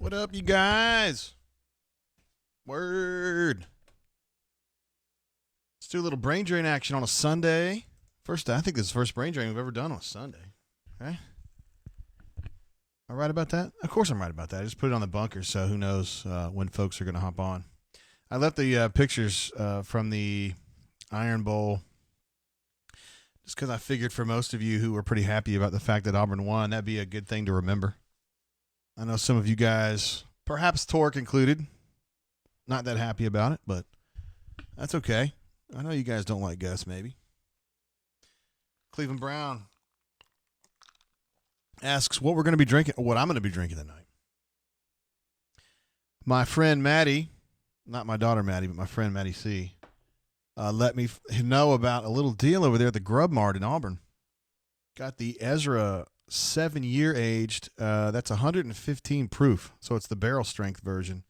What up, you guys? Word. Let's do a little brain drain action on a Sunday. I think this is the first brain drain we've ever done on a Sunday. Okay? Am I right about that? Of course I'm right about that. I just put it on the bunker, so who knows when folks are going to hop on. I left the pictures from the Iron Bowl just because I figured for most of you who were pretty happy about the fact that Auburn won, that'd be a good thing to remember. I know some of you guys, perhaps Torque included, not that happy about it, but that's okay. I know you guys don't like Gus, maybe. Cleveland Brown asks what we're going to be drinking, or what I'm going to be drinking tonight. My friend Maddie, not my daughter Maddie, but my friend Maddie C., let me know about a little deal over there at the Grub Mart in Auburn. Got the Ezra 7-year aged. That's 115 proof, so it's the barrel strength version.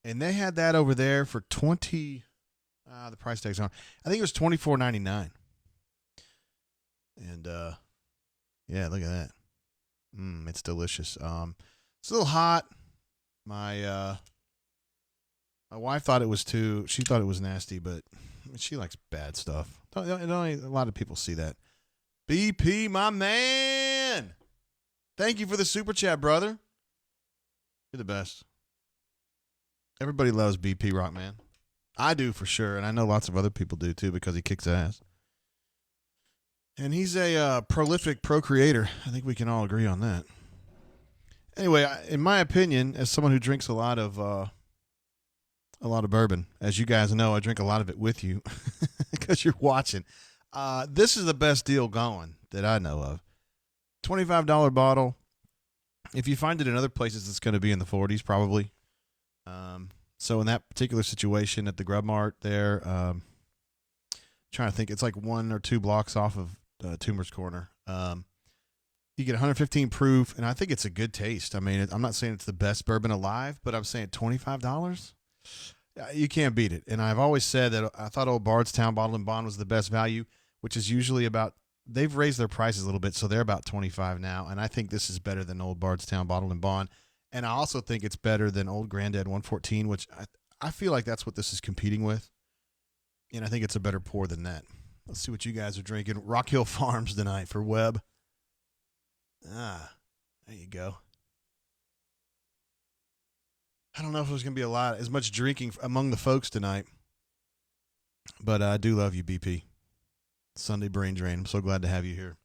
And they had that over there for $20. The price tag's on. I think it was $24.99. And yeah, look at that. It's delicious. It's a little hot. My wife thought it was too. She thought it was nasty, but she likes bad stuff. A lot of people see that. BP, my man. Thank you for the super chat, brother. You're the best. Everybody loves BP Rockman. I do for sure, and I know lots of other people do too because he kicks ass. And he's a prolific procreator. I think we can all agree on that. Anyway, in my opinion, as someone who drinks a lot of bourbon, as you guys know, I drink a lot of it with you because you're watching. This is the best deal going that I know of. $25 bottle. If you find it in other places, it's going to be in the 40s probably. So in that particular situation at the Grub Mart there, trying to think, it's like 1 or 2 blocks off of Toomer's Corner. You get 115 proof, and I think it's a good taste. I mean, I'm not saying it's the best bourbon alive, but I'm saying $25. You can't beat it. And I've always said that I thought Old Bardstown Bottle and Bond was the best value, which is usually about, they've raised their prices a little bit, so they're about $25 now. And I think this is better than Old Bardstown Bottle and Bond. And I also think it's better than Old Granddad 114, which I feel like that's what this is competing with. And I think it's a better pour than that. Let's see what you guys are drinking. Rock Hill Farms tonight for Webb. There you go. I don't know if there's going to be as much drinking among the folks tonight. But I do love you, BP. Sunday Brain Drain. I'm so glad to have you here.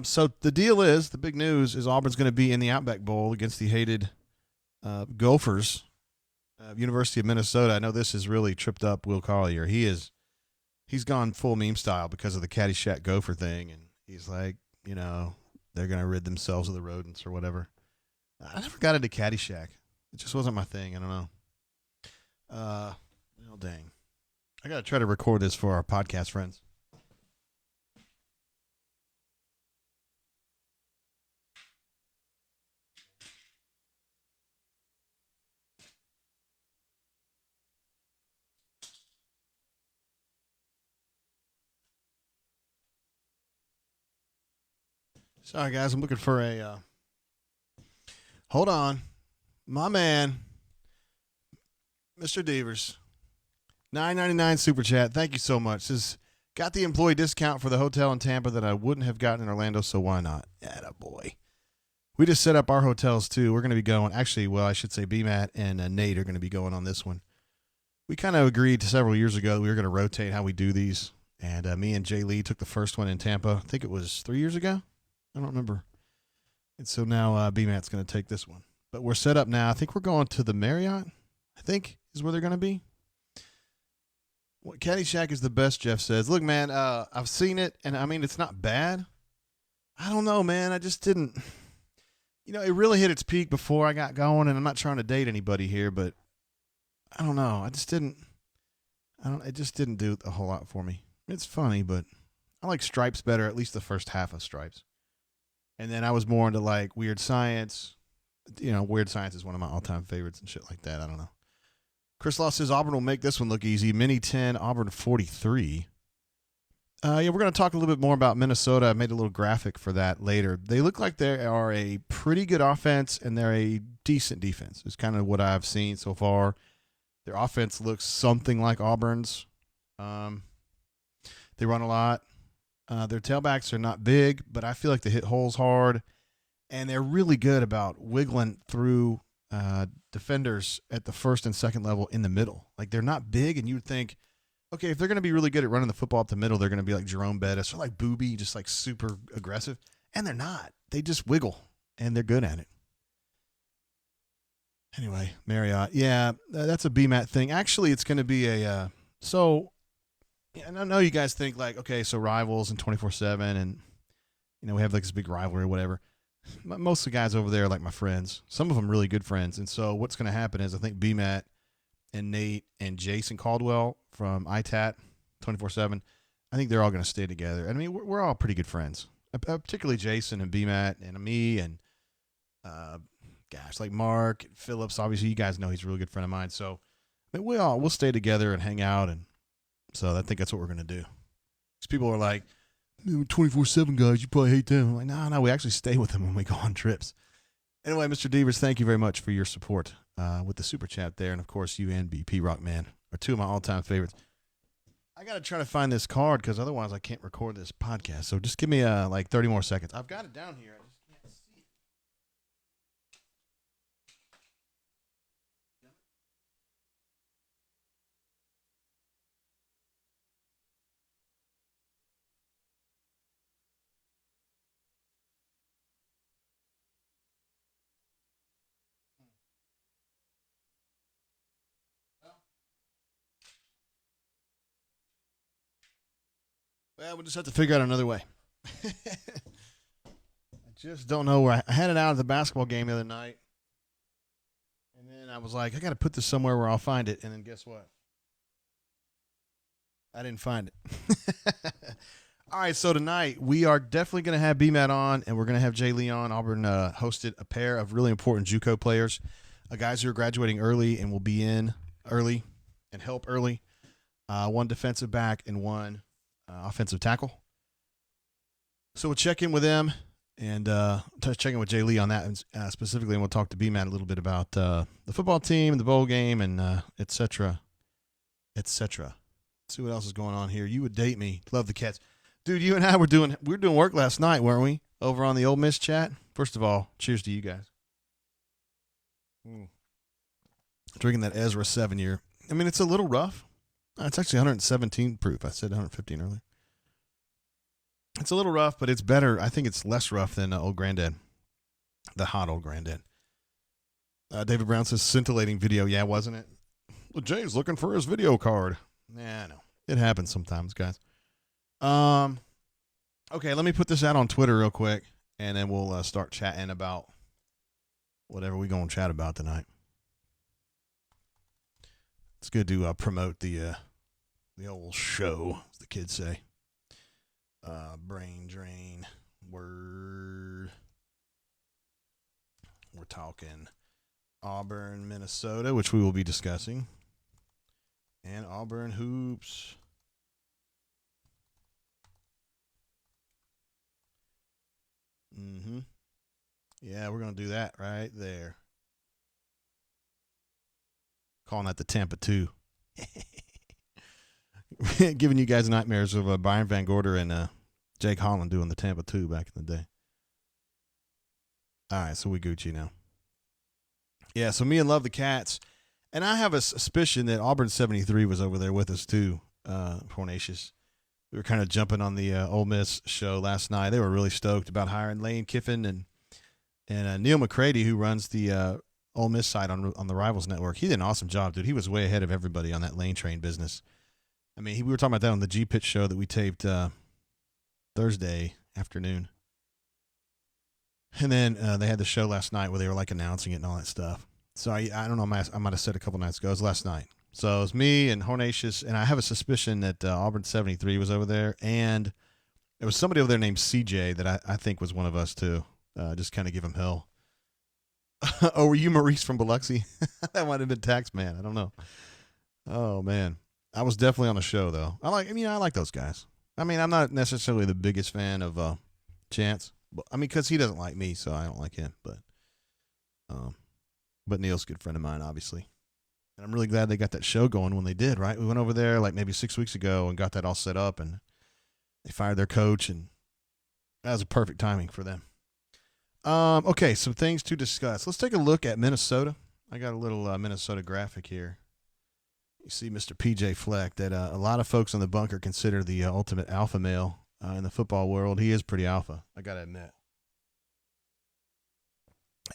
So the deal is, the big news is Auburn's going to be in the Outback Bowl against the hated Gophers, University of Minnesota. I know this has really tripped up Will Collier. He's gone full meme style because of the Caddyshack Gopher thing, and he's like, they're going to rid themselves of the rodents or whatever. I never got into Caddyshack. It just wasn't my thing. I don't know. Well, dang. I got to try to record this for our podcast friends. Sorry, guys. I'm looking for a... hold on. My man, Mr. Devers, $9.99 super chat. Thank you so much. Says, got the employee discount for the hotel in Tampa that I wouldn't have gotten in Orlando, so why not? Attaboy. We just set up our hotels, too. We're going to be going... Actually, well, I should say BMAT and Nate are going to be going on this one. We kind of agreed several years ago that we were going to rotate how we do these. And me and Jay Lee took the first one in Tampa. I think it was 3 years ago. I don't remember. And so now BMAT's going to take this one. But we're set up now. I think we're going to the Marriott, I think, is where they're going to be. Caddyshack is the best, Jeff says. Look, man, I've seen it, and, I mean, it's not bad. I don't know, man. I just didn't. It really hit its peak before I got going, and I'm not trying to date anybody here, but I don't know. I just didn't. It just didn't do a whole lot for me. It's funny, but I like Stripes better, at least the first half of Stripes. And then I was more into, like, Weird Science. Weird Science is one of my all-time favorites and shit like that. I don't know. Chris Law says Auburn will make this one look easy. Mini 10, Auburn 43. We're going to talk a little bit more about Minnesota. I made a little graphic for that later. They look like they are a pretty good offense, and they're a decent defense. It's kind of what I've seen so far. Their offense looks something like Auburn's. They run a lot. Their tailbacks are not big, but I feel like they hit holes hard, and they're really good about wiggling through defenders at the first and second level in the middle. Like, they're not big, and you would think, okay, if they're going to be really good at running the football up the middle, they're going to be like Jerome Bettis or like Booby, just like super aggressive. And they're not. They just wiggle, and they're good at it. Anyway, Marriott. Yeah, that's a BMAT thing. Actually, it's going to be a and I know you guys think like, okay, so rivals and 24/7 and, we have like this big rivalry or whatever. Most of the guys over there are like my friends. Some of them really good friends. And so what's going to happen is I think BMAT and Nate and Jason Caldwell from ITAT 24/7, I think they're all going to stay together. I mean, we're all pretty good friends, particularly Jason and BMAT and me and, like Mark Phillips. Obviously, you guys know he's a really good friend of mine. So I mean, we'll stay together and hang out. And so I think that's what we're going to do. Because people are like, 24/7 guys, you probably hate them. I'm like, no, we actually stay with them when we go on trips. Anyway, Mr. Devers, thank you very much for your support with the super chat there. And, of course, you and BP Rockman are two of my all-time favorites. I got to try to find this card because otherwise I can't record this podcast. So just give me like 30 more seconds. I've got it down here. I just can't see it. Well, we'll just have to figure out another way. I just don't know where I had it out at the basketball game the other night. And then I was like, I got to put this somewhere where I'll find it. And then guess what? I didn't find it. All right, so tonight we are definitely going to have BMAT on, and we're going to have Jay Leon. Auburn hosted a pair of really important JUCO players, guys who are graduating early and will be in early and help early. One defensive back and one offensive tackle. So we'll check in with them and check in with Jay Lee on that specifically, and we'll talk to BMAT a little bit about the football team, the bowl game, and et cetera, et cetera. See what else is going on here. You would date me. Love the Cats. Dude, you and I were doing work last night, weren't we? Over on the Ole Miss chat. First of all, cheers to you guys. Drinking that Ezra 7-year. I mean, it's a little rough. It's actually 117 proof. I said 115 earlier. It's a little rough, but it's better. I think it's less rough than Old Granddad, the hot Old Granddad. David Brown says scintillating video. Yeah, wasn't it? Well, Jay's looking for his video card. Yeah, no, it happens sometimes, guys. Okay, let me put this out on Twitter real quick, and then we'll start chatting about whatever we're going to chat about tonight. It's good to promote the old show, as the kids say. Brain drain. We're talking Auburn, Minnesota, which we will be discussing, and Auburn hoops. Yeah, we're going to do that right there. Calling that the Tampa 2. Giving you guys nightmares of Byron Van Gorder and Jake Holland doing the Tampa 2 back in the day. All right, so we Gucci now. Yeah, so me and Love the Cats. And I have a suspicion that Auburn 73 was over there with us too, Hornatius. We were kind of jumping on the Ole Miss show last night. They were really stoked about hiring Lane Kiffin and Neil McCready, who runs the Ole Miss site on the Rivals Network. He did an awesome job, dude. He was way ahead of everybody on that Lane Train business. I mean, we were talking about that on the G-Pitch show that we taped Thursday afternoon. And then they had the show last night where they were like announcing it and all that stuff. So I don't know, I might have said a couple nights ago. It was last night. So it was me and Hornatius, and I have a suspicion that Auburn 73 was over there, and there was somebody over there named CJ that I think was one of us too. Just kind of give him hell. Oh, were you Maurice from Biloxi? That might have been Taxman. I don't know. Oh man, I was definitely on the show though. I like those guys. I mean, I'm not necessarily the biggest fan of Chance, but I mean, because he doesn't like me, so I don't like him. But but Neil's a good friend of mine, obviously. And I'm really glad they got that show going when they did, right? We went over there like maybe 6 weeks ago and got that all set up, and they fired their coach, and that was a perfect timing for them. Okay, some things to discuss. Let's take a look at Minnesota. I got a little Minnesota graphic here. You see Mr. P.J. Fleck, that a lot of folks on the bunker consider the ultimate alpha male in the football world. He is pretty alpha, I got to admit.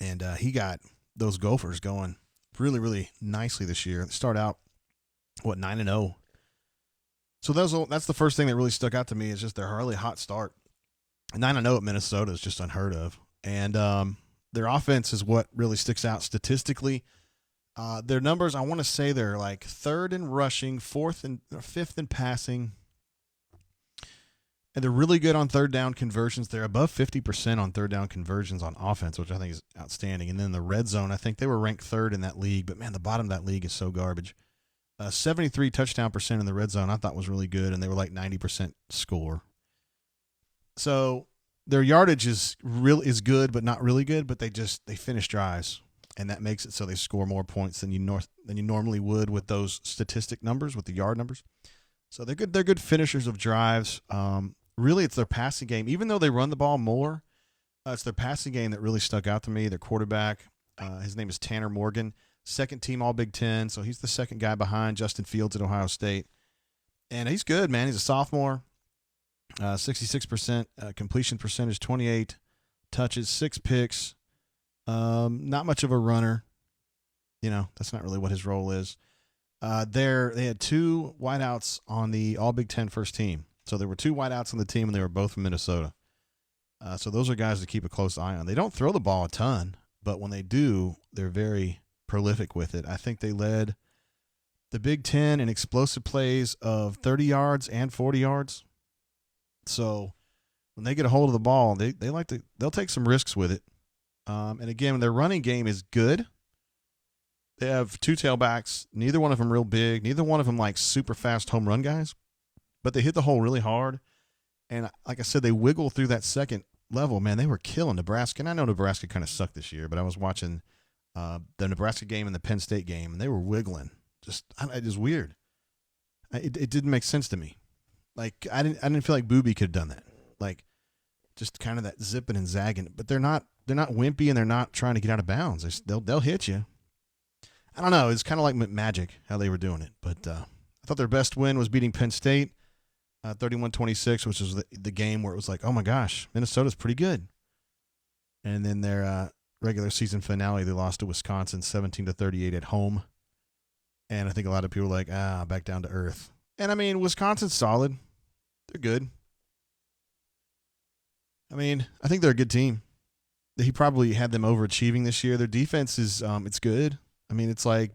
And he got those Gophers going really, really nicely this year. They start out, 9-0. So that's the first thing that really stuck out to me is just their really hot start. 9-0 at Minnesota is just unheard of. And their offense is what really sticks out statistically. Their numbers, I want to say they're like third in rushing, fifth in passing. And they're really good on third down conversions. They're above 50% on third down conversions on offense, which I think is outstanding. And then the red zone, I think they were ranked third in that league. But, man, the bottom of that league is so garbage. 73 touchdown percent in the red zone I thought was really good, and they were like 90% score. So their yardage is good, but not really good. But they finish drives, and that makes it so they score more points than you normally would with those statistic numbers, with the yard numbers. So they're good. They're good finishers of drives. Really, it's their passing game. Even though they run the ball more, it's their passing game that really stuck out to me. Their quarterback, his name is Tanner Morgan, second team All Big Ten. So he's the second guy behind Justin Fields at Ohio State. And he's good, man. He's a sophomore. 66% completion percentage, 28 touches, 6 picks. Not much of a runner. That's not really what his role is. They had 2 wideouts on the All Big Ten first team. So there were 2 wideouts on the team, and they were both from Minnesota. So those are guys to keep a close eye on. They don't throw the ball a ton, but when they do, they're very prolific with it. I think they led the Big Ten in explosive plays of 30 yards and 40 yards. So when they get a hold of the ball, they'll take some risks with it. And again, their running game is good. They have 2 tailbacks, neither one of them real big, neither one of them like super fast home run guys, but they hit the hole really hard. And like I said, they wiggle through that second level. Man, they were killing Nebraska. And I know Nebraska kind of sucked this year, but I was watching the Nebraska game and the Penn State game, and they were wiggling. It was weird. It didn't make sense to me. Like, I didn't feel like Booby could have done that. Like, just kind of that zipping and zagging. But they're not wimpy, and they're not trying to get out of bounds. They'll hit you. I don't know. It's kind of like magic how they were doing it. But I thought their best win was beating Penn State, 31-26, which was the game where it was like, oh, my gosh, Minnesota's pretty good. And then their regular season finale, they lost to Wisconsin 17-38 at home. And I think a lot of people were like, back down to earth. And, I mean, Wisconsin's solid. They're good. I mean, I think they're a good team. He probably had them overachieving this year. Their defense is it's good. I mean, it's like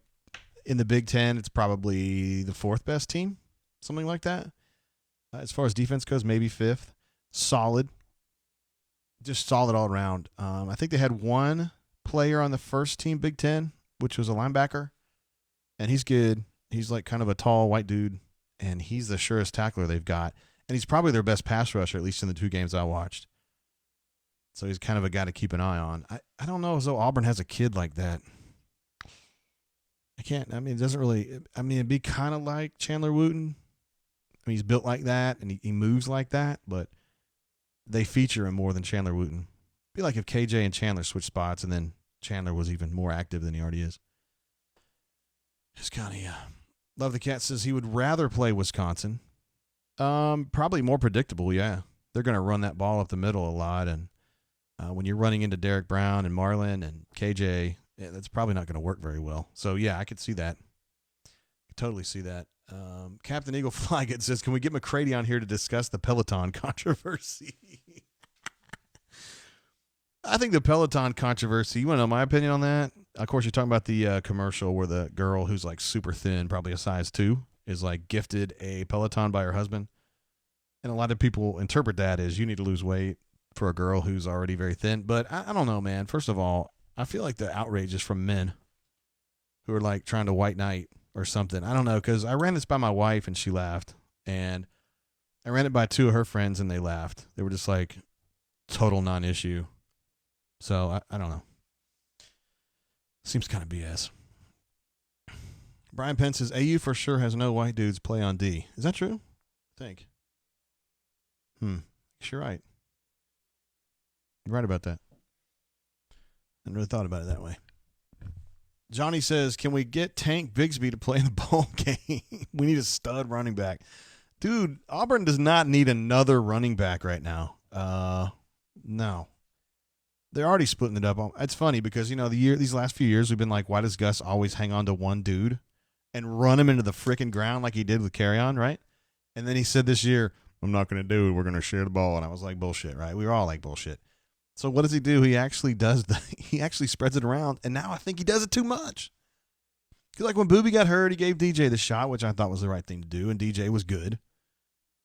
in the Big Ten, it's probably the 4th best team, something like that. As far as defense goes, maybe 5th. Solid. Just solid all around. I think they had 1 player on the first team Big Ten, which was a linebacker. And he's good. He's like kind of a tall white dude, and he's the surest tackler they've got. And he's probably their best pass rusher, at least in the 2 games I watched. So he's kind of a guy to keep an eye on. I don't know as though Auburn has a kid like that. It doesn't really – it'd be kind of like Chandler Wooten. I mean, he's built like that, and he moves like that, but they feature him more than Chandler Wooten. It'd be like if KJ and Chandler switched spots, and then Chandler was even more active than he already is. Just kind of, Love the Cat says he would rather play Wisconsin. Probably more predictable, yeah. They're going to run that ball up the middle a lot, and when you're running into Derek Brown and Marlin and KJ, that's probably not going to work very well. So, yeah, I could see that. I could totally see that. Captain Eagle Flyget says, can we get McCready on here to discuss the Peloton controversy? I think the Peloton controversy, you want to know my opinion on that? Of course, you're talking about the commercial where the girl who's like super thin, probably a size 2, is like gifted a Peloton by her husband. And a lot of people interpret that as you need to lose weight for a girl who's already very thin. But I don't know, man. First of all, I feel like the outrage is from men who are like trying to white knight or something. I don't know, because I ran this by my wife and she laughed. And I ran it by 2 of her friends and they laughed. They were just like total non-issue. So I don't know. Seems kind of BS. Brian Penn says AU for sure has no white dudes play on D. Is that true? I think. You're right. You're right about that. I hadn't really thought about it that way. Johnny says, can we get Tank Bigsby to play in the bowl game? We need a stud running back. Dude, Auburn does not need another running back right now. No. They're already splitting it up. It's funny because, these last few years we've been like, why does Gus always hang on to one dude and run him into the freaking ground like he did with Carry-On, right? And then he said this year, I'm not going to do it. We're going to share the ball. And I was like, bullshit, right? We were all like, bullshit. So what does he do? He actually he actually spreads it around, and now I think he does it too much. Because like when Booby got hurt, he gave DJ the shot, which I thought was the right thing to do, and DJ was good.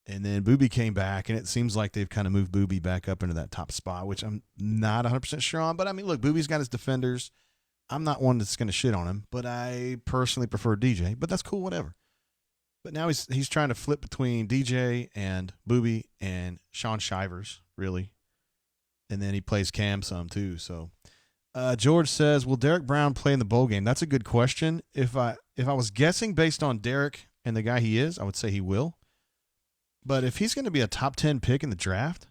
And then Booby came back, and it seems like they've kind of moved Booby back up into that top spot, which I'm not 100% sure on. But, I mean, look, Booby's got his defenders. I'm not one that's going to shit on him, but I personally prefer DJ. But that's cool, whatever. But now he's trying to flip between DJ and Booby and Sean Shivers, really. And then he plays Cam some too. So George says, will Derek Brown play in the bowl game? That's a good question. If I was guessing based on Derek and the guy he is, I would say he will. But if he's going to be a top 10 pick in the draft,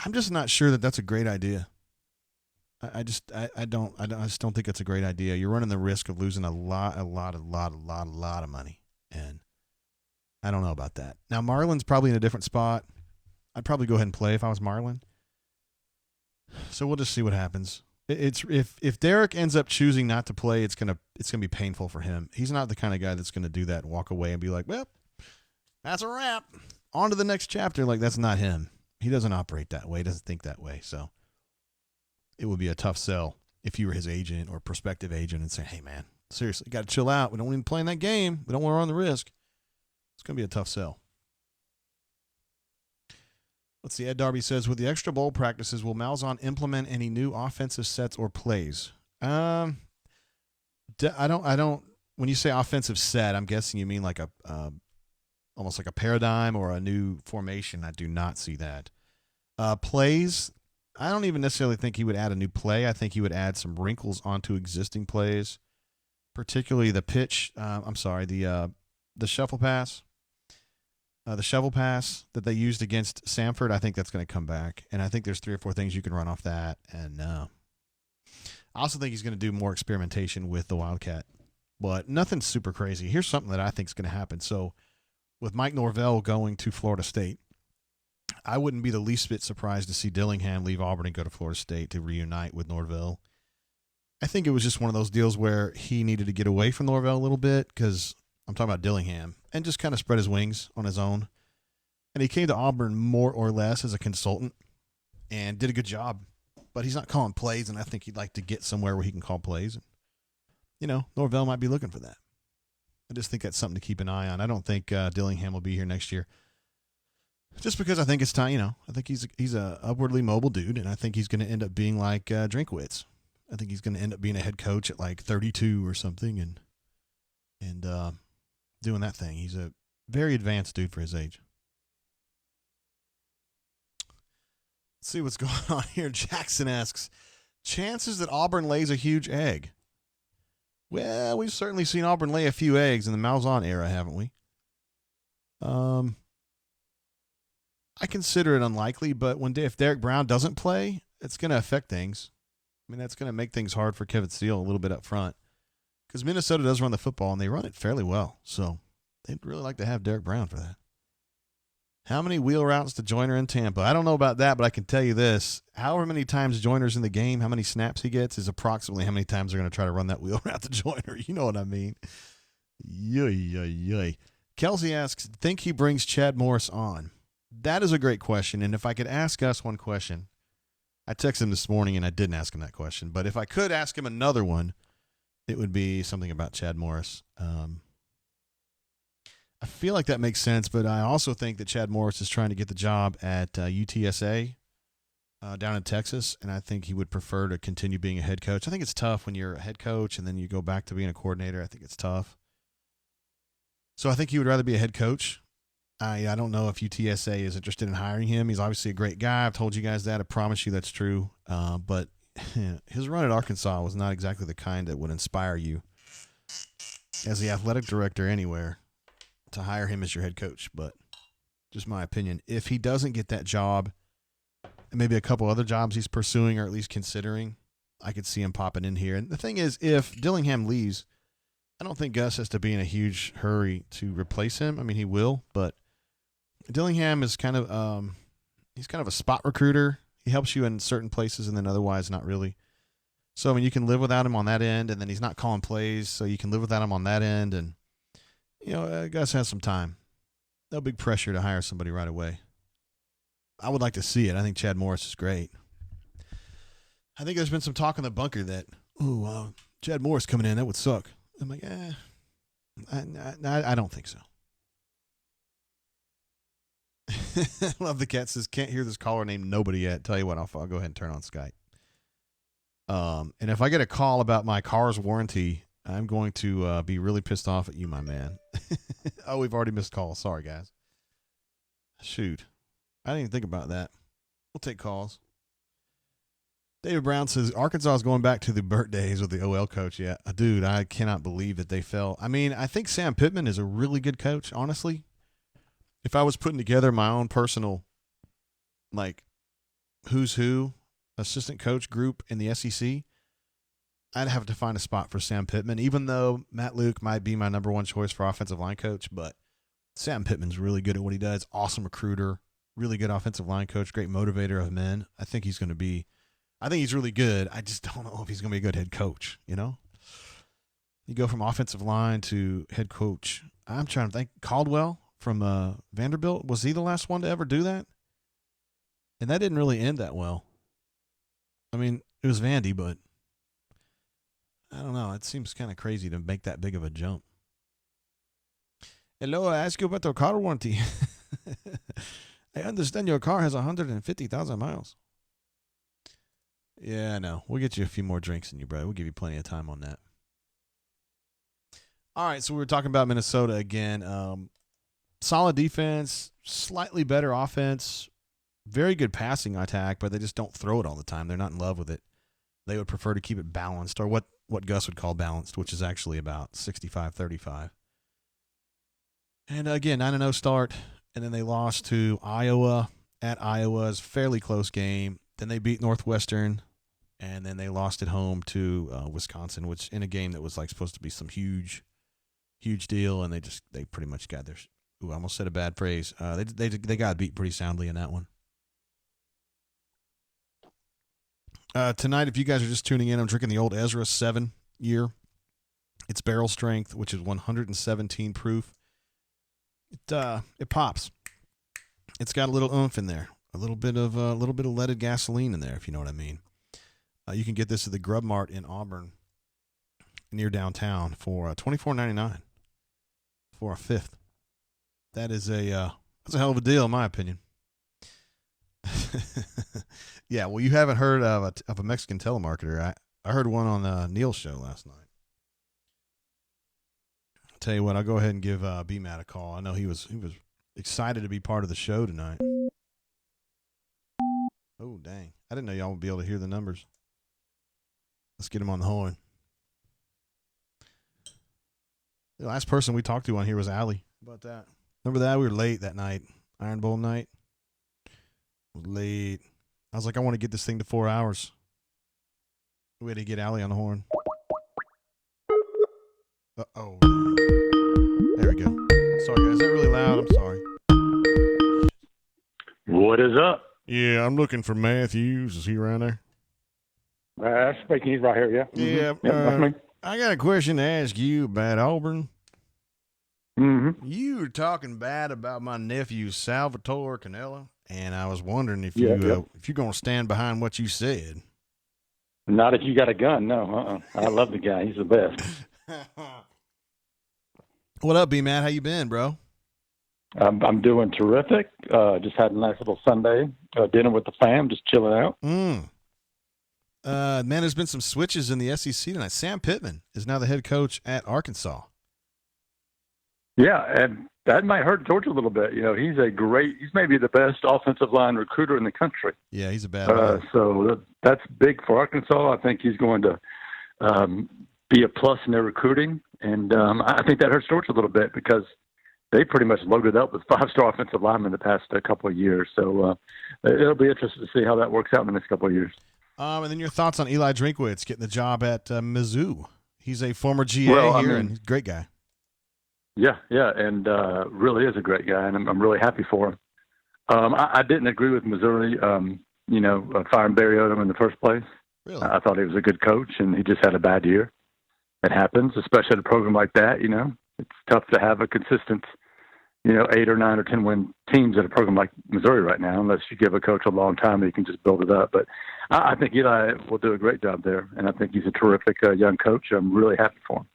I'm just not sure that that's a great idea. I just don't think it's a great idea. You're running the risk of losing a lot of money. And I don't know about that. Now, Marlon's probably in a different spot. I'd probably go ahead and play if I was Marlon. So we'll just see what happens. It's if Derek ends up choosing not to play, it's gonna be painful for him. He's not the kind of guy that's gonna do that and walk away and be like, well, that's a wrap. On to the next chapter. Like, that's not him. He doesn't operate that way. He doesn't think that way. So it would be a tough sell if you were his agent or prospective agent and say, hey man, seriously, got to chill out. We don't even play in that game. We don't want to run the risk. It's gonna be a tough sell. Let's see. Ed Darby says, with the extra bowl practices, will Malzahn implement any new offensive sets or plays? I don't. When you say offensive set, I'm guessing you mean like almost like a paradigm or a new formation. I do not see that. Plays, I don't even necessarily think he would add a new play. I think he would add some wrinkles onto existing plays, particularly the pitch. The shuffle pass. The shovel pass that they used against Samford, I think that's going to come back. And I think there's 3 or 4 things you can run off that. And I also think he's going to do more experimentation with the Wildcat. But nothing super crazy. Here's something that I think is going to happen. So with Mike Norvell going to Florida State, I wouldn't be the least bit surprised to see Dillingham leave Auburn and go to Florida State to reunite with Norvell. I think it was just one of those deals where he needed to get away from Norvell a little bit because I'm talking about Dillingham, and just kind of spread his wings on his own. And he came to Auburn more or less as a consultant and did a good job. But he's not calling plays, and I think he'd like to get somewhere where he can call plays. And, Norvell might be looking for that. I just think that's something to keep an eye on. I don't think Dillingham will be here next year. Just because I think it's time, I think he's a upwardly mobile dude, and I think he's going to end up being like Drinkwitz. I think he's going to end up being a head coach at like 32 or something and doing that thing. He's a very advanced dude for his age. Let's see what's going on here. Jackson asks, chances that Auburn lays a huge egg? Well, we've certainly seen Auburn lay a few eggs in the Malzahn era, haven't we? I consider it unlikely, but if Derek Brown doesn't play, it's going to affect things. I mean, that's going to make things hard for Kevin Steele a little bit up front. Because Minnesota does run the football, and they run it fairly well. So they'd really like to have Derek Brown for that. How many wheel routes to Joyner in Tampa? I don't know about that, but I can tell you this. However many times Joyner's in the game, how many snaps he gets is approximately how many times they're going to try to run that wheel route to Joyner. You know what I mean? Yay. Kelsey asks, think he brings Chad Morris on? That is a great question. And if I could ask us one question, I texted him this morning and I didn't ask him that question. But if I could ask him another one, it would be something about Chad Morris. I feel like that makes sense, but I also think that Chad Morris is trying to get the job at UTSA down in Texas, and I think he would prefer to continue being a head coach. I think it's tough when you're a head coach and then you go back to being a coordinator. I think it's tough. So I think he would rather be a head coach. I don't know if UTSA is interested in hiring him. He's obviously a great guy. I've told you guys that. I promise you that's true. But his run at Arkansas was not exactly the kind that would inspire you as the athletic director anywhere to hire him as your head coach. But just my opinion. If he doesn't get that job, and maybe a couple other jobs he's pursuing or at least considering, I could see him popping in here. And the thing is, if Dillingham leaves, I don't think Gus has to be in a huge hurry to replace him. I mean, he will, but Dillingham is kind of he's kind of a spot recruiter. He helps you in certain places and then otherwise not really. So, I mean, you can live without him on that end, and then he's not calling plays, so you can live without him on that end. And, Gus has some time. No big pressure to hire somebody right away. I would like to see it. I think Chad Morris is great. I think there's been some talk in the bunker that, Chad Morris coming in, that would suck. I'm like, I don't think so. Love the cat says, can't hear this caller named nobody yet. Tell you what, I'll go ahead and turn on Skype. And if I get a call about my car's warranty, I'm going to be really pissed off at you, my man. Oh, we've already missed calls. Sorry, guys. Shoot. I didn't even think about that. We'll take calls. David Brown says, Arkansas is going back to the Burt days with the OL coach. Yeah, dude, I cannot believe that they fell. I mean, I think Sam Pittman is a really good coach, honestly. If I was putting together my own personal, who's who assistant coach group in the SEC, I'd have to find a spot for Sam Pittman, even though Matt Luke might be my number one choice for offensive line coach. But Sam Pittman's really good at what he does. Awesome recruiter, really good offensive line coach, great motivator of men. I think he's really good. I just don't know if he's going to be a good head coach, You go from offensive line to head coach. I'm trying to think. Caldwell from Vanderbilt, was he the last one to ever do that? And that didn't really end that well. I mean, it was Vandy, but I don't know. It seems kind of crazy to make that big of a jump. Hello, I ask you about the car warranty. I understand your car has 150,000 miles. Yeah, I know. We'll get you a few more drinks in you, brother. We'll give you plenty of time on that. All right, so we were talking about Minnesota again. Solid defense, slightly better offense, very good passing attack, but they just don't throw it all the time. They're not in love with it. They would prefer to keep it balanced, or what Gus would call balanced, which is actually about 65-35. And again, 9-0 start, and then they lost to Iowa at Iowa's fairly close game. Then they beat Northwestern, and then they lost at home to Wisconsin, which in a game that was supposed to be some huge deal, and they pretty much got their. Ooh, I almost said a bad phrase. They got beat pretty soundly in that one. Tonight, if you guys are just tuning in, I'm drinking the old Ezra 7-year. It's barrel strength, which is 117 proof. It pops. It's got a little oomph in there. A little bit of leaded gasoline in there, if you know what I mean. You can get this at the Grub Mart in Auburn, near downtown, for $24.99 for a fifth. That's a hell of a deal, in my opinion. Yeah, well, you haven't heard of a Mexican telemarketer. I heard one on Neil's show last night. I'll tell you what, I'll go ahead and give B-Matt a call. I know he was excited to be part of the show tonight. Oh, dang. I didn't know y'all would be able to hear the numbers. Let's get him on the horn. The last person we talked to on here was Allie. How about that? Remember that? We were late that night. Iron Bowl night. Late. I was like, I want to get this thing to 4 hours. We had to get Allie on the horn. Uh-oh. There we go. Sorry, guys. Is that really loud? I'm sorry. What is up? Yeah, I'm looking for Matthews. Is he around there? Speaking, he's right here, yeah. Yeah. That's me. I got a question to ask you about Auburn. Mm-hmm. You were talking bad about my nephew, Salvatore Canella, and I was wondering if Yeah. if you're going to stand behind what you said. Not if you got a gun, no. I love the guy. He's the best. What up, B-Matt? How you been, bro? I'm doing terrific. Just had a nice little Sunday dinner with the fam, just chilling out. Man, there's been some switches in the SEC tonight. Sam Pittman is now the head coach at Arkansas. Yeah, and that might hurt Georgia a little bit. He's he's maybe the best offensive line recruiter in the country. Yeah, he's a bad man. So that's big for Arkansas. I think he's going to be a plus in their recruiting. And I think that hurts Georgia a little bit because they pretty much loaded up with 5-star offensive linemen the past couple of years. So it'll be interesting to see how that works out in the next couple of years. And then your thoughts on Eli Drinkwitz getting the job at Mizzou. He's a former GA and he's a great guy. Yeah, and really is a great guy, and I'm really happy for him. I didn't agree with Missouri, firing Barry Odom in the first place. Really? I thought he was a good coach, and he just had a bad year. It happens, especially at a program like that. It's tough to have a consistent, 8 or 9 or 10 win teams at a program like Missouri right now, unless you give a coach a long time and you can just build it up. But I think Eli will do a great job there, and I think he's a terrific young coach. I'm really happy for him.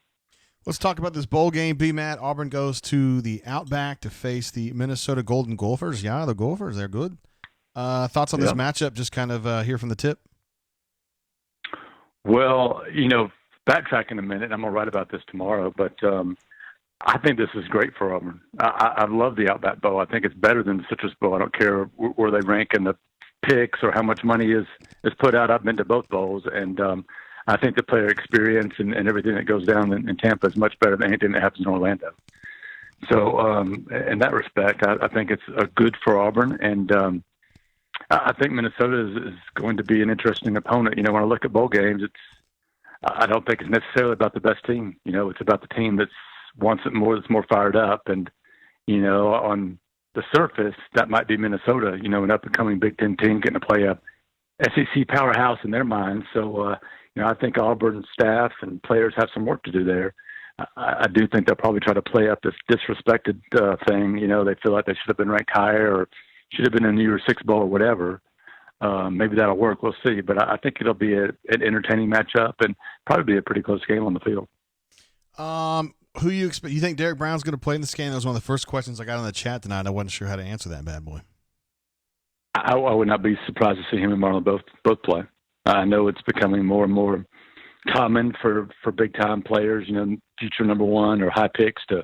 Let's talk about this bowl game, B-Matt. Auburn goes to the Outback to face the Minnesota Golden Gophers. Yeah, the Gophers, they're good. Thoughts on this matchup, just kind of here from the tip? Well, backtracking a minute, I'm going to write about this tomorrow, but I think this is great for Auburn. I love the Outback Bowl. I think it's better than the Citrus Bowl. I don't care where they rank in the picks or how much money is put out. I've been to both bowls, and I think the player experience and everything that goes down in Tampa is much better than anything that happens in Orlando. So in that respect, I think it's good for Auburn, and I think Minnesota is going to be an interesting opponent. When I look at bowl games, I don't think it's necessarily about the best team. It's about the team that's wants it more, that's more fired up. And, on the surface, that might be Minnesota, an up-and-coming Big Ten team getting to play a SEC powerhouse in their minds. So, I think Auburn's staff and players have some work to do there. I do think they'll probably try to play up this disrespected thing. They feel like they should have been ranked higher or should have been in the New Year's Six Bowl or whatever. Maybe that'll work. We'll see. But I think it'll be an entertaining matchup and probably be a pretty close game on the field. Who you expect? You think Derek Brown's going to play in this game? That was one of the first questions I got in the chat tonight. I wasn't sure how to answer that bad boy. I would not be surprised to see him and Marlon both play. I know it's becoming more and more common for big-time players, future number one or high picks to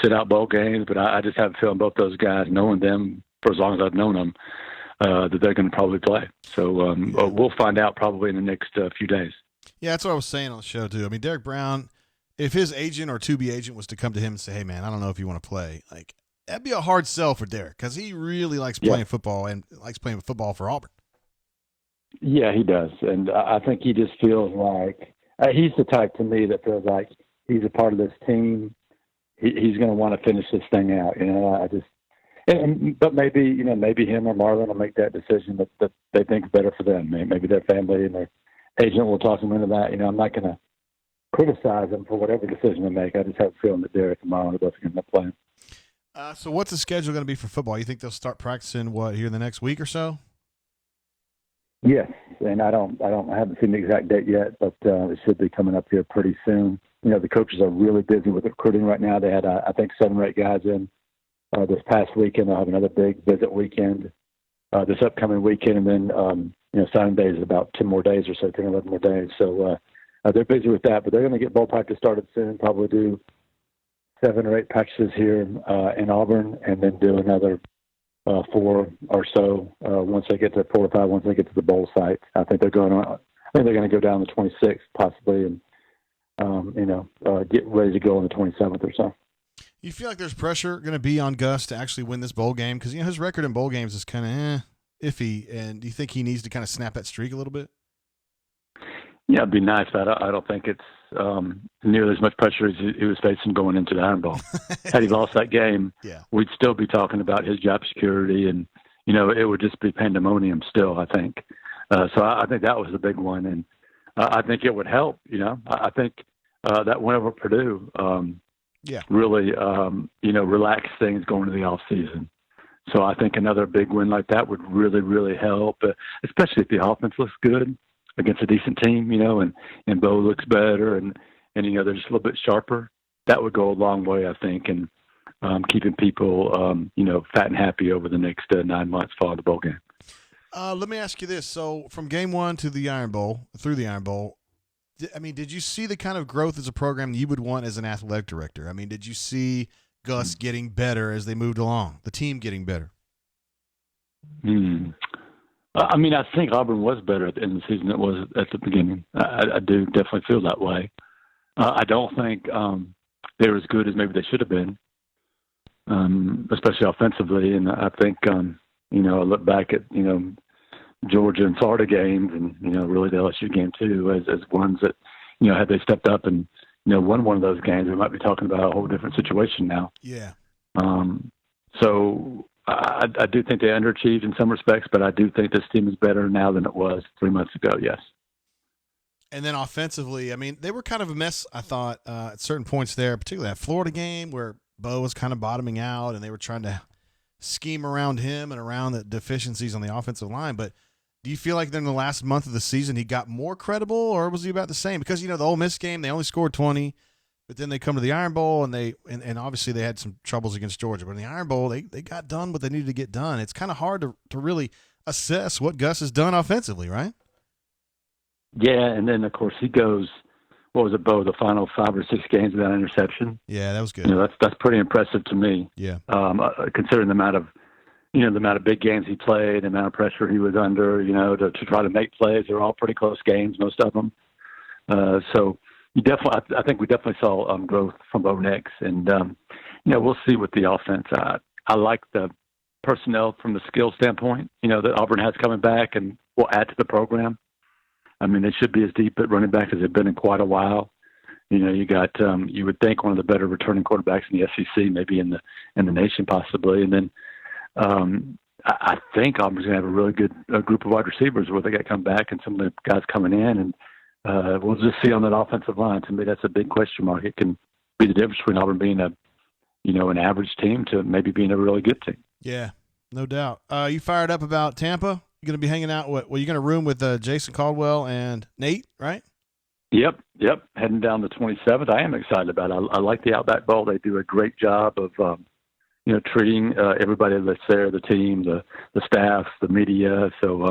sit out bowl games, but I just have a feeling both those guys, knowing them for as long as I've known them, that they're going to probably play. So we'll find out probably in the next few days. Yeah, that's what I was saying on the show, too. I mean, Derek Brown, if his agent or to-be agent was to come to him and say, hey, man, I don't know if you want to play, that'd be a hard sell for Derek because he really likes playing football and likes playing football for Auburn. Yeah, he does. And I think he just feels like he's the type to me that feels like he's a part of this team. He's going to want to finish this thing out. But maybe him or Marlon will make that decision that they think is better for them. Maybe their family and their agent will talk them into that. I'm not going to criticize them for whatever decision they make. I just have a feeling that Derek and Marlon are both going to end up playing. So what's the schedule going to be for football? You think they'll start practicing here in the next week or so? Yes, and I haven't seen the exact date yet, but it should be coming up here pretty soon. The coaches are really busy with recruiting right now. They had, I think, 7 or 8 guys in this past weekend. They'll have another big visit weekend this upcoming weekend, and then signing day is about 10 more days or so, 10 or 11 more days. So they're busy with that, but they're going to get bowl practice started soon, probably do 7 or 8 practices here in Auburn, and then do another 4 or so once they get to 4 or 5. Once they get to the bowl site, I think they're going to go down the 26th possibly, and get ready to go on the 27th or so. You feel like there's pressure going to be on Gus to actually win this bowl game because his record in bowl games is kind of iffy, and do you think he needs to kind of snap that streak a little bit? Yeah, it'd be nice, but I don't think it's nearly as much pressure as he was facing going into the Iron Bowl. Had he lost that game, we'd still be talking about his job security, and it would just be pandemonium still, I think. So I think that was the big one, and I think it would help. I think that win over Purdue really relaxed things going into the off season. So I think another big win like that would really, really help, especially if the offense looks good against a decent team, and Bo looks better and they're just a little bit sharper. That would go a long way, I think, in keeping people, fat and happy over the next 9 months following the bowl game. Let me ask you this. So from game 1 to the Iron Bowl, through the Iron Bowl, did you see the kind of growth as a program you would want as an athletic director? I mean, did you see Gus getting better as they moved along, the team getting better? I mean, I think Auburn was better at the end of the season than it was at the beginning. I do definitely feel that way. I don't think they're as good as maybe they should have been, especially offensively. And I think, I look back at, Georgia and Florida games and, really the LSU game too, as ones that, had they stepped up and, won one of those games, we might be talking about a whole different situation now. Yeah. So I do think they underachieved in some respects, but I do think this team is better now than it was 3 months ago, yes. And then offensively, I mean, they were kind of a mess, I thought, at certain points there, particularly that Florida game where Bo was kind of bottoming out and they were trying to scheme around him and around the deficiencies on the offensive line. But do you feel like in the last month of the season he got more credible, or was he about the same? Because, the Ole Miss game, they only scored 20, but then they come to the Iron Bowl and and obviously they had some troubles against Georgia. But in the Iron Bowl, they got done what they needed to get done. It's kind of hard to really assess what Gus has done offensively, right? Yeah, and then, of course, he goes, what was it, Bo, the final 5 or 6 games without interception? Yeah, that was good. That's pretty impressive to me. Yeah. Considering the amount of big games he played, the amount of pressure he was under, to try to make plays. They're all pretty close games, most of them. So I think we definitely saw growth from Bo Nix. And, we'll see with the offense. I like the personnel from the skill standpoint, that Auburn has coming back and will add to the program. I mean, they should be as deep at running back as they've been in quite a while. You got you would think one of the better returning quarterbacks in the SEC, maybe in the nation possibly. And then I think Auburn's going to have a really good group of wide receivers where they got to come back and some of the guys coming in. And we'll just see on that offensive line. To me, that's a big question mark. It can be the difference between Auburn being an average team to maybe being a really good team. Yeah, no doubt. You fired up about Tampa? You're going to be hanging out. You're going to room with Jason Caldwell and Nate, right? Yep. Heading down the 27th. I am excited about it. I like the Outback Bowl. They do a great job of, treating everybody that's there, the team, the staff, the media. So,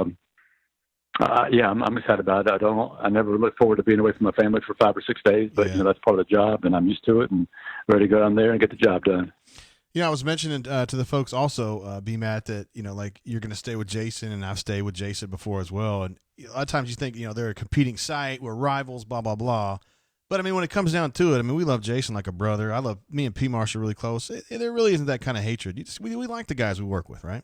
I'm excited about it. I never look forward to being away from my family for 5 or 6 days, but that's part of the job, and I'm used to it and ready to go down there and get the job done. I was mentioning to the folks also, B-Matt, that, like you're going to stay with Jason, and I've stayed with Jason before as well. And a lot of times you think, they're a competing site, we're rivals, blah, blah, blah. But, I mean, when it comes down to it, I mean, we love Jason like a brother. Me and P. Marsh are really close. There really isn't that kind of hatred. We like the guys we work with, right?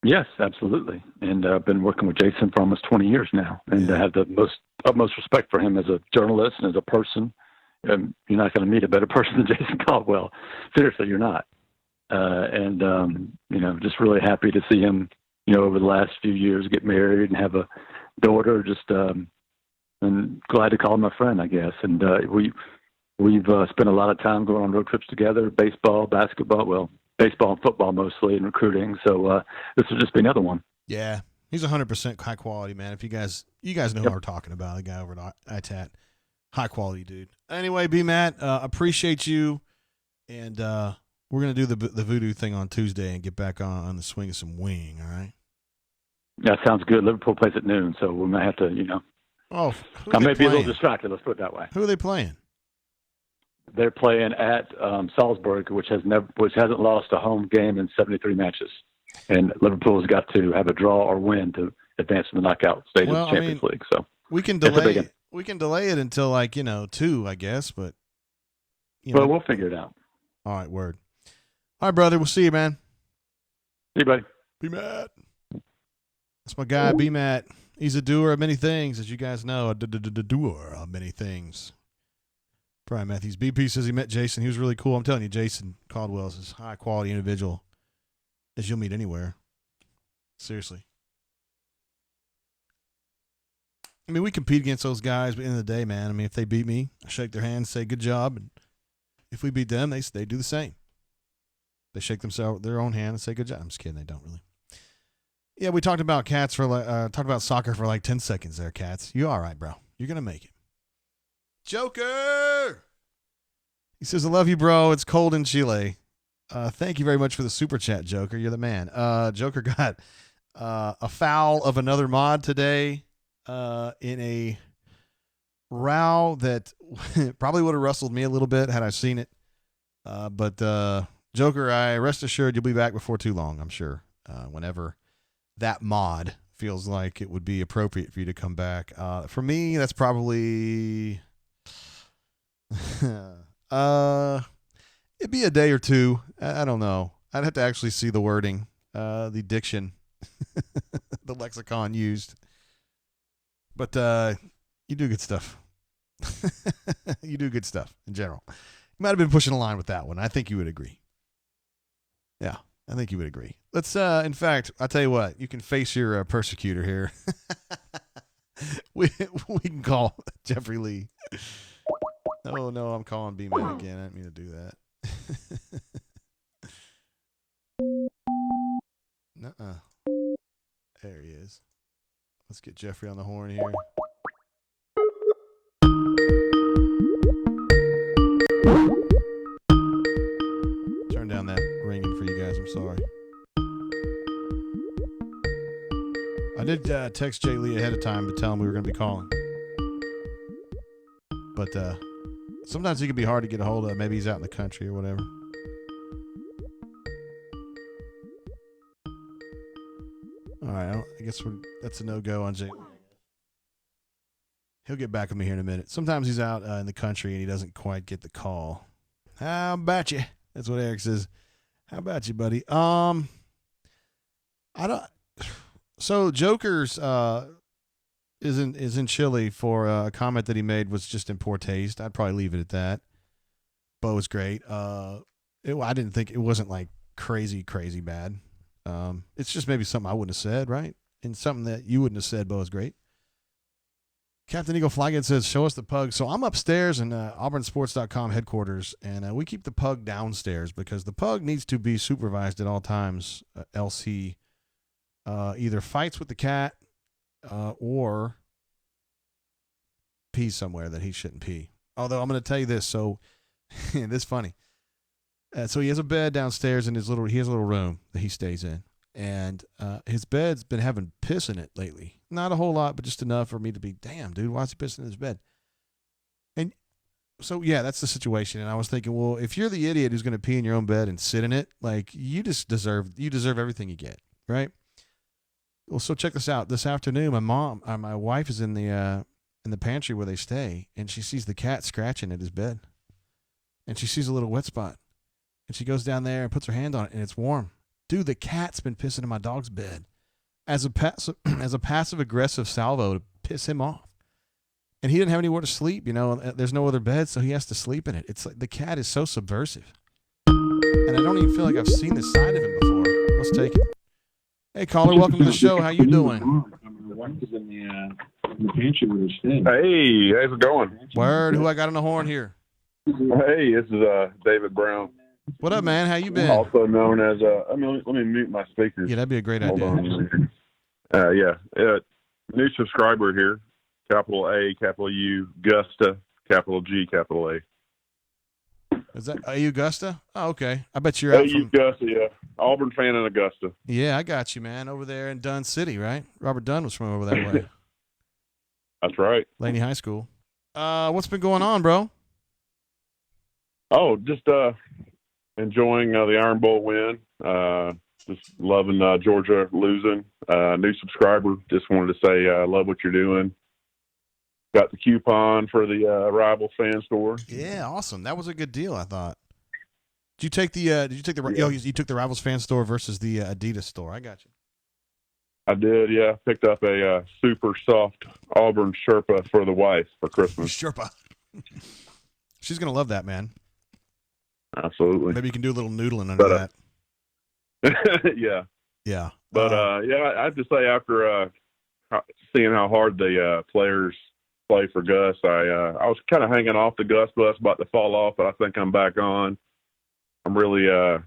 Yes, absolutely. And I've been working with Jason for almost 20 years now. And I have the utmost respect for him as a journalist and as a person. You're not going to meet a better person than Jason Caldwell. Seriously, you're not. Just really happy to see him, over the last few years get married and have a daughter. And glad to call him a friend, I guess. And we've spent a lot of time going on road trips together, baseball, basketball, baseball and football mostly, and recruiting. So this will just be another one. Yeah, he's 100% high quality, man. If you guys know who we're talking about, the guy over at ITAT. High quality dude. Anyway, B-Matt, appreciate you, and we're going to do the voodoo thing on Tuesday and get back on the swing of some wing, all right? That sounds good. Liverpool plays at noon, so we might have to, Oh, I may be a little distracted, let's put it that way. Who are they playing? They're playing at Salzburg, which hasn't lost a home game in 73 matches. And Liverpool's got to have a draw or win to advance to the knockout stage of the Champions League. So we can delay it until 2, I guess, but well, we'll figure it out. All right, word. All right, brother. We'll see you, man. See you, buddy. B-Matt. That's my guy, B-Matt. He's a doer of many things, as you guys know. A doer of many things. Brian Matthews. BP says he met Jason. He was really cool. I'm telling you, Jason Caldwell is as high quality individual as you'll meet anywhere. Seriously. I mean, we compete against those guys, but at the end of the day, man, I mean, if they beat me, I shake their hand, say good job, and if we beat them, they do the same. They shake their own hand and say good job. I'm just kidding, they don't really. Yeah, we talked about talked about soccer for 10 seconds there, Cats. You all right, bro? You're gonna make it. Joker. He says, "I love you, bro. It's cold in Chile." Thank you very much for the super chat, Joker. You're the man. Joker got a foul of another mod today. In a row that probably would have rustled me a little bit had I seen it. But Joker, I rest assured you'll be back before too long, I'm sure. Whenever that mod feels like it would be appropriate for you to come back. For me, that's probably it'd be a day or two. I don't know. I'd have to actually see the wording, the diction, the lexicon used. But you do good stuff. You do good stuff in general. You might have been pushing a line with that one. I think you would agree. Yeah, I think you would agree. Let's, in fact, I'll tell you what. You can face your persecutor here. we can call Jeffrey Lee. Oh, no, I'm calling B-Man again. I didn't mean to do that. Nuh-uh. There he is. Let's get Jeffrey on the horn here. Turn down that ringing for you guys. I'm sorry. I did text Jay Lee ahead of time to tell him we were going to be calling. But sometimes he can be hard to get a hold of. Maybe he's out in the country or whatever. All right. I guess that's a no-go on Jay. He'll get back with me here in a minute. Sometimes he's out in the country and he doesn't quite get the call. How about you? That's what Eric says. How about you, buddy? I don't. So Joker's is in Chile for a comment that he made was just in poor taste. I'd probably leave it at that. Bo was great. I didn't think it wasn't like crazy bad. It's just maybe something I wouldn't have said, right? And something that you wouldn't have said. Bo was great. Captain Eagle Flyhead says, show us the pug. So I'm upstairs in auburnsports.com headquarters, and we keep the pug downstairs because the pug needs to be supervised at all times, else he either fights with the cat or pees somewhere that he shouldn't pee. Although I'm going to tell you this, so this is funny. So he has a bed downstairs in he has a little room that he stays in. And his bed's been having piss in it lately. Not a whole lot, but just enough for me to be, damn, dude, why is he pissing in his bed? And so, yeah, that's the situation. And I was thinking, well, if you're the idiot who's going to pee in your own bed and sit in it, like, you deserve everything you get, right? Well, so check this out. This afternoon, my wife is in the pantry where they stay, and she sees the cat scratching at his bed. And she sees a little wet spot. And she goes down there and puts her hand on it, and it's warm. Dude, the cat's been pissing in my dog's bed as a passive aggressive salvo to piss him off. And he didn't have anywhere to sleep, there's no other bed, so he has to sleep in it. It's like the cat is so subversive. And I don't even feel like I've seen this side of him before. Let's take it. Hey, caller, welcome to the show. How you doing? My wife is in the pantry with her stand. Hey, how's it going? Word, who I got on the horn here? Hey, this is David Brown. What up, man? How you been? Also known as let me mute my speakers. Yeah, that'd be a great Hold idea. on. New subscriber here. Capital A, capital U, Gusta, capital G, capital A. Is that Augusta? Oh, okay. I bet you're out from Augusta, yeah. Auburn fan in Augusta. Yeah, I got you, man. Over there in Dunn City, right? Robert Dunn was from over that way. That's right. Laney High School. What's been going on, bro? Oh, just enjoying the Iron Bowl win. Just loving Georgia losing. New subscriber. Just wanted to say I love what you're doing. Got the coupon for the Rivals fan store. Yeah, awesome. That was a good deal, I thought. Did you take you took the Rivals fan store versus the Adidas store? I got you. I did, yeah. Picked up a super soft Auburn Sherpa for the wife for Christmas. Sherpa. She's gonna love that, man. Absolutely. Maybe you can do a little noodling under that. Yeah. Yeah. But I have to say, after seeing how hard the players play for Gus, I was kind of hanging off the Gus bus, about to fall off, but I think I'm back on. I'm really I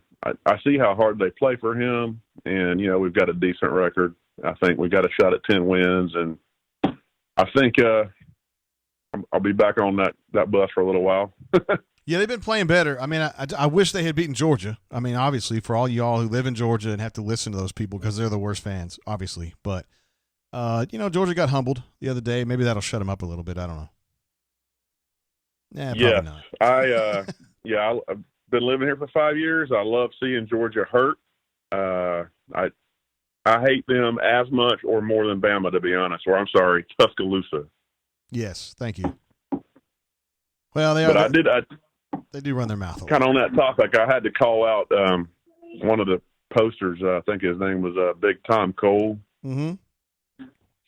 see how hard they play for him, and we've got a decent record. I think we got a shot at 10 wins, and I think I'll be back on that bus for a little while. Yeah, they've been playing better. I mean, I wish they had beaten Georgia. I mean, obviously, for all y'all who live in Georgia and have to listen to those people because they're the worst fans, obviously. But, Georgia got humbled the other day. Maybe that'll shut them up a little bit. I don't know. Yeah, probably not. been living here for 5 years. I love seeing Georgia hurt. I hate them as much or more than Bama, to be honest. Or I'm sorry, Tuscaloosa. Yes, thank you. Well, they do run their mouth a lot. Kind of on that topic, I had to call out one of the posters. I think his name was Big Tom Cole. Mm-hmm.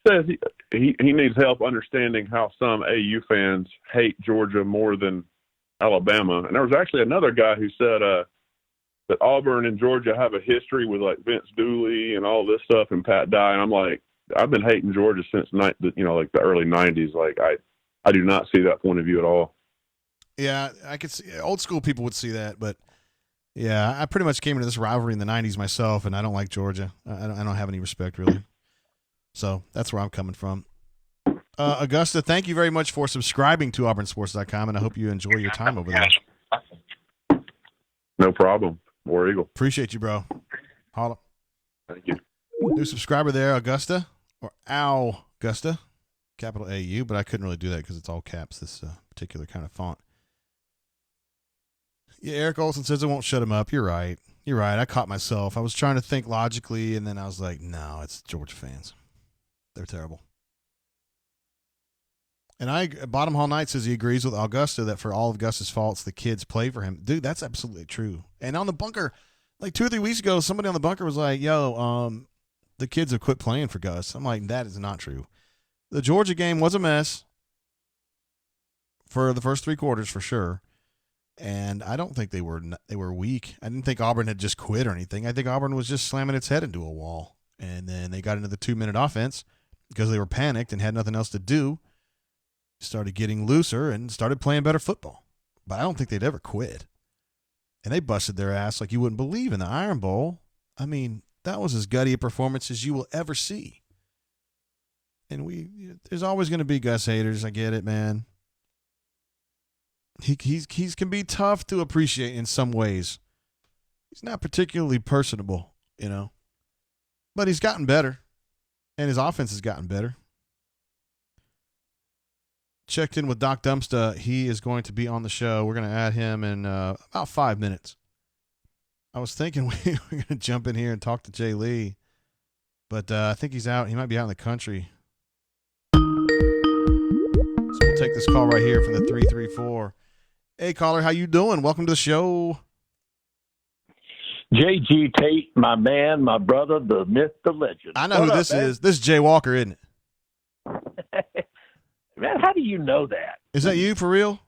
Says he needs help understanding how some AU fans hate Georgia more than Alabama. And there was actually another guy who said that Auburn and Georgia have a history with like Vince Dooley and all this stuff and Pat Dye. And I'm like, I've been hating Georgia since like the early '90s. Like I do not see that point of view at all. Yeah, I could see old school people would see that, but yeah, I pretty much came into this rivalry in the '90s myself, and I don't like Georgia. I don't have any respect really. So that's where I'm coming from. Augusta, thank you very much for subscribing to AuburnSports.com, and I hope you enjoy your time over there. No problem. War Eagle. Appreciate you, bro. Holla. Thank you. New subscriber there, Augusta, or Augusta, capital AU, but I couldn't really do that because it's all caps, this particular kind of font. Yeah, Eric Olson says it won't shut him up. You're right. I caught myself. I was trying to think logically, and then I was like, no, it's Georgia fans. They're terrible. And Bottom Hall Knight says he agrees with Augusta that for all of Gus's faults, the kids play for him. Dude, that's absolutely true. And on the bunker, like 2 or 3 weeks ago, somebody on the bunker was like, yo, the kids have quit playing for Gus. I'm like, that is not true. The Georgia game was a mess for the first 3 quarters for sure. And I don't think they were weak. I didn't think Auburn had just quit or anything. I think Auburn was just slamming its head into a wall. And then they got into the 2-minute offense because they were panicked and had nothing else to do. Started getting looser and started playing better football. But I don't think they'd ever quit. And they busted their ass like you wouldn't believe in the Iron Bowl. I mean, that was as gutty a performance as you will ever see. And there's always going to be Gus haters. I get it, man. He can be tough to appreciate in some ways. He's not particularly personable, but he's gotten better, and his offense has gotten better. Checked in with Doc Dumpsta. He is going to be on the show. We're going to add him in about 5 minutes. I was thinking we were going to jump in here and talk to Jay Lee, but I think he's out. He might be out in the country. So we'll take this call right here from the 334. Hey, caller, how you doing? Welcome to the show. J.G. Tate, my man, my brother, the myth, the legend. I know who this is. This is Jay Walker, isn't it? Man, how do you know that? Is that you for real?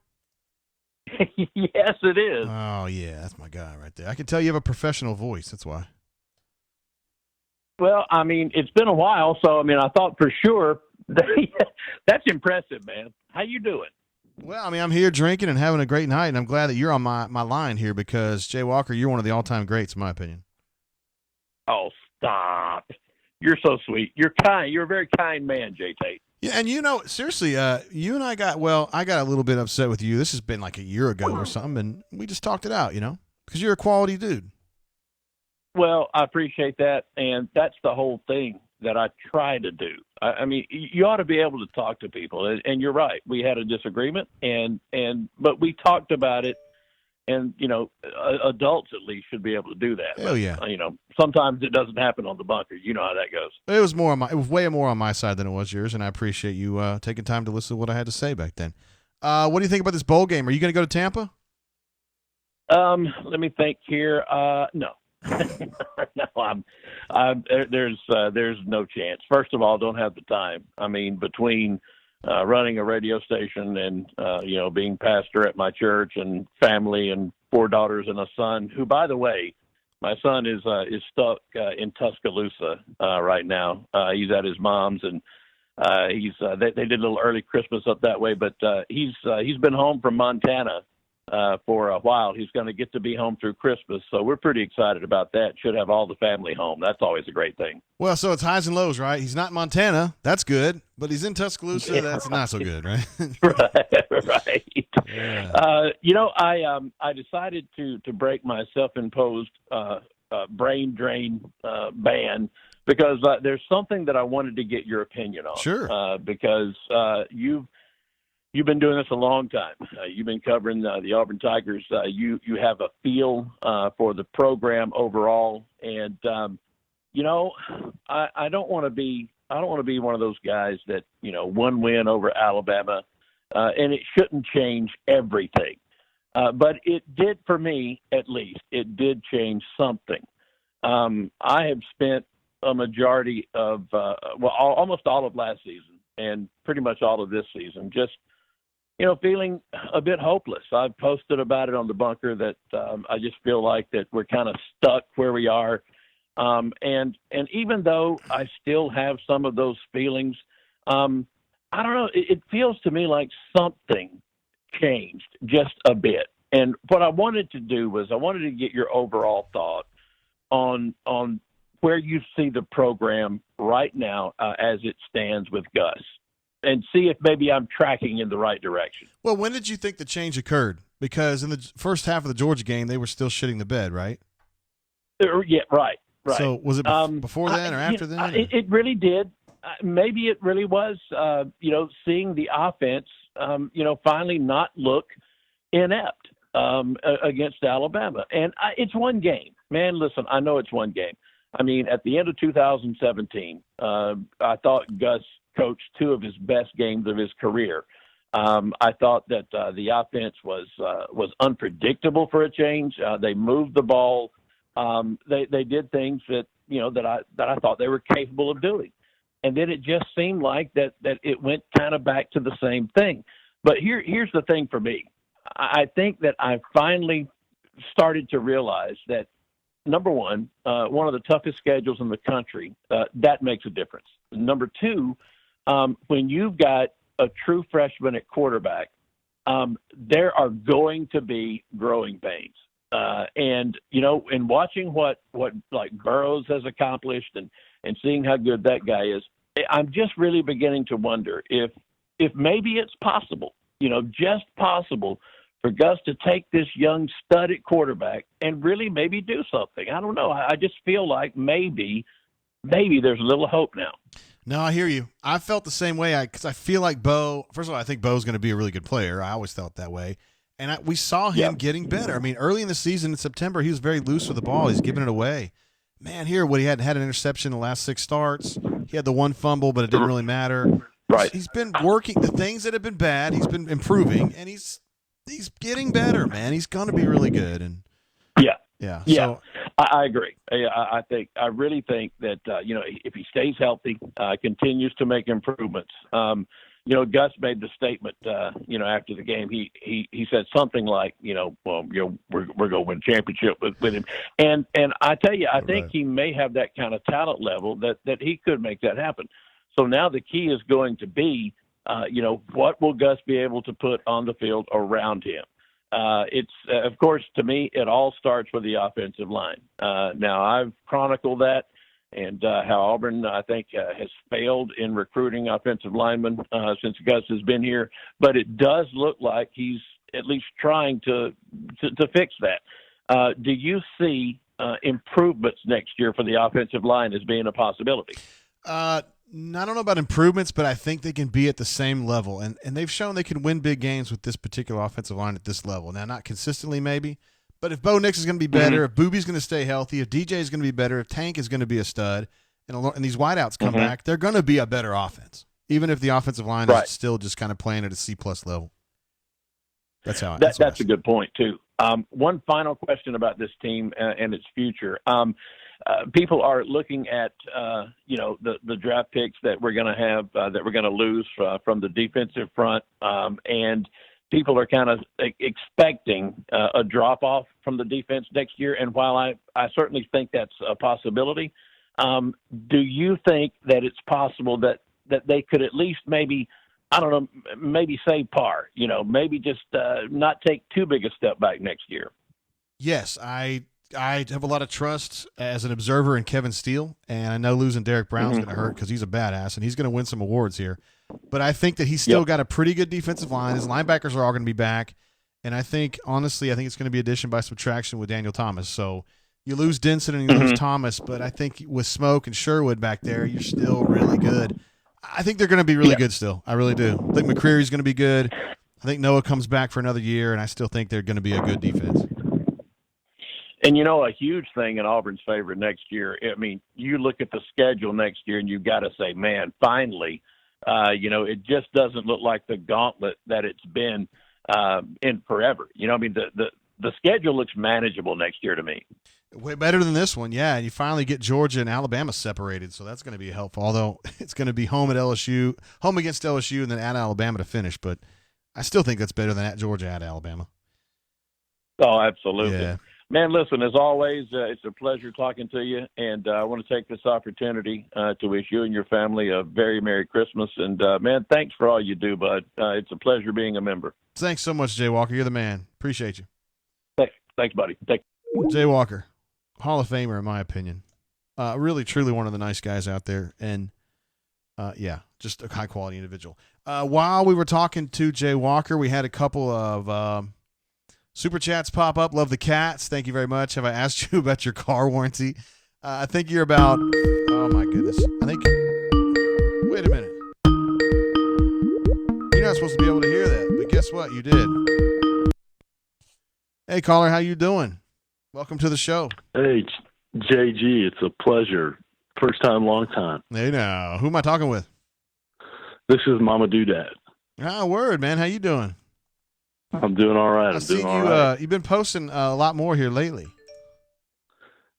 Yes, it is. Oh, yeah, that's my guy right there. I can tell you have a professional voice. That's why. Well, I mean, it's been a while, so, I mean, I thought for sure. That's impressive, man. How you doing? Well, I mean, I'm here drinking and having a great night, and I'm glad that you're on my line here because, Jay Walker, you're one of the all-time greats, in my opinion. Oh, stop. You're so sweet. You're kind. You're a very kind man, Jay Tate. Yeah, and seriously, you and I got a little bit upset with you. This has been like a year ago or something, and we just talked it out, because you're a quality dude. Well, I appreciate that, and that's the whole thing that I try to do. I mean, you ought to be able to talk to people, and you're right. We had a disagreement, but we talked about it, and adults at least should be able to do that. Hell yeah. Sometimes it doesn't happen on the bunker. You know how that goes. It was way more on my side than it was yours, and I appreciate you taking time to listen to what I had to say back then. What do you think about this bowl game? Are you going to go to Tampa? Let me think here. No. No, there's no chance. First of all, don't have the time. I mean, between running a radio station and being pastor at my church and family and 4 daughters and a son, who, by the way, my son is stuck in Tuscaloosa right now. He's at his mom's, and they did a little early Christmas up that way, but he's been home from Montana for a while. He's going to get to be home through Christmas, so we're pretty excited about that. Should have all the family home. That's always a great thing. Well, so it's highs and lows, right? He's not in Montana. That's good. But he's in Tuscaloosa. Yeah, that's not so good, right? Right. Yeah. I decided to break my self-imposed brain drain ban because there's something that I wanted to get your opinion on. Sure. Because you've been doing this a long time. You've been covering the Auburn Tigers. You have a feel for the program overall, and I don't want to be one of those guys that one win over Alabama, and it shouldn't change everything. But it did for me, at least. It did change something. I have spent a majority of, almost all of last season and pretty much all of this season, just, feeling a bit hopeless. I've posted about it on the bunker that I just feel like that we're kind of stuck where we are. And even though I still have some of those feelings, I don't know, it feels to me like something changed just a bit. And what I wanted to do was I wanted to get your overall thought on where you see the program right now as it stands with Gus, and see if maybe I'm tracking in the right direction. Well, when did you think the change occurred? Because in the first half of the Georgia game, they were still shitting the bed, right? Yeah, right. So was it before then or after then? It really did. Maybe it really was, seeing the offense, finally not look inept against Alabama. And it's one game. Man, listen, I know it's one game. I mean, at the end of 2017, I thought Gus coached two of his best games of his career. I thought that the offense was unpredictable for a change. They moved the ball. They did things that I thought they were capable of doing, and then it just seemed like that it went kind of back to the same thing. But here's the thing for me. I think that I finally started to realize that, number one of the toughest schedules in the country, that makes a difference. Number two, when you've got a true freshman at quarterback, there are going to be growing pains. And watching what like Burroughs has accomplished and seeing how good that guy is, I'm just really beginning to wonder if maybe it's possible, just possible for Gus to take this young stud at quarterback and really maybe do something. I don't know. I just feel like maybe there's a little hope now. No, I hear you. I felt the same way because I feel like Bo. First of all, I think Bo's going to be a really good player. I always felt that way. And we saw him getting better. I mean, early in the season in September, he was very loose with the ball. He's giving it away. Man, he had an interception in the last 6 starts. He had the one fumble, but it didn't really matter. Right. He's been working the things that have been bad. He's been improving, and he's getting better, man. He's going to be really good. And yeah. So, I agree. I really think that if he stays healthy, continues to make improvements. Gus made the statement, after the game. He said something like, we're going to win a championship with him. And I tell you, I think he may have that kind of talent level that he could make that happen. So now the key is going to be, what will Gus be able to put on the field around him? It's of course, to me, it all starts with the offensive line. Now I've chronicled that. And how Auburn, I think, has failed in recruiting offensive linemen since Gus has been here. But it does look like he's at least trying to fix that. Do you see improvements next year for the offensive line as being a possibility? I don't know about improvements, but I think they can be at the same level. And they've shown they can win big games with this particular offensive line at this level. Now, not consistently maybe. But if Bo Nix is going to be better, if Boobie's going to stay healthy, if DJ is going to be better, if Tank is going to be a stud, and these wideouts come back, they're going to be a better offense, even if the offensive line is still just kind of playing at a C+ level. That's how. That's a good point too. One final question about this team and its future. People are looking at the draft picks that we're going to have that we're going to lose from the defensive front, and people are kind of expecting a drop-off from the defense next year. And while I certainly think that's a possibility, do you think that it's possible that they could at least maybe say par, maybe just not take too big a step back next year? Yes, I have a lot of trust as an observer in Kevin Steele, and I know losing Derek Brown's going to hurt because he's a badass, and he's going to win some awards here. But I think that he's still got a pretty good defensive line. His linebackers are all going to be back. And I think, honestly, it's going to be addition by subtraction with Daniel Thomas. So you lose Denson and you lose Thomas, but I think with Smoke and Sherwood back there, you're still really good. I think they're going to be really good still. I really do. I think McCreary's going to be good. I think Noah comes back for another year, and I still think they're going to be a good defense. And, a huge thing in Auburn's favor next year, I mean, you look at the schedule next year and you've got to say, man, finally, it just doesn't look like the gauntlet that it's been in forever. I mean, the schedule looks manageable next year to me. Way better than this one, yeah. And you finally get Georgia and Alabama separated, so that's going to be helpful. Although it's going to be home against LSU, and then at Alabama to finish. But I still think that's better than at Georgia, at Alabama. Oh, absolutely. Yeah. Man, listen, as always, it's a pleasure talking to you, and I want to take this opportunity to wish you and your family a very Merry Christmas. And, man, thanks for all you do, bud. It's a pleasure being a member. Thanks so much, Jay Walker. You're the man. Appreciate you. Thanks, buddy. Jay Walker, Hall of Famer in my opinion. Really, truly one of the nice guys out there, and, just a high-quality individual. While we were talking to Jay Walker, we had a couple of Super Chats pop up. Love the cats. Thank you very much. Have I asked you about your car warranty? I think you're about, oh my goodness. Wait a minute. You're not supposed to be able to hear that, but guess what? You did. Hey, caller, how you doing? Welcome to the show. Hey, JG, it's a pleasure. First time, long time. Hey, now. Who am I talking with? This is Mama Doodad. Ah, word, man. How you doing? I'm doing all right. I've seen you. You've been posting a lot more here lately.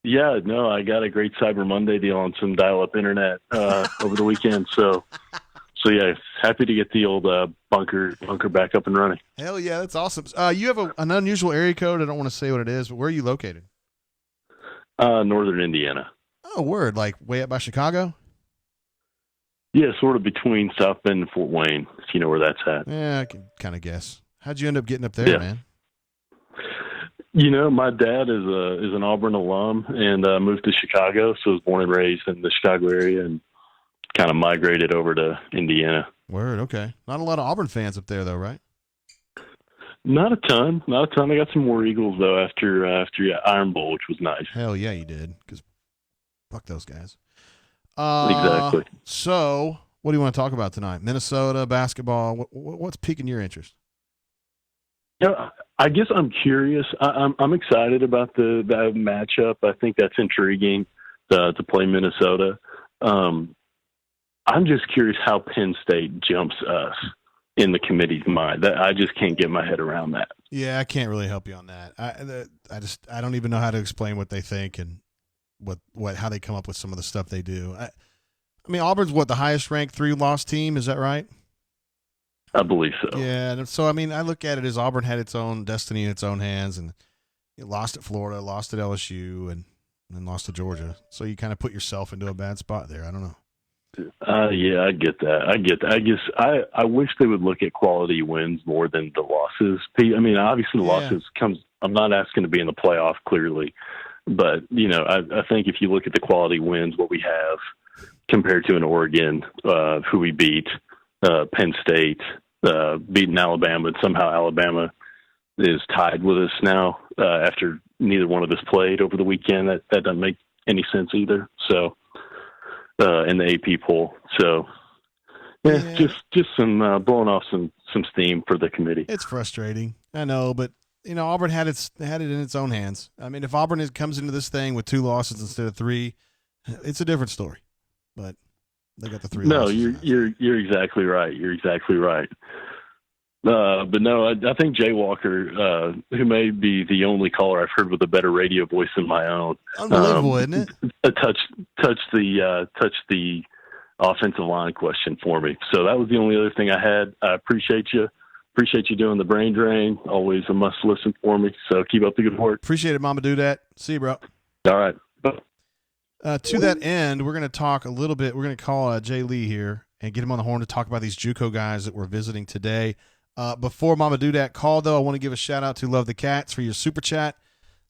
Yeah, no, I got a great Cyber Monday deal on some dial-up internet over the weekend. So yeah, happy to get the old bunker back up and running. Hell yeah, that's awesome. You have an unusual area code. I don't want to say what it is, but where are you located? Northern Indiana. Oh, word, like way up by Chicago? Yeah, sort of between South Bend and Fort Wayne, if you know where that's at. Yeah, I can kind of guess. How'd you end up getting up there, man? My dad is an Auburn alum and moved to Chicago, so I was born and raised in the Chicago area and kind of migrated over to Indiana. Word, okay. Not a lot of Auburn fans up there, though, right? Not a ton. I got some more Eagles, though, after Iron Bowl, which was nice. Hell yeah, you did, because fuck those guys. Exactly. So, what do you want to talk about tonight? Minnesota, basketball, what's piquing your interest? I guess I'm curious. I'm excited about the matchup. I think that's intriguing to play Minnesota. I'm just curious how Penn State jumps us in the committee's mind. I just can't get my head around that. Yeah, I can't really help you on that. I don't even know how to explain what they think and how they come up with some of the stuff they do. I mean, Auburn's the highest ranked 3-loss team. Is that right? I believe so. Yeah, so I mean, I look at it as Auburn had its own destiny in its own hands, and it lost at Florida, lost at LSU, and then lost to Georgia. So you kind of put yourself into a bad spot there. I don't know. Yeah, I get that. I guess I wish they would look at quality wins more than the losses. I mean, obviously the losses comes. I'm not asking to be in the playoff clearly, but I think if you look at the quality wins, what we have compared to an Oregon, who we beat. Penn State beating Alabama, and somehow Alabama is tied with us now after neither one of us played over the weekend. That doesn't make any sense either. So, in the AP poll, so just some blowing off some steam for the committee. It's frustrating, I know, but Auburn had it in its own hands. I mean, if Auburn comes into this thing with 2 losses instead of 3, it's a different story, but. They got the 3 losses. No, you're exactly right. You're exactly right. But no, I think Jay Walker, who may be the only caller I've heard with a better radio voice than my own, unbelievable, isn't it? Touched the offensive line question for me. So that was the only other thing I had. I appreciate you. Appreciate you doing the brain drain. Always a must listen for me. So keep up the good work. Appreciate it, Mama. Do that. See you, bro. All right. Bye. To that end, we're going to talk a little bit. We're going to call Jay Lee here and get him on the horn to talk about these JUCO guys that we're visiting today. Before Mama Do That call, though, I want to give a shout-out to Love the Cats for your super chat.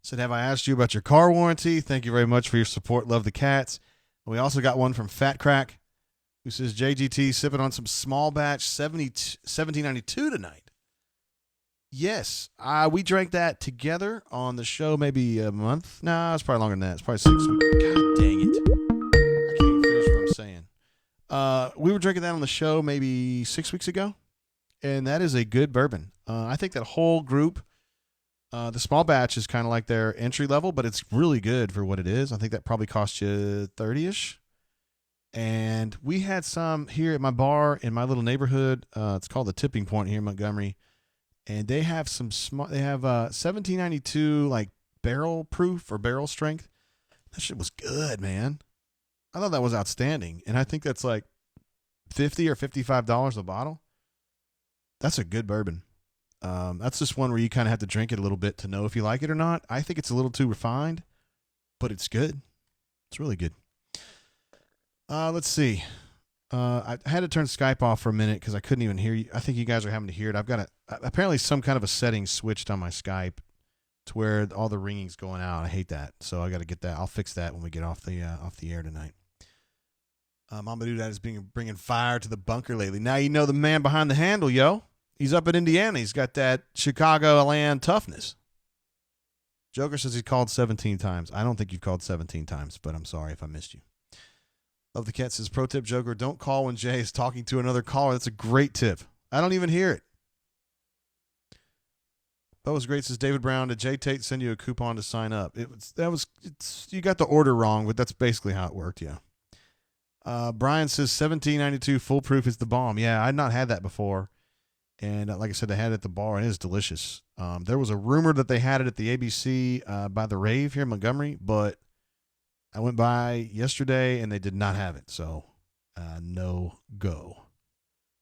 Said, have I asked you about your car warranty? Thank you very much for your support. Love the Cats. And we also got one from Fat Crack, who says, JGT sipping on some small batch 1792 tonight. Yes, we drank that together on the show maybe a month. Nah, it's probably longer than that. It's probably 6 weeks. God dang it. I can't even finish what I'm saying. We were drinking that on the show maybe 6 weeks ago, and that is a good bourbon. I think that whole group, the small batch is kind of like their entry level, but it's really good for what it is. I think that probably cost you 30-ish. And we had some here at my bar in my little neighborhood. It's called the Tipping Point here in Montgomery. And they have they have 1792 like barrel proof or barrel strength. That shit was good, man. I thought that was outstanding. And I think that's like $50 or $55 a bottle. That's a good bourbon. That's just one where you kind of have to drink it a little bit to know if you like it or not. I think it's a little too refined, but it's good. It's really good. Let's see. I had to turn Skype off for a minute because I couldn't even hear you. I think you guys are having to hear it. I've got apparently some kind of a setting switched on my Skype to where all the ringing's going out. I hate that, so I got to get that. I'll fix that when we get off the air tonight. Mama Dudad is bringing fire to the bunker lately. Now you know the man behind the handle, yo. He's up in Indiana. He's got that Chicago land toughness. Joker says he called 17 times. I don't think you've called 17 times, but I'm sorry if I missed you. Love the Cat says, pro tip, Joker, don't call when Jay is talking to another caller. That's a great tip. I don't even hear it. That was great, says David Brown. Did Jay Tate send you a coupon to sign up? You got the order wrong, but that's basically how it worked, yeah. Brian says 1792 full proof is the bomb. Yeah, I'd not had that before. And like I said, they had it at the bar, and it is delicious. There was a rumor that they had it at the ABC by the Rave here in Montgomery, but I went by yesterday, and they did not have it. So, no go.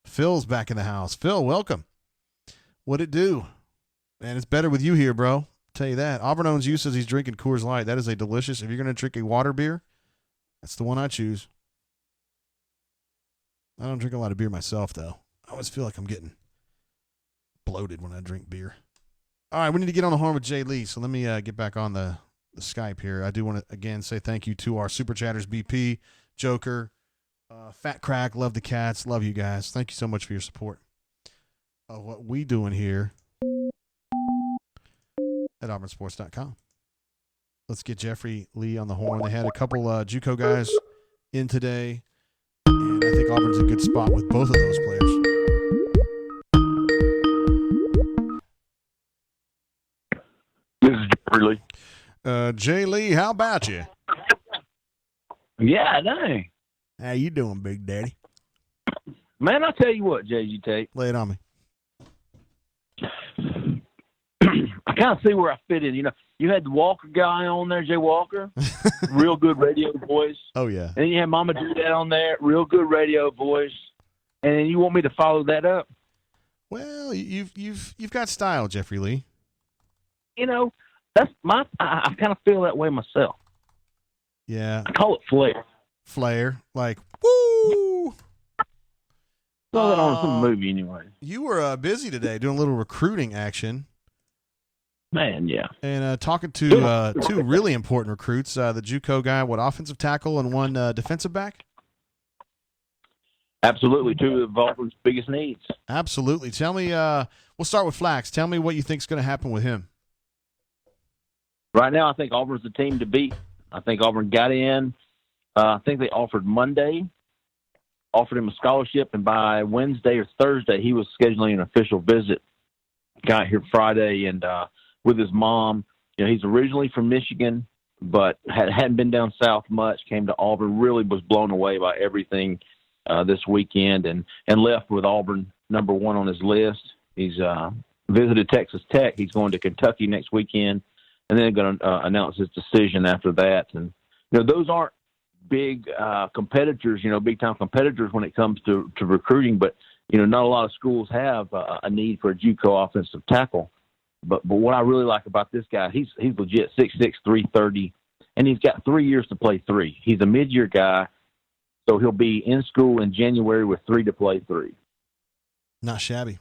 Phil's back in the house. Phil, welcome. What'd it do? Man, it's better with you here, bro. I'll tell you that. Auburn owns you says he's drinking Coors Light. That is a delicious. If you're going to drink a water beer, that's the one I choose. I don't drink a lot of beer myself, though. I always feel like I'm getting bloated when I drink beer. All right, we need to get on the horn with Jay Lee, so let me get back on the Skype here. I do want to, again, say thank you to our Super Chatters BP, Joker, Fat Crack, love the cats, love you guys. Thank you so much for your support of what we doing here at auburnsports.com. Let's get Jeffrey Lee on the horn. They had a couple JUCO guys in today, and I think Auburn's in a good spot with both of those players. This is Jeffrey Lee. Jay Lee, how about you? Yeah, dang. How you doing, Big Daddy? Man, I'll tell you what, JG Tate. Lay it on me. I kind of see where I fit in. You know, you had the Walker guy on there, Jay Walker, real good radio voice. Oh, yeah. And then you had Mama Dudad on there, real good radio voice. And then you want me to follow that up? Well, you've got style, Jeffrey Lee. You know, that's I kind of feel that way myself. Yeah. I call it flair. Flair, like, woo! Saw that on some movie anyway. You were busy today doing a little recruiting action. Man, yeah. And talking to two really important recruits, the JUCO guy, offensive tackle, and one defensive back? Absolutely, two of Auburn's biggest needs. Absolutely. Tell me, we'll start with Flax. Tell me what you think's going to happen with him. Right now, I think Auburn's the team to beat. I think Auburn got in. I think they offered him a scholarship, and by Wednesday or Thursday, he was scheduling an official visit. Got here Friday, and with his mom. You know, he's originally from Michigan, but hadn't been down south much. Came to Auburn, really was blown away by everything this weekend, and left with Auburn number one on his list. He's visited Texas Tech. He's going to Kentucky next weekend, and then going to announce his decision after that. And you know, those aren't big competitors, big time competitors when it comes to recruiting, but not a lot of schools have a need for a JUCO offensive tackle. But what I really like about this guy, he's legit 6'6", 330, and he's got 3 years to play three. He's a mid-year guy, so he'll be in school in January with 3 to play 3. Not shabby.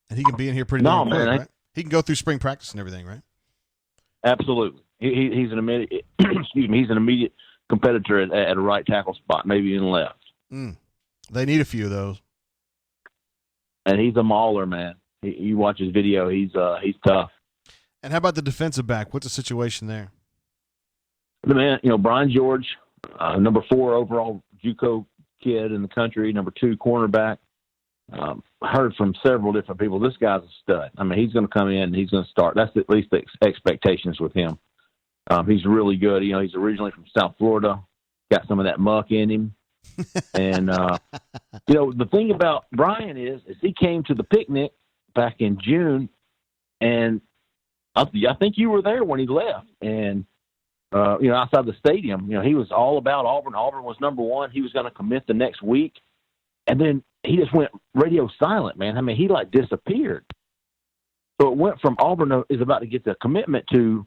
And he can be in here pretty quick, right? He can go through spring practice and everything, right? Absolutely. He's an immediate he's an immediate competitor at a right tackle spot, maybe even left. They need a few of those. And he's a mauler, man. You watch his video, he's tough. And how about the defensive back? What's the situation there? The man, Brian George, number 4 overall JUCO kid in the country, number 2 cornerback. Heard from several different people. This guy's a stud. I mean, he's going to come in and he's going to start. That's at least the expectations with him. He's really good. You know, he's originally from South Florida, got some of that muck in him. And, you know, the thing about Brian is he came to the picnic back in June, and I think you were there when he left. And, you know, outside the stadium, you know, he was all about Auburn. Auburn was number 1. He was going to commit the next week. And then he just went radio silent, man. I mean, he like disappeared. So it went from Auburn is about to get the commitment to,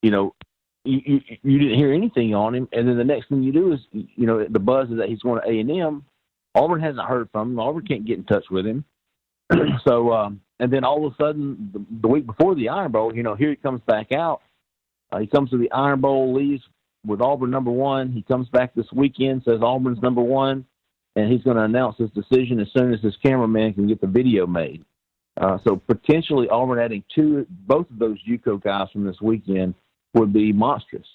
you know, you didn't hear anything on him. And then the next thing you do is, you know, the buzz is that he's going to A&M. Auburn hasn't heard from him. Auburn can't get in touch with him. So, and then all of a sudden, the week before the Iron Bowl, you know, here he comes back out. He comes to the Iron Bowl, leaves with Auburn number 1. He comes back this weekend, says Auburn's number 1, and he's going to announce his decision as soon as his cameraman can get the video made. So potentially Auburn adding both of those JUCO guys from this weekend would be monstrous.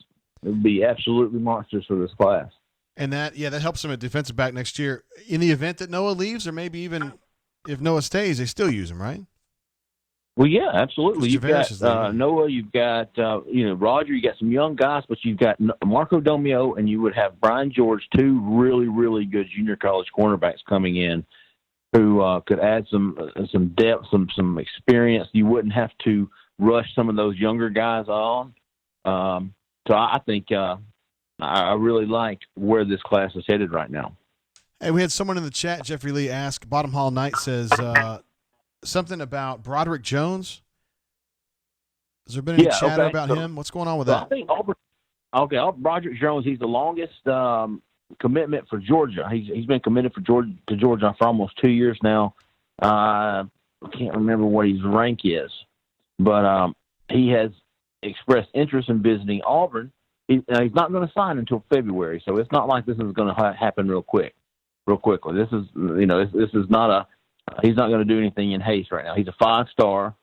It would be absolutely monstrous for this class. And that helps him at defensive back next year. In the event that Noah leaves, or maybe even if Noah stays, they still use him, right? Well, yeah, absolutely. You've Javarius got Noah, you've got you know, Roger, you got some young guys, but you've got Marco Domio, and you would have Brian George, 2 really, really good junior college cornerbacks coming in who could add some depth, some experience. You wouldn't have to rush some of those younger guys on. So I think I really like where this class is headed right now. Hey, we had someone in the chat, Jeffrey Lee, ask, Bottom Hall Knight says something about Broderick Jones. Has there been any chatter about him? What's going on with that? I think Broderick Jones, he's the longest commitment for Georgia. He's been committed to Georgia for almost 2 years now. I can't remember what his rank is, but he has expressed interest in visiting Auburn. He's not going to sign until February, so it's not like this is going to happen real quickly. This is, you know, this is not he's not going to do anything in haste right now. He's a 5-star.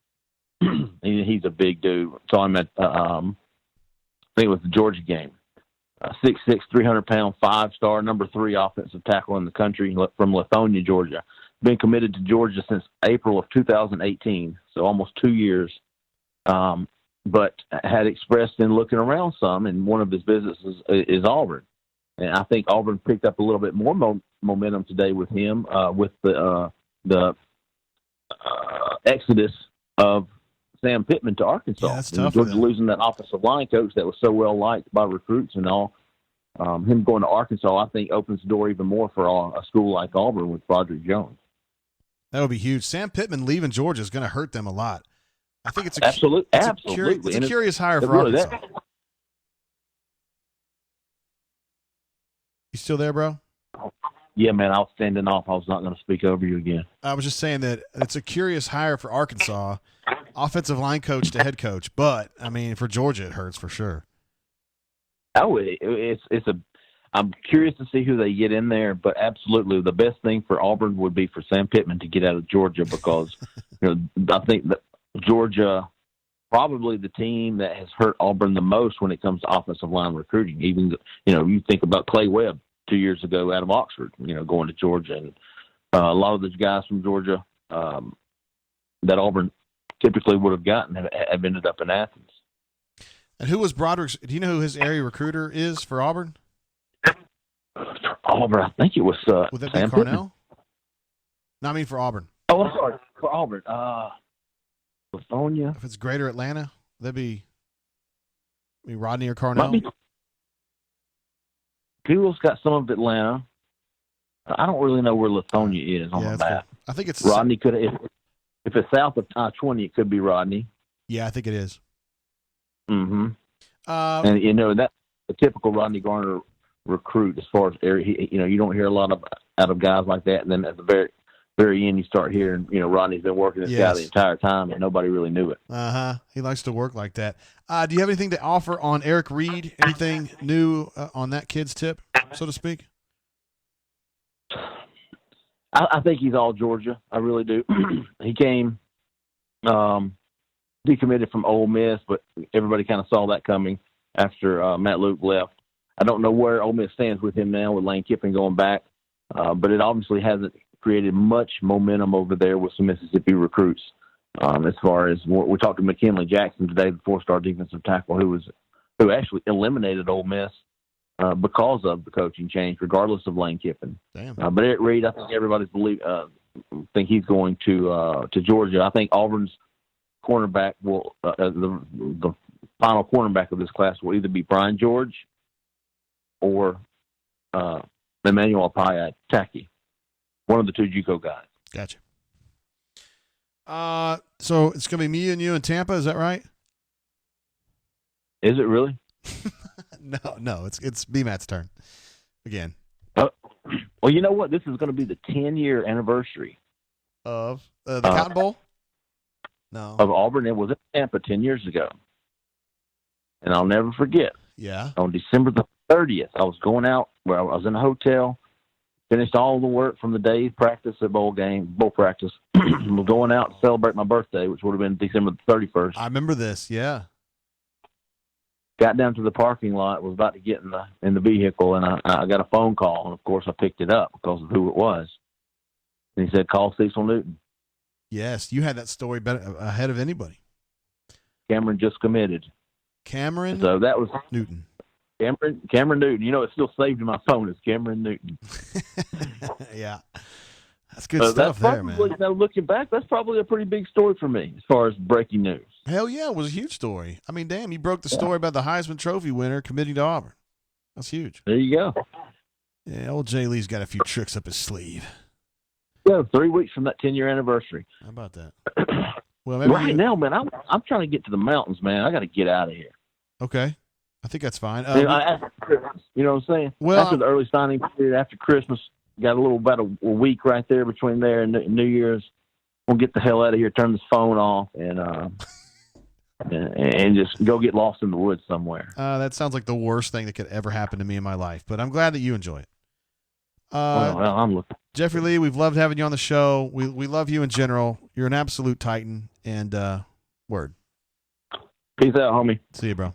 He's a big dude. Saw him at, I think it was the Georgia game. 6'6", 300-pound, 5-star, number 3 offensive tackle in the country from Lithonia, Georgia. Been committed to Georgia since April of 2018, so almost 2 years. But had expressed in looking around some, and one of his visits is Auburn. And I think Auburn picked up a little bit more momentum today with him, with the exodus of Sam Pittman to Arkansas. Yeah, that's tough. Georgia losing that offensive line coach that was so well liked by recruits and all. Him going to Arkansas, I think, opens the door even more for a school like Auburn with Broderick Jones. That would be huge. Sam Pittman leaving Georgia is going to hurt them a lot. I think it's absolutely. It's a curious hire for Arkansas. You still there, bro? Yeah, man, I was standing off. I was not going to speak over you again. I was just saying that it's a curious hire for Arkansas, offensive line coach to head coach. But, I mean, for Georgia, it hurts for sure. Oh, I'm curious to see who they get in there, but absolutely the best thing for Auburn would be for Sam Pittman to get out of Georgia because, you know, I think that Georgia probably the team that has hurt Auburn the most when it comes to offensive line recruiting. Even, you know, you think about Clay Webb 2 years ago out of Oxford, you know, going to Georgia. And a lot of those guys from Georgia that Auburn typically would have gotten have ended up in Athens. And who was Broderick's? Do you know who his area recruiter is for Auburn? For Auburn, I think it was Would that be Sam Cornell? Pittman. No, I mean for Auburn. Oh, I'm sorry. For Auburn. Lithonia. If it's Greater Atlanta, that'd be Rodney or Cornell. Google's got some of Atlanta. I don't really know where Lithonia is on the map. Cool. I think it's Rodney could if it's south of I-20, it could be Rodney. Yeah, I think it is. Mm-hmm. And you know that's a typical Rodney Garner recruit as far as area. You know, you don't hear a lot out of guys like that, and then at the very end, you start hearing, you know, Rodney's been working this guy the entire time, and nobody really knew it. He likes to work like that. Do you have anything to offer on Eric Reed? Anything new on that kid's tip, so to speak? I think he's all Georgia. I really do. He came decommitted from Ole Miss, but everybody kind of saw that coming after Matt Luke left. I don't know where Ole Miss stands with him now with Lane Kiffin going back. but it obviously hasn't created much momentum over there with some Mississippi recruits. As far as we talked to McKinley Jackson today, the 4-star defensive tackle who actually eliminated Ole Miss because of the coaching change, regardless of Lane Kiffin. Damn. But Eric Reed, I think everybody's think he's going to Georgia. I think Auburn's cornerback will the final cornerback of this class will either be Brian George or Emmanuel Taki, one of the two JUCO guys. Gotcha. So it's gonna be me and you in Tampa. Is that right? Is it really? No. It's B-Matt's turn again. Well, you know what? This is going to be the 10-year anniversary Of the Cotton Bowl? No. of Auburn. It was in Tampa 10 years ago. And I'll never forget. Yeah. On December the 30th, I was going out where I was in a hotel, finished all the work from the day's practice at bowl practice. We're going out to celebrate my birthday, which would have been December the 31st. I remember this, yeah. Got down to the parking lot, was about to get in the vehicle, and I got a phone call, and of course I picked it up because of who it was. And he said, "Call Cecil Newton." Yes, you had that story better ahead of anybody. Cameron just committed. Cameron So that was Newton. Cameron Newton. You know, it's still saved in my phone as Cameron Newton. Yeah. That's good stuff there, man. You know, looking back, that's probably a pretty big story for me as far as breaking news. Hell yeah, it was a huge story. I mean, damn, you broke the story about the Heisman Trophy winner committing to Auburn. That's huge. There you go. Yeah, old Jay Lee's got a few tricks up his sleeve. Yeah, 3 weeks from that 10-year anniversary. How about that? Well, maybe Right now, man, I'm trying to get to the mountains, man. I got to get out of here. Okay. I think that's fine. You know what I'm saying? Well, after the early signing period, after Christmas, got about a week right there between there and New Year's. We'll get the hell out of here, turn this phone off, and just go get lost in the woods somewhere. That sounds like the worst thing that could ever happen to me in my life, but I'm glad that you enjoy it. Well, I'm looking. Jeffrey Lee, we've loved having you on the show. We love you in general. You're an absolute titan, and word. Peace out, homie. See you, bro.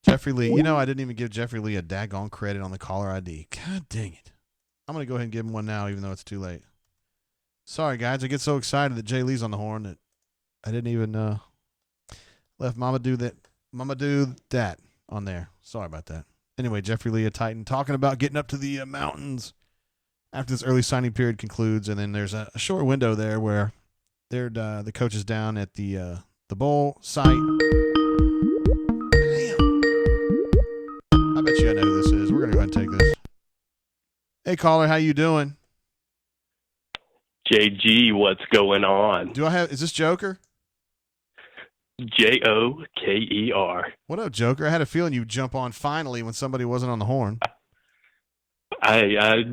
Jeffrey Lee. You know, I didn't even give Jeffrey Lee a daggone credit on the caller ID. God dang it. I'm going to go ahead and give him one now, even though it's too late. Sorry, guys. I get so excited that Jay Lee's on the horn that I didn't even let Mama do that on there. Sorry about that. Anyway, Jeffrey Lee, a Titan, talking about getting up to the mountains after this early signing period concludes, and then there's a short window there where the coach is down at the bowl site. Damn. I bet you I know who this is. We're gonna go ahead and take this. Hey, caller, how you doing? JG, what's going on? Is this Joker? Joker. What up, Joker? I had a feeling you'd jump on finally when somebody wasn't on the horn. I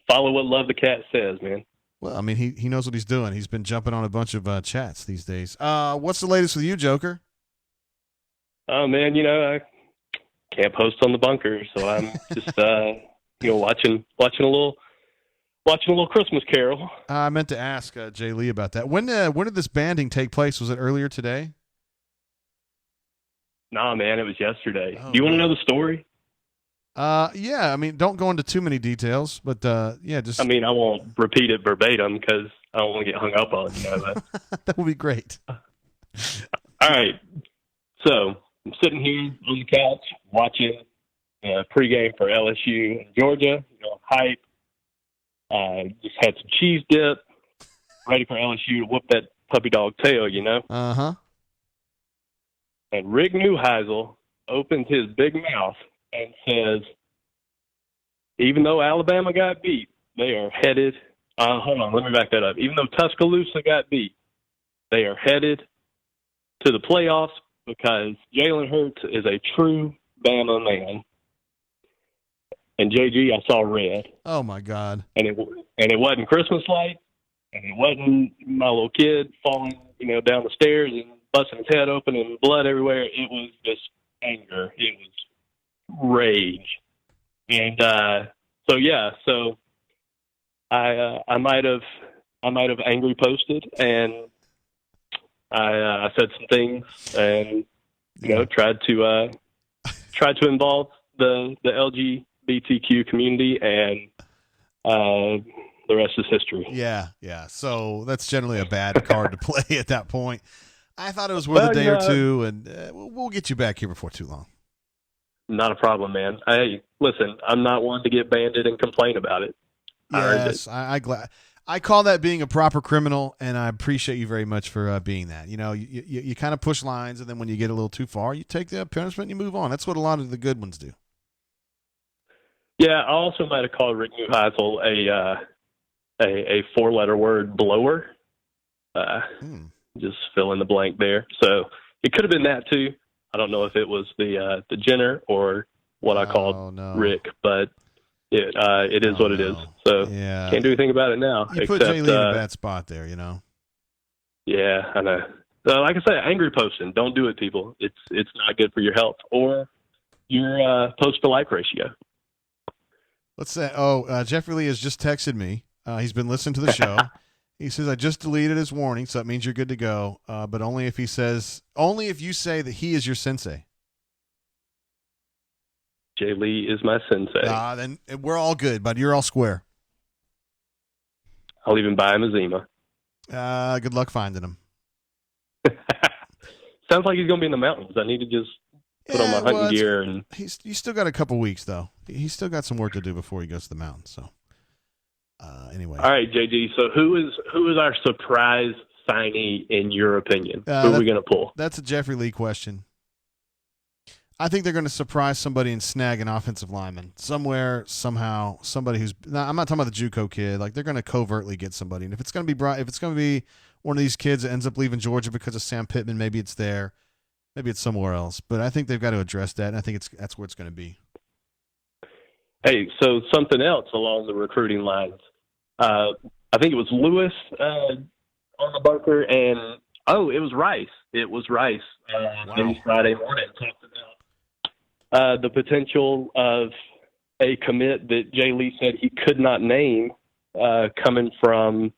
follow what Love the Cat says, man. Well, I mean, he knows what he's doing. He's been jumping on a bunch of chats these days. What's the latest with you, Joker? Oh, man, you know, I can't post on the bunker, so I'm just, watching a little Christmas Carol. I meant to ask Jay Lee about that. When did this banding take place? Was it earlier today? Nah, man, it was yesterday. Oh, Do you want to know the story? Yeah. I mean, don't go into too many details, but yeah, just. I mean, I won't repeat it verbatim because I don't want to get hung up on. You know that. That would be great. All right. So I'm sitting here on the couch watching pregame for LSU and Georgia. You know, hype. Just had some cheese dip, ready for LSU to whoop that puppy dog tail, you know? Uh-huh. And Rick Neuheisel opens his big mouth and says, even though Alabama got beat, they are headed – hold on, let me back that up. Even though Tuscaloosa got beat, they are headed to the playoffs because Jalen Hurts is a true Bama man. And JG, I saw red. Oh my God! And it wasn't Christmas light, and it wasn't my little kid falling, down the stairs and busting his head open and blood everywhere. It was just anger. It was rage. And so I might have angry posted, and I said some things, and tried to involve the LGBTQ community, and the rest is history. Yeah. So that's generally a bad card to play at that point. I thought it was worth a day or two, and we'll get you back here before too long. Not a problem, man. Listen, I'm not one to get banded and complain about it. Yes, I call that being a proper criminal, and I appreciate you very much for being that. You kind of push lines, and then when you get a little too far, you take the punishment and you move on. That's what a lot of the good ones do. Yeah, I also might have called Rick Neuheisel a four-letter word blower. Just fill in the blank there. So it could have been that too. I don't know if it was the Jenner or what I called Rick, but it is what it is. So can't do anything about it now. You put Jay Lee in a bad spot there, Yeah, I know. Like I say, angry posting. Don't do it, people. It's not good for your health or your post to like ratio. Let's say, Jeffrey Lee has just texted me. He's been listening to the show. He says, I just deleted his warning, so that means you're good to go. But only if you say that he is your sensei. Jay Lee is my sensei. Then we're all good, bud. You're all square. I'll even buy him a Zima. Good luck finding him. Sounds like he's going to be in the mountains. I need to just put on my hunting gear. And he's still got a couple weeks, though. He's still got some work to do before he goes to the mountains. So, anyway. All right, JG. So who is our surprise signee in your opinion? Who are we going to pull? That's a Jeffrey Lee question. I think they're going to surprise somebody and snag an offensive lineman somewhere, somehow. Somebody who's I'm not talking about the JUCO kid. Like they're going to covertly get somebody. And if it's going to be one of these kids that ends up leaving Georgia because of Sam Pittman, maybe it's there, maybe it's somewhere else. But I think they've got to address that, and I think that's where it's going to be. Hey, so something else along the recruiting lines. I think it was Lewis on the bunker, and it was Rice. It was Rice. Maybe Friday morning talked about the potential of a commit that Jay Lee said he could not name coming from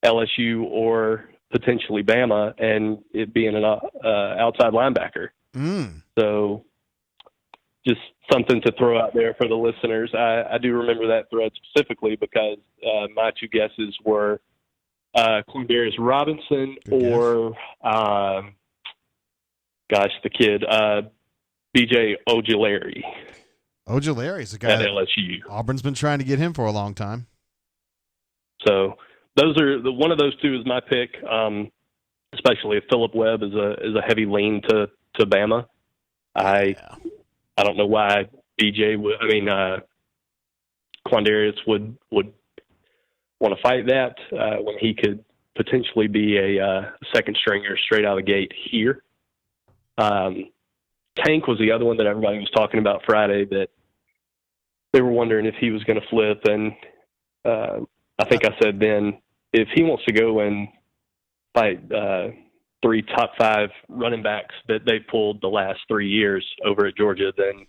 LSU or potentially Bama, and it being an outside linebacker. So just something to throw out there for the listeners. I do remember that thread specifically because my two guesses were Quindarius Robinson or, the kid, B.J. Ojulari. Ojulari is a guy at LSU. Auburn's been trying to get him for a long time. So those are one of those two is my pick. Especially if Phillip Webb is a heavy lean to Bama. I don't know why Quindarius would want to fight that when he could potentially be a second stringer straight out of the gate here. Tank was the other one that everybody was talking about Friday that they were wondering if he was going to flip. And I think I said then, if he wants to go and fight three top five running backs that they pulled the last 3 years over at Georgia, then,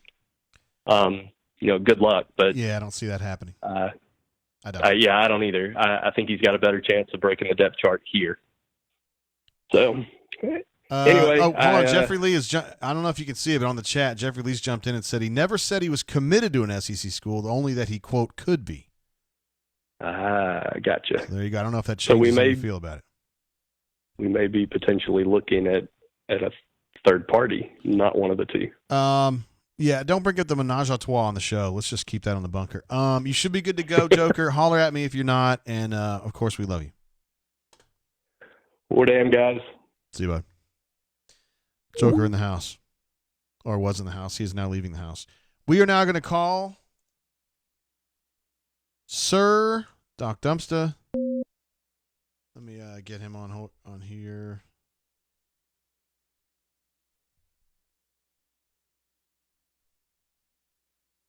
good luck. But yeah, I don't see that happening. I don't. I don't either. I think he's got a better chance of breaking the depth chart here. So, anyway. Hold on. Jeffrey Lee I don't know if you can see it, but on the chat, Jeffrey Lee's jumped in and said he never said he was committed to an SEC school, only that he, quote, could be. Gotcha. So there you go. I don't know if that changes how you feel about it. We may be potentially looking at a third party, not one of the two. Yeah, don't bring up the menage a trois on the show. Let's just keep that on the bunker. You should be good to go, Joker. Holler at me if you're not, and of course we love you. Well, damn, guys. See you, bud. Joker in the house, or was in the house. He is now leaving the house. We are now going to call Sir Doc Dumpsta. Let me get him on here.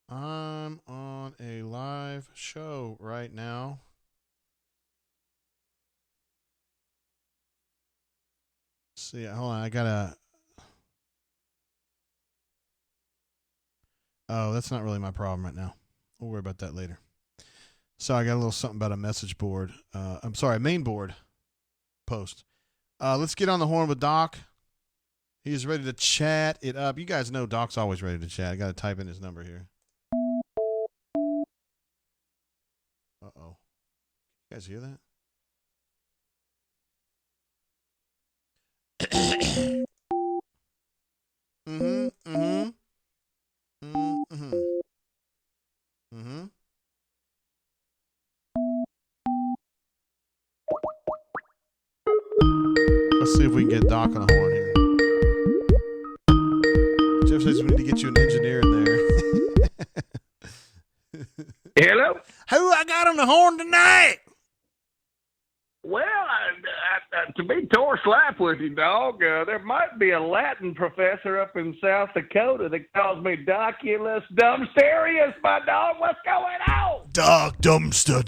I'm on a live show right now. See, hold on. I gotta. Oh, that's not really my problem right now. We'll worry about that later. So I got a little something about a message board. I'm sorry, a main board post. Let's get on the horn with Doc. He's ready to chat it up. You guys know Doc's always ready to chat. I got to type in his number here. You guys hear that? Mm-hmm. Mm-hmm. Mm-hmm. Mm-hmm. Let's see if we can get Doc on the horn here. Jeff says we need to get you an engineer in there. Hello. Who I got on the horn tonight? Well, to be tore slap with you, dog, there might be a Latin professor up in South Dakota that calls me Doculus Dumbsterius, my dog. What's going on? Doc, dumpster.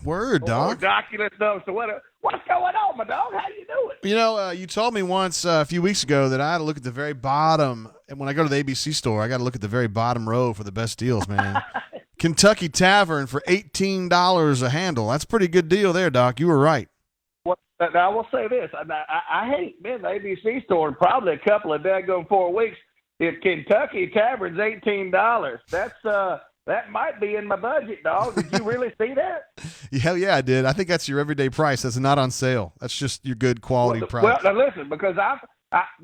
Word, Or Doc. Doculus Dumbster. What's going on, my dog? How you doing? You know, you told me once a few weeks ago that I had to look at the very bottom. And when I go to the ABC store, I got to look at the very bottom row for the best deals, man. Kentucky Tavern for $18 a handle. That's a pretty good deal there, Doc. You were right. Well, now I will say this: I hate been the ABC store in probably a couple of daggone 4 weeks. If Kentucky Tavern's $18, that might be in my budget, dog. Did you really see that? Hell yeah, I did. I think that's your everyday price. That's not on sale. That's just your good quality price. Well, now listen, because I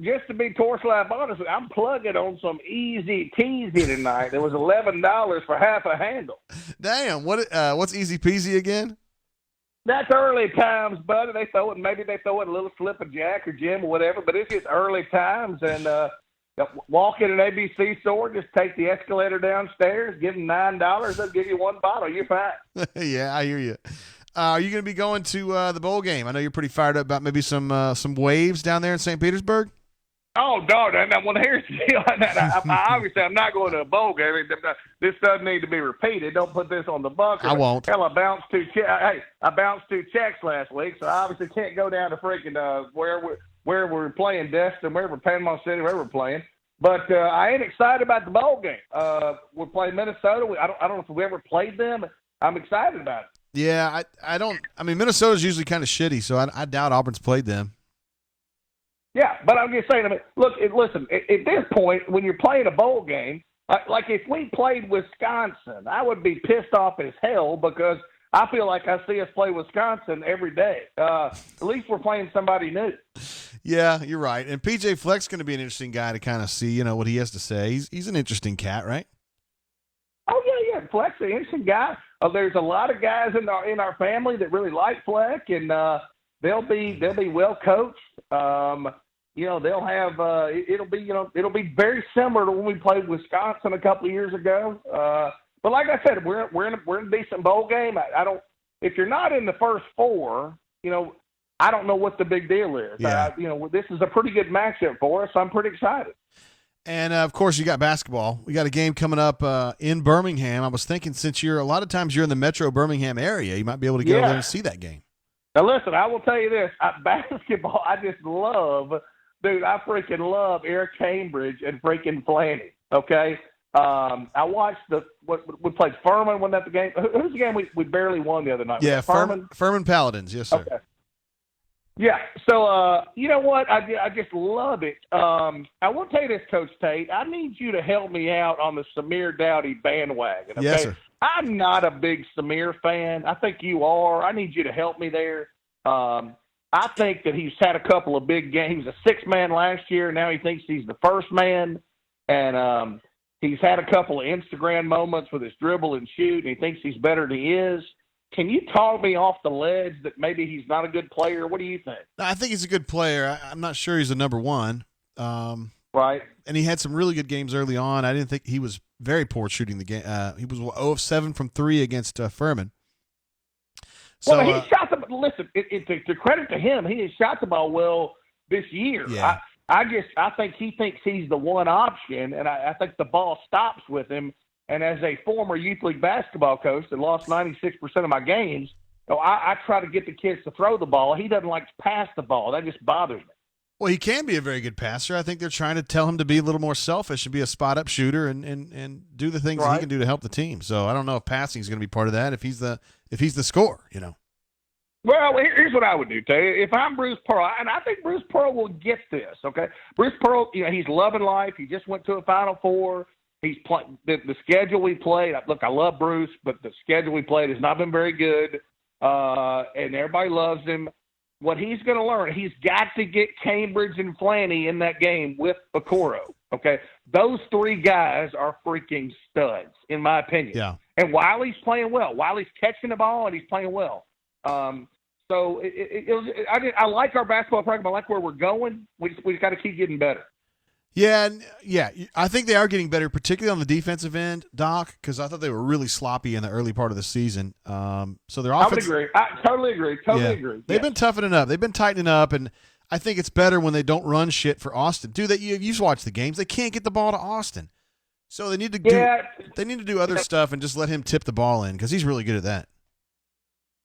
just to be tore slap honest, I'm plugging on some easy teasy tonight. It was $11 for half a handle. Damn, what's easy peasy again? That's early times, buddy. Maybe they throw in a little slip of Jack or Jim or whatever, but it's just early times. And walk in an ABC store, just take the escalator downstairs, give them $9, they'll give you one bottle. You're fine. Yeah, I hear you. Are you going to be going to the bowl game? I know you're pretty fired up about maybe some waves down there in St. Petersburg. Oh, dog! Well, here's the deal. Obviously, I'm not going to a bowl game. This doesn't need to be repeated. Don't put this on the bunker. I won't. Hell, I bounced 2 checks last week, so I obviously can't go down to freaking where we're playing, Destin, wherever, Panama City, wherever we're playing. But I ain't excited about the bowl game. We're playing Minnesota. I don't know if we ever played them. I'm excited about it. Yeah, I don't. I mean, Minnesota's usually kind of shitty, so I doubt Auburn's played them. Yeah, but I'm just saying, listen, at this point, when you're playing a bowl game, like if we played Wisconsin, I would be pissed off as hell because I feel like I see us play Wisconsin every day. At least we're playing somebody new. Yeah, you're right. And PJ Fleck's going to be an interesting guy to kind of see, what he has to say. He's an interesting cat, right? Oh, yeah. Fleck's an interesting guy. There's a lot of guys in our family that really like Fleck, and they'll be well coached. They'll have it'll be very similar to when we played Wisconsin a couple of years ago. But like I said, we're in a decent bowl game. If you're not in the first 4, I don't know what the big deal is. Yeah. This is a pretty good matchup for us. I'm pretty excited. And, of course, you got basketball. We got a game coming up in Birmingham. I was thinking since a lot of times you're in the metro Birmingham area, you might be able to get over there and see that game. Now, listen, I will tell you this. Basketball, I just love, dude, I freaking love Eric Cambridge and freaking Flanny, okay? I watched we played Furman, wasn't that the game? Who's the game we barely won the other night? Yeah, Furman Paladins, yes, sir. Okay. Yeah, so you know what? I just love it. I will tell you this, Coach Tate. I need you to help me out on the Samir Dowdy bandwagon. Okay? Yes, sir. I'm not a big Samir fan. I think you are. I need you to help me there. I think that he's had a couple of big games. He was a 6-man last year. Now he thinks he's the first man. And he's had a couple of Instagram moments with his dribble and shoot, and he thinks he's better than he is. Can you talk me off the ledge that maybe he's not a good player? What do you think? I think he's a good player. I'm not sure he's the number one. Right. And he had some really good games early on. I didn't think he was very poor shooting the game. He was 0 of 7 from 3 against Furman. So, well, he shot the. Listen, to credit to him, he has shot the ball well this year. Yeah. I think he thinks he's the one option, and I think the ball stops with him. And as a former youth league basketball coach that lost 96% of my games, I try to get the kids to throw the ball. He doesn't like to pass the ball. That just bothers me. Well, he can be a very good passer. I think they're trying to tell him to be a little more selfish and be a spot-up shooter and do the things that he can do to help the team. So I don't know if passing is going to be part of that. If he's the scorer, Well, here's what I would do, Tay. If I'm Bruce Pearl, and I think Bruce Pearl will get this, okay? Bruce Pearl, he's loving life. He just went to a Final Four. He's the schedule we played. Look, I love Bruce, but the schedule we played has not been very good, and everybody loves him. What he's going to learn, he's got to get Cambridge and Flanny in that game with Okoro. Okay, those three guys are freaking studs, in my opinion. Yeah. And Wiley's playing well. Wiley's catching the ball, and he's playing well. So I like our basketball program. I like where we're going. We just got to keep getting better. Yeah, I think they are getting better, particularly on the defensive end, Doc, because I thought they were really sloppy in the early part of the season. So their offense, I would agree. I totally agree. Agree. They've been toughening up. They've been tightening up, and I think it's better when they don't run shit for Austin. Dude, you've watched the games. They can't get the ball to Austin. So they need to do other stuff and just let him tip the ball in because he's really good at that.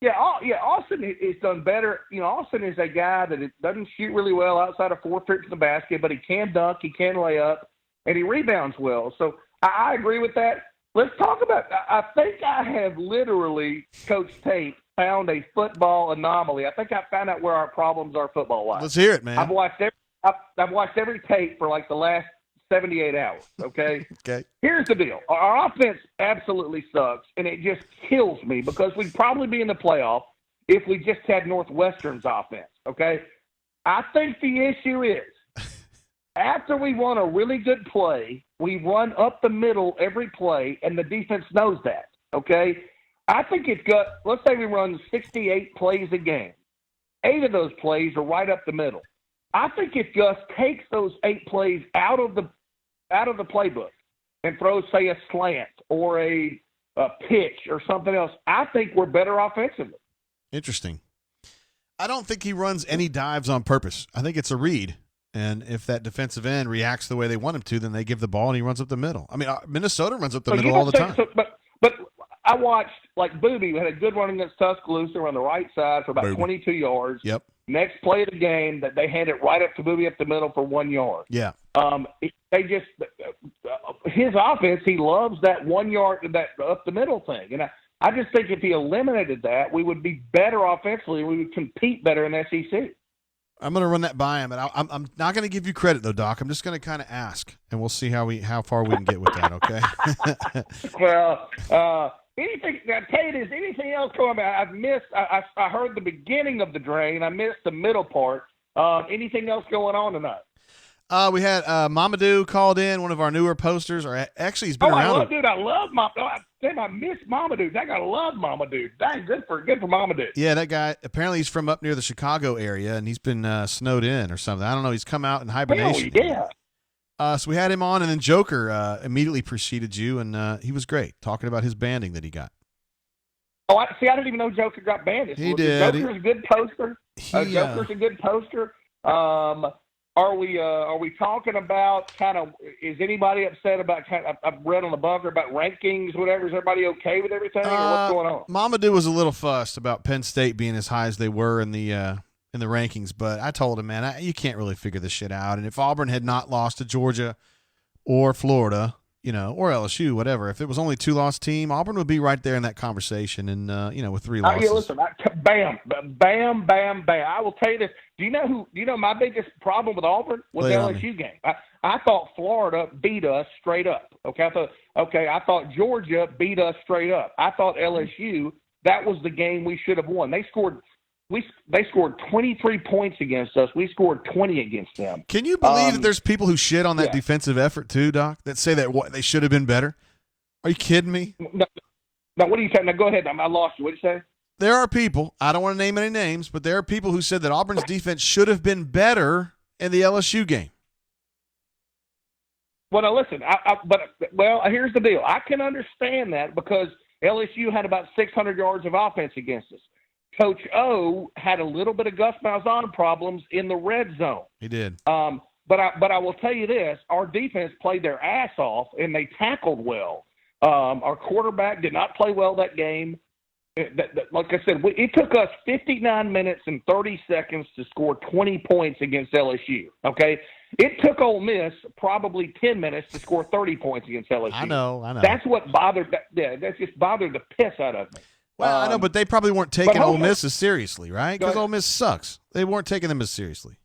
Yeah, Austin has done better. You know, Austin is a guy that doesn't shoot really well outside of 4 trips in the basket, but he can dunk, he can lay up, and he rebounds well. So I agree with that. Let's talk about – I think I have literally, Coach Tate, found a football anomaly. I think I found out where our problems are football-wise. Let's hear it, man. I've watched every tape for like the last 78 hours, okay? Okay. Here's the deal. Our offense absolutely sucks, and it just kills me because we'd probably be in the playoff if we just had Northwestern's offense, okay? I think the issue is after we run a really good play, we run up the middle every play, and the defense knows that, okay? I think let's say we run 68 plays a game. 8 of those plays are right up the middle. I think if Gus takes those 8 plays out of the playbook and throws, say, a slant or a pitch or something else, I think we're better offensively. Interesting. I don't think he runs any dives on purpose. I think it's a read. And if that defensive end reacts the way they want him to, then they give the ball and he runs up the middle. I mean, Minnesota runs up the middle all the time. But I watched, like, Booby had a good run against Tuscaloosa on the right side for about 22 yards. Yep. Next play of the game, that they hand it right up to Booby up the middle for 1 yard. Yeah. His offense, he loves that 1 yard, that up the middle thing. And I just think if he eliminated that, we would be better offensively. We would compete better in the SEC. I'm going to run that by him, and I'm not going to give you credit though, Doc. I'm just going to kind of ask, and we'll see how far we can get with that. Okay. Well, anything now, Tate, is anything else going on? I've missed. I heard the beginning of the drain. I missed the middle part. Anything else going on tonight? We had Mamadou called in, one of our newer posters, or actually he's been around. I love Mamadou. I miss Mamadou. I gotta love Mamadou. Dang, good for Mamadou. Yeah, that guy. Apparently, he's from up near the Chicago area, and he's been snowed in or something. I don't know. He's come out in hibernation. Hell yeah. So we had him on, and then Joker immediately preceded you, and he was great, talking about his banding that he got. Oh, I didn't even know Joker got banded. He did. Joker's a good poster. Joker's a good poster. Are we talking about is anybody upset about I've read on the bunker about rankings, whatever? Is everybody okay with everything, or what's going on? Mamadou was a little fussed about Penn State being as high as they were in the rankings, but I told him, man, you can't really figure this shit out. And if Auburn had not lost to Georgia or Florida, or LSU, whatever, if it was only 2-loss team, Auburn would be right there in that conversation. And with 3 losses. Yeah, listen, bam, bam, bam, bam. I will tell you this. Do you know my biggest problem with Auburn was the LSU game? I thought Florida beat us straight up. Okay, I thought Georgia beat us straight up. I thought LSU, that was the game we should have won. They scored 23 points against us. We scored 20 against them. Can you believe that there's people who shit on that defensive effort too, Doc, that say that they should have been better? Are you kidding me? No, what are you saying? Now, go ahead. I lost you. What did you say? There are people, I don't want to name any names, but there are people who said that Auburn's defense should have been better in the LSU game. Well, now listen, here's the deal. I can understand that because LSU had about 600 yards of offense against us. Coach O had a little bit of Gus Malzahn problems in the red zone. He did. But I will tell you this: our defense played their ass off, and they tackled well. Our quarterback did not play well that game. Like I said, it took us 59 minutes and 30 seconds to score 20 points against LSU. Okay, it took Ole Miss probably 10 minutes to score 30 points against LSU. I know. That's what bothered. That just bothered the piss out of me. Well, I know, but they probably weren't taking Ole Miss as seriously, right? Because Ole Miss sucks. They weren't taking them as seriously.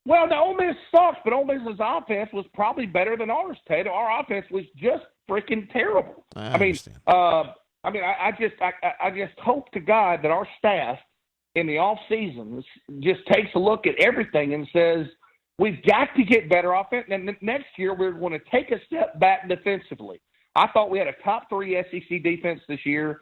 Well, the Ole Miss sucks, but Ole Miss's offense was probably better than ours, Ted. Our offense was just freaking terrible. I mean, I just hope to God that our staff in the off seasons just takes a look at everything and says we've got to get better offense. And next year we're going to take a step back defensively. I thought we had a top 3 SEC defense this year.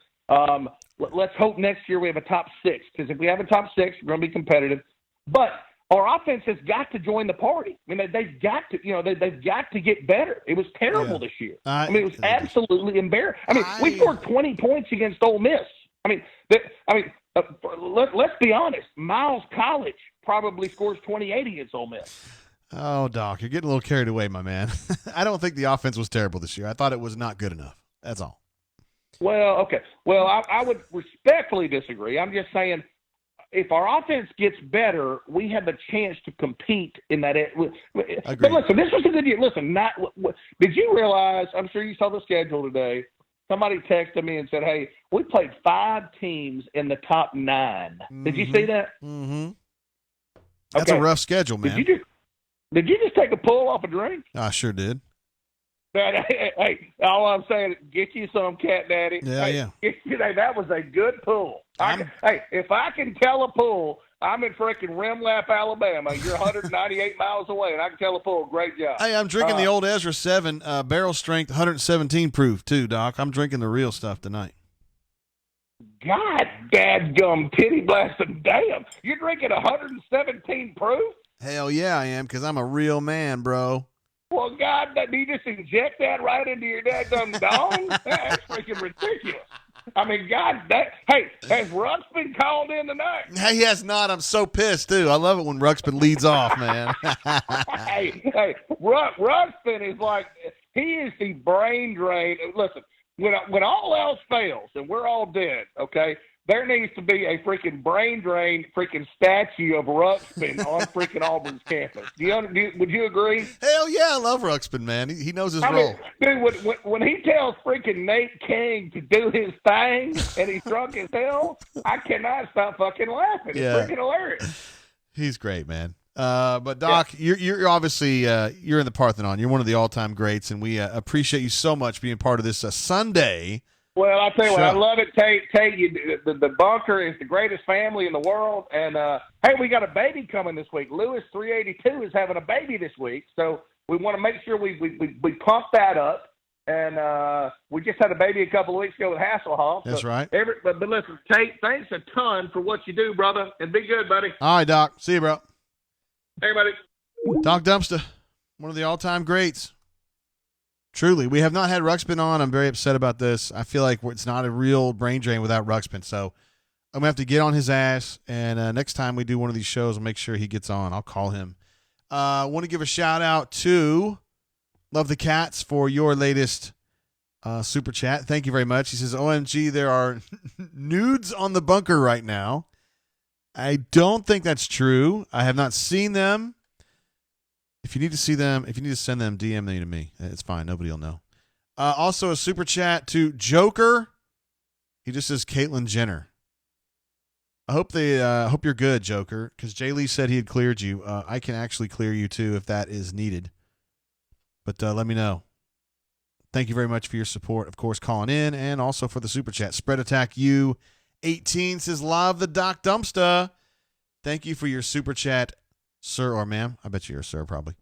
Let's hope next year we have a top 6, because if we have a top 6, we're going to be competitive. But our offense has got to join the party. I mean, they've got to, they've got to get better. It was terrible this year. It was absolutely embarrassing. I mean, we scored 20 points against Ole Miss. Let's be honest. Miles College probably scores 28 against Ole Miss. Oh, Doc, you're getting a little carried away, my man. I don't think the offense was terrible this year. I thought it was not good enough. That's all. Well, okay. Well, I would respectfully disagree. I'm just saying, if our offense gets better, we have a chance to compete in that. But listen, this was a good year. Listen, did you realize, I'm sure you saw the schedule today, somebody texted me and said, hey, we played 5 teams in the top 9. Mm-hmm. Did you see that? Mm-hmm. That's a rough schedule, man. Did you just take a pull off a drink? I sure did. Hey, all I'm saying is get you some, Cat Daddy. Yeah. That was a good pull. If I can tell a pull, I'm in freaking Rimlap, Alabama. You're 198 miles away, and I can tell a pull. Great job. Hey, I'm drinking the old Ezra 7 barrel strength 117 proof, too, Doc. I'm drinking the real stuff tonight. God dadgum titty blasting damn. You're drinking 117 proof? Hell yeah, I am, because I'm a real man, bro. Well, God, do you just inject that right into your dadgum dong? That's freaking ridiculous. I mean, God, hey, has Ruxpin called in tonight? Hey, he has not. I'm so pissed, too. I love it when Ruxpin leads off, man. hey, Ruxpin is like, he is the brain drain. Listen, when all else fails and we're all dead, okay, there needs to be a freaking brain drain freaking statue of Ruxpin on freaking Auburn's campus. Would you agree? Hell yeah, I love Ruxpin, man. He knows his role. Dude, when he tells freaking Nate King to do his thing and he's drunk as hell, I cannot stop fucking laughing. It's freaking hilarious. He's great, man. But Doc, you're obviously you're in the Parthenon. You're one of the all-time greats, and we appreciate you so much being part of this Sunday. Well, I'll tell you what, I love it, Tate. The Bunker is the greatest family in the world. And, hey, we got a baby coming this week. Lewis 382 is having a baby this week. So we want to make sure we pump that up. And we just had a baby a couple of weeks ago with Hasselhoff. That's right. But listen, Tate, thanks a ton for what you do, brother. And be good, buddy. All right, Doc. See you, bro. Hey, buddy. Doc Dumpster, one of the all-time greats. Truly, we have not had Ruxpin on. I'm very upset about this. I feel like it's not a real brain drain without Ruxpin. So I'm going to have to get on his ass. And next time we do one of these shows, I'll make sure he gets on. I'll call him. I want to give a shout-out to Love the Cats for your latest super chat. Thank you very much. He says, OMG, there are nudes on the bunker right now. I don't think that's true. I have not seen them. If you need to see them, if you need to send them, DM them to me. It's fine. Nobody will know. Also, a super chat to Joker. He just says Caitlyn Jenner. I hope hope you're good, Joker, because Jay Lee said he had cleared you. I can actually clear you too if that is needed. But let me know. Thank you very much for your support, of course, calling in, and also for the super chat. Spread Attack U 18 says, love the Doc Dumpster. Thank you for your super chat, sir or ma'am. I bet you're a sir, probably.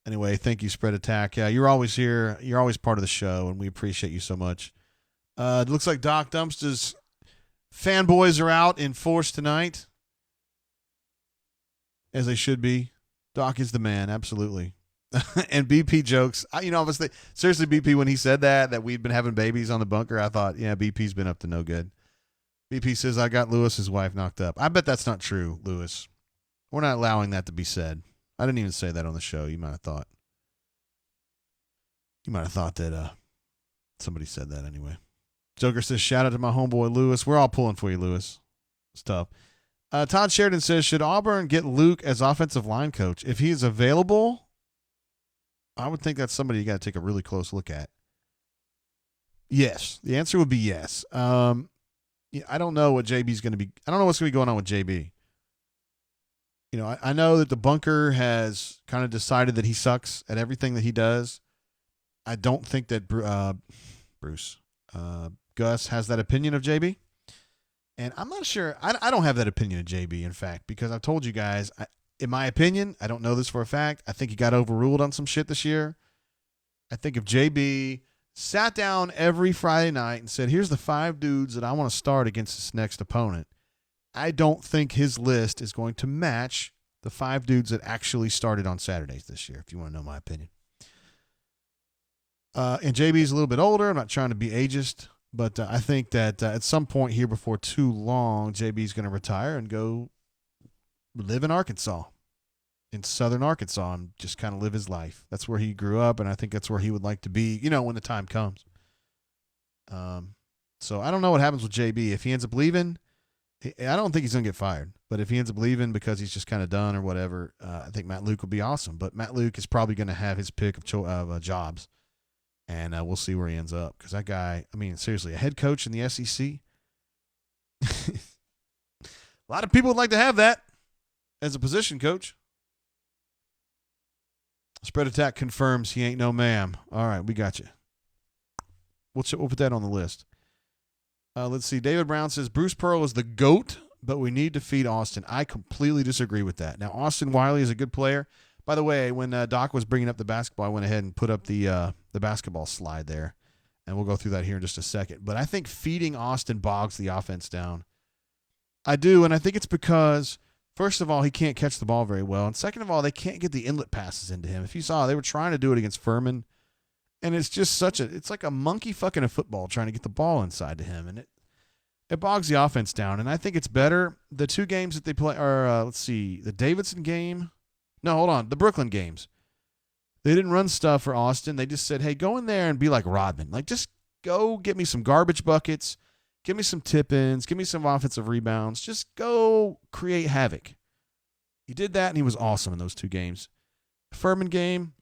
Anyway, thank you, Spread Attack. Yeah, you're always here. You're always part of the show, and we appreciate you so much. It looks like Doc Dumpster's fanboys are out in force tonight, as they should be. Doc is the man, absolutely. And BP jokes. Obviously, seriously, BP, when he said that we'd been having babies on the bunker, I thought, yeah, BP's been up to no good. BP says, I got Lewis's wife knocked up. I bet that's not true, Lewis. We're not allowing that to be said. I didn't even say that on the show. You might have thought. That somebody said that anyway. Joker says, shout out to my homeboy Lewis. We're all pulling for you, Lewis. It's tough. Todd Sheridan says, should Auburn get Luke as offensive line coach? If he is available, I would think that's somebody you got to take a really close look at. Yes. The answer would be yes. I don't know what JB's going to be. I don't know what's going to be going on with JB. You know, I know that the bunker has kind of decided that he sucks at everything that he does. I don't think that Gus has that opinion of JB. And I'm not sure. I don't have that opinion of JB, in fact, because I've told you guys, in my opinion, I don't know this for a fact. I think he got overruled on some shit this year. I think if JB sat down every Friday night and said, here's the 5 dudes that I want to start against this next opponent, I don't think his list is going to match the 5 dudes that actually started on Saturdays this year, if you want to know my opinion. And JB's a little bit older. I'm not trying to be ageist, but I think that at some point here before too long, JB's going to retire and go live in Arkansas, in southern Arkansas, and just kind of live his life. That's where he grew up, and I think that's where he would like to be, you know, when the time comes. So I don't know what happens with JB. If he ends up leaving, I don't think he's going to get fired. But if he ends up leaving because he's just kind of done or whatever, I think Matt Luke will be awesome. But Matt Luke is probably going to have his pick of jobs, and we'll see where he ends up. Because that guy, I mean, seriously, a head coach in the SEC, a lot of people would like to have that as a position coach. Spread Attack confirms he ain't no ma'am. All right, we got you. We'll put that on the list. Let's see. David Brown says Bruce Pearl is the GOAT, but we need to feed Austin. I completely disagree with that. Now, Austin Wiley is a good player. By the way, when Doc was bringing up the basketball, I went ahead and put up the basketball slide there, and we'll go through that here in just a second. But I think feeding Austin bogs the offense down. I do, and I think it's because, first of all, he can't catch the ball very well, and second of all, they can't get the inlet passes into him. If you saw, they were trying to do it against Furman, and it's just it's like a monkey fucking a football trying to get the ball inside to him, and it bogs the offense down. And I think it's better. The 2 games that they play are, let's see, the Davidson game. No, hold on, the Brooklyn games. They didn't run stuff for Austin. They just said, hey, go in there and be like Rodman. Like, just go get me some garbage buckets, give me some tip-ins, give me some offensive rebounds. Just go create havoc. He did that, and he was awesome in those 2 games. The Furman game,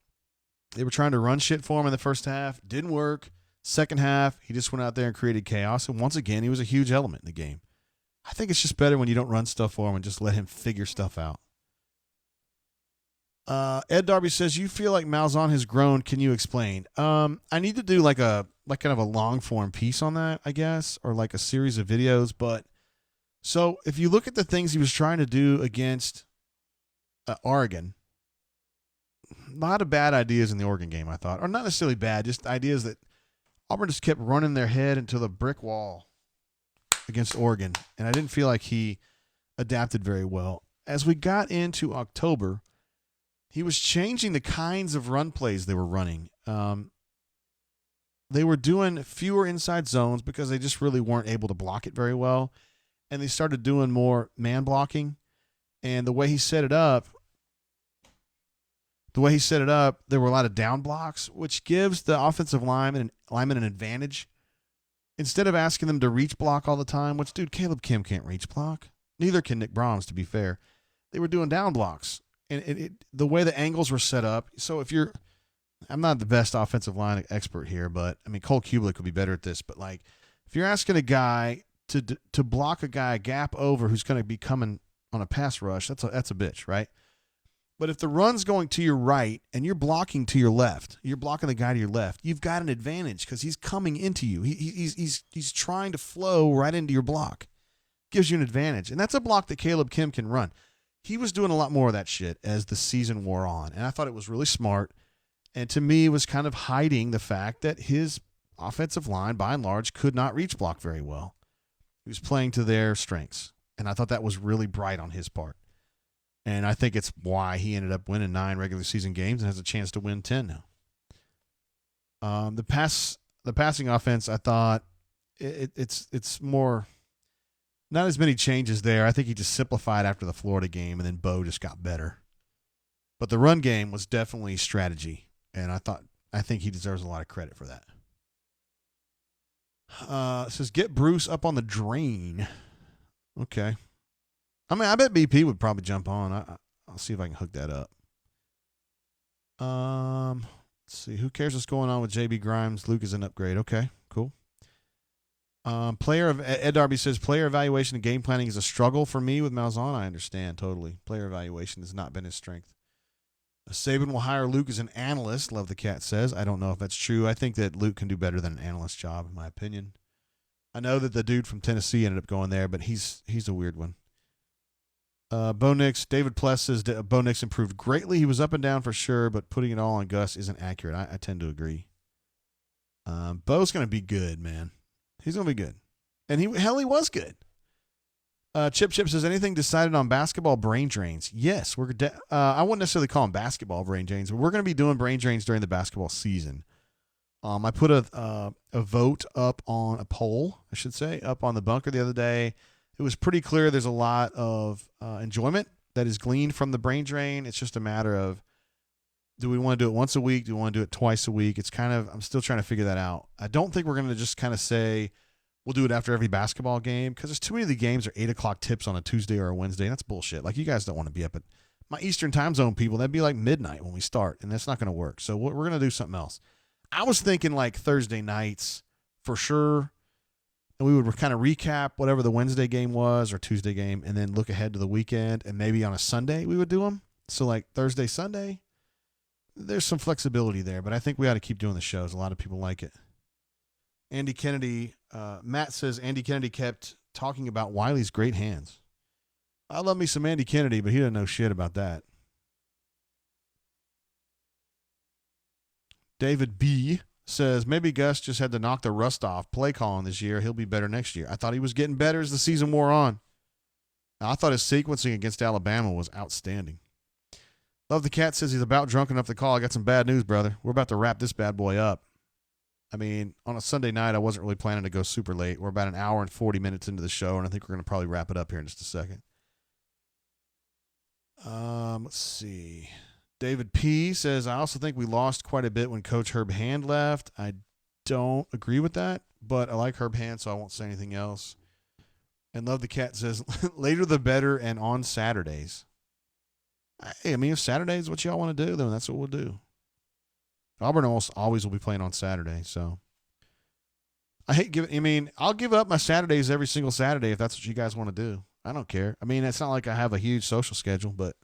they were trying to run shit for him in the first half. Didn't work. Second half, he just went out there and created chaos. And once again, he was a huge element in the game. I think it's just better when you don't run stuff for him and just let him figure stuff out. Ed Darby says, you feel like Malzahn has grown. Can you explain? I need to do like kind of a long form piece on that, I guess, or like a series of videos. But so if you look at the things he was trying to do against Oregon, a lot of bad ideas in the Oregon game, I thought, or not necessarily bad, just ideas that Auburn just kept running their head into the brick wall against Oregon, and I didn't feel like he adapted very well. As we got into October, he was changing the kinds of run plays they were running. They were doing fewer inside zones because they just really weren't able to block it very well, and they started doing more man blocking. And the way he set it up, there were a lot of down blocks, which gives the offensive lineman an advantage. Instead of asking them to reach block all the time, which, dude, Caleb Kim can't reach block. Neither can Nick Brahms, to be fair. They were doing down blocks. And the way the angles were set up, so I'm not the best offensive line expert here, but, I mean, Cole Kubelik would be better at this, but, like, if you're asking a guy to block a guy gap over who's going to be coming on a pass rush, that's a bitch, right? But if the run's going to your right and you're blocking to your left, you're blocking the guy to your left, you've got an advantage because he's coming into you. He's trying to flow right into your block. Gives you an advantage. And that's a block that Caleb Kim can run. He was doing a lot more of that shit as the season wore on. And I thought it was really smart. And to me, it was kind of hiding the fact that his offensive line, by and large, could not reach block very well. He was playing to their strengths. And I thought that was really bright on his part. And I think it's why he ended up winning 9 regular season games and has a chance to win 10 now. The passing offense, I thought it's more, not as many changes there. I think he just simplified after the Florida game, and then Bo just got better. But the run game was definitely strategy, and I think he deserves a lot of credit for that. It says get Bruce up on the drain. Okay. I mean, I bet BP would probably jump on. I'll see if I can hook that up. Let's see. Who cares what's going on with JB Grimes? Luke is an upgrade. Okay, cool. Ed Darby says player evaluation and game planning is a struggle for me with Malzahn. I understand totally. Player evaluation has not been his strength. Saban will hire Luke as an analyst. Love the Cat says. I don't know if that's true. I think that Luke can do better than an analyst job, in my opinion. I know that the dude from Tennessee ended up going there, but he's a weird one. Bo Nix, David Pless says Bo Nix improved greatly. He was up and down for sure, but putting it all on Gus isn't accurate. I tend to agree. Bo's going to be good, man. He's going to be good. And he was good. Chip says, anything decided on basketball brain drains? Yes. I wouldn't necessarily call them basketball brain drains, but we're going to be doing brain drains during the basketball season. I put a vote up on a poll, I should say, up on the bunker the other day. It was pretty clear there's a lot of enjoyment that is gleaned from the brain drain. It's just a matter of, do we want to do it once a week? Do we want to do it twice a week? I'm still trying to figure that out. I don't think we're going to just kind of say we'll do it after every basketball game, because there's too many of the games are 8 o'clock tips on a Tuesday or a Wednesday. That's bullshit. Like, you guys don't want to be up at my Eastern time zone people. That'd be like midnight when we start, and that's not going to work. So we're going to do something else. I was thinking like Thursday nights for sure. And we would kind of recap whatever the Wednesday game was or Tuesday game, and then look ahead to the weekend, and maybe on a Sunday we would do them. So like Thursday, Sunday, there's some flexibility there, but I think we ought to keep doing the shows. A lot of people like it. Andy Kennedy, Matt says Andy Kennedy kept talking about Wiley's great hands. I love me some Andy Kennedy, but he doesn't know shit about that. David B. says maybe Gus just had to knock the rust off play calling this year. He'll be better next year. I thought he was getting better as the season wore on. I thought his sequencing against Alabama was outstanding. Love the Cat says he's about drunk enough to call. I got some bad news, brother. We're about to wrap this bad boy up. I mean, on a Sunday night, I wasn't really planning to go super late. We're about an hour and 40 minutes into the show, and I think we're going to probably wrap it up here in just a second. Let's see. David P. says, I also think we lost quite a bit when Coach Herb Hand left. I don't agree with that, but I like Herb Hand, so I won't say anything else. And Love the Cat says, later the better and on Saturdays. Hey, I mean, if Saturday is what y'all want to do, then that's what we'll do. Auburn almost always will be playing on Saturday, so. I'll give up my Saturdays every single Saturday if that's what you guys want to do. I don't care. I mean, it's not like I have a huge social schedule, but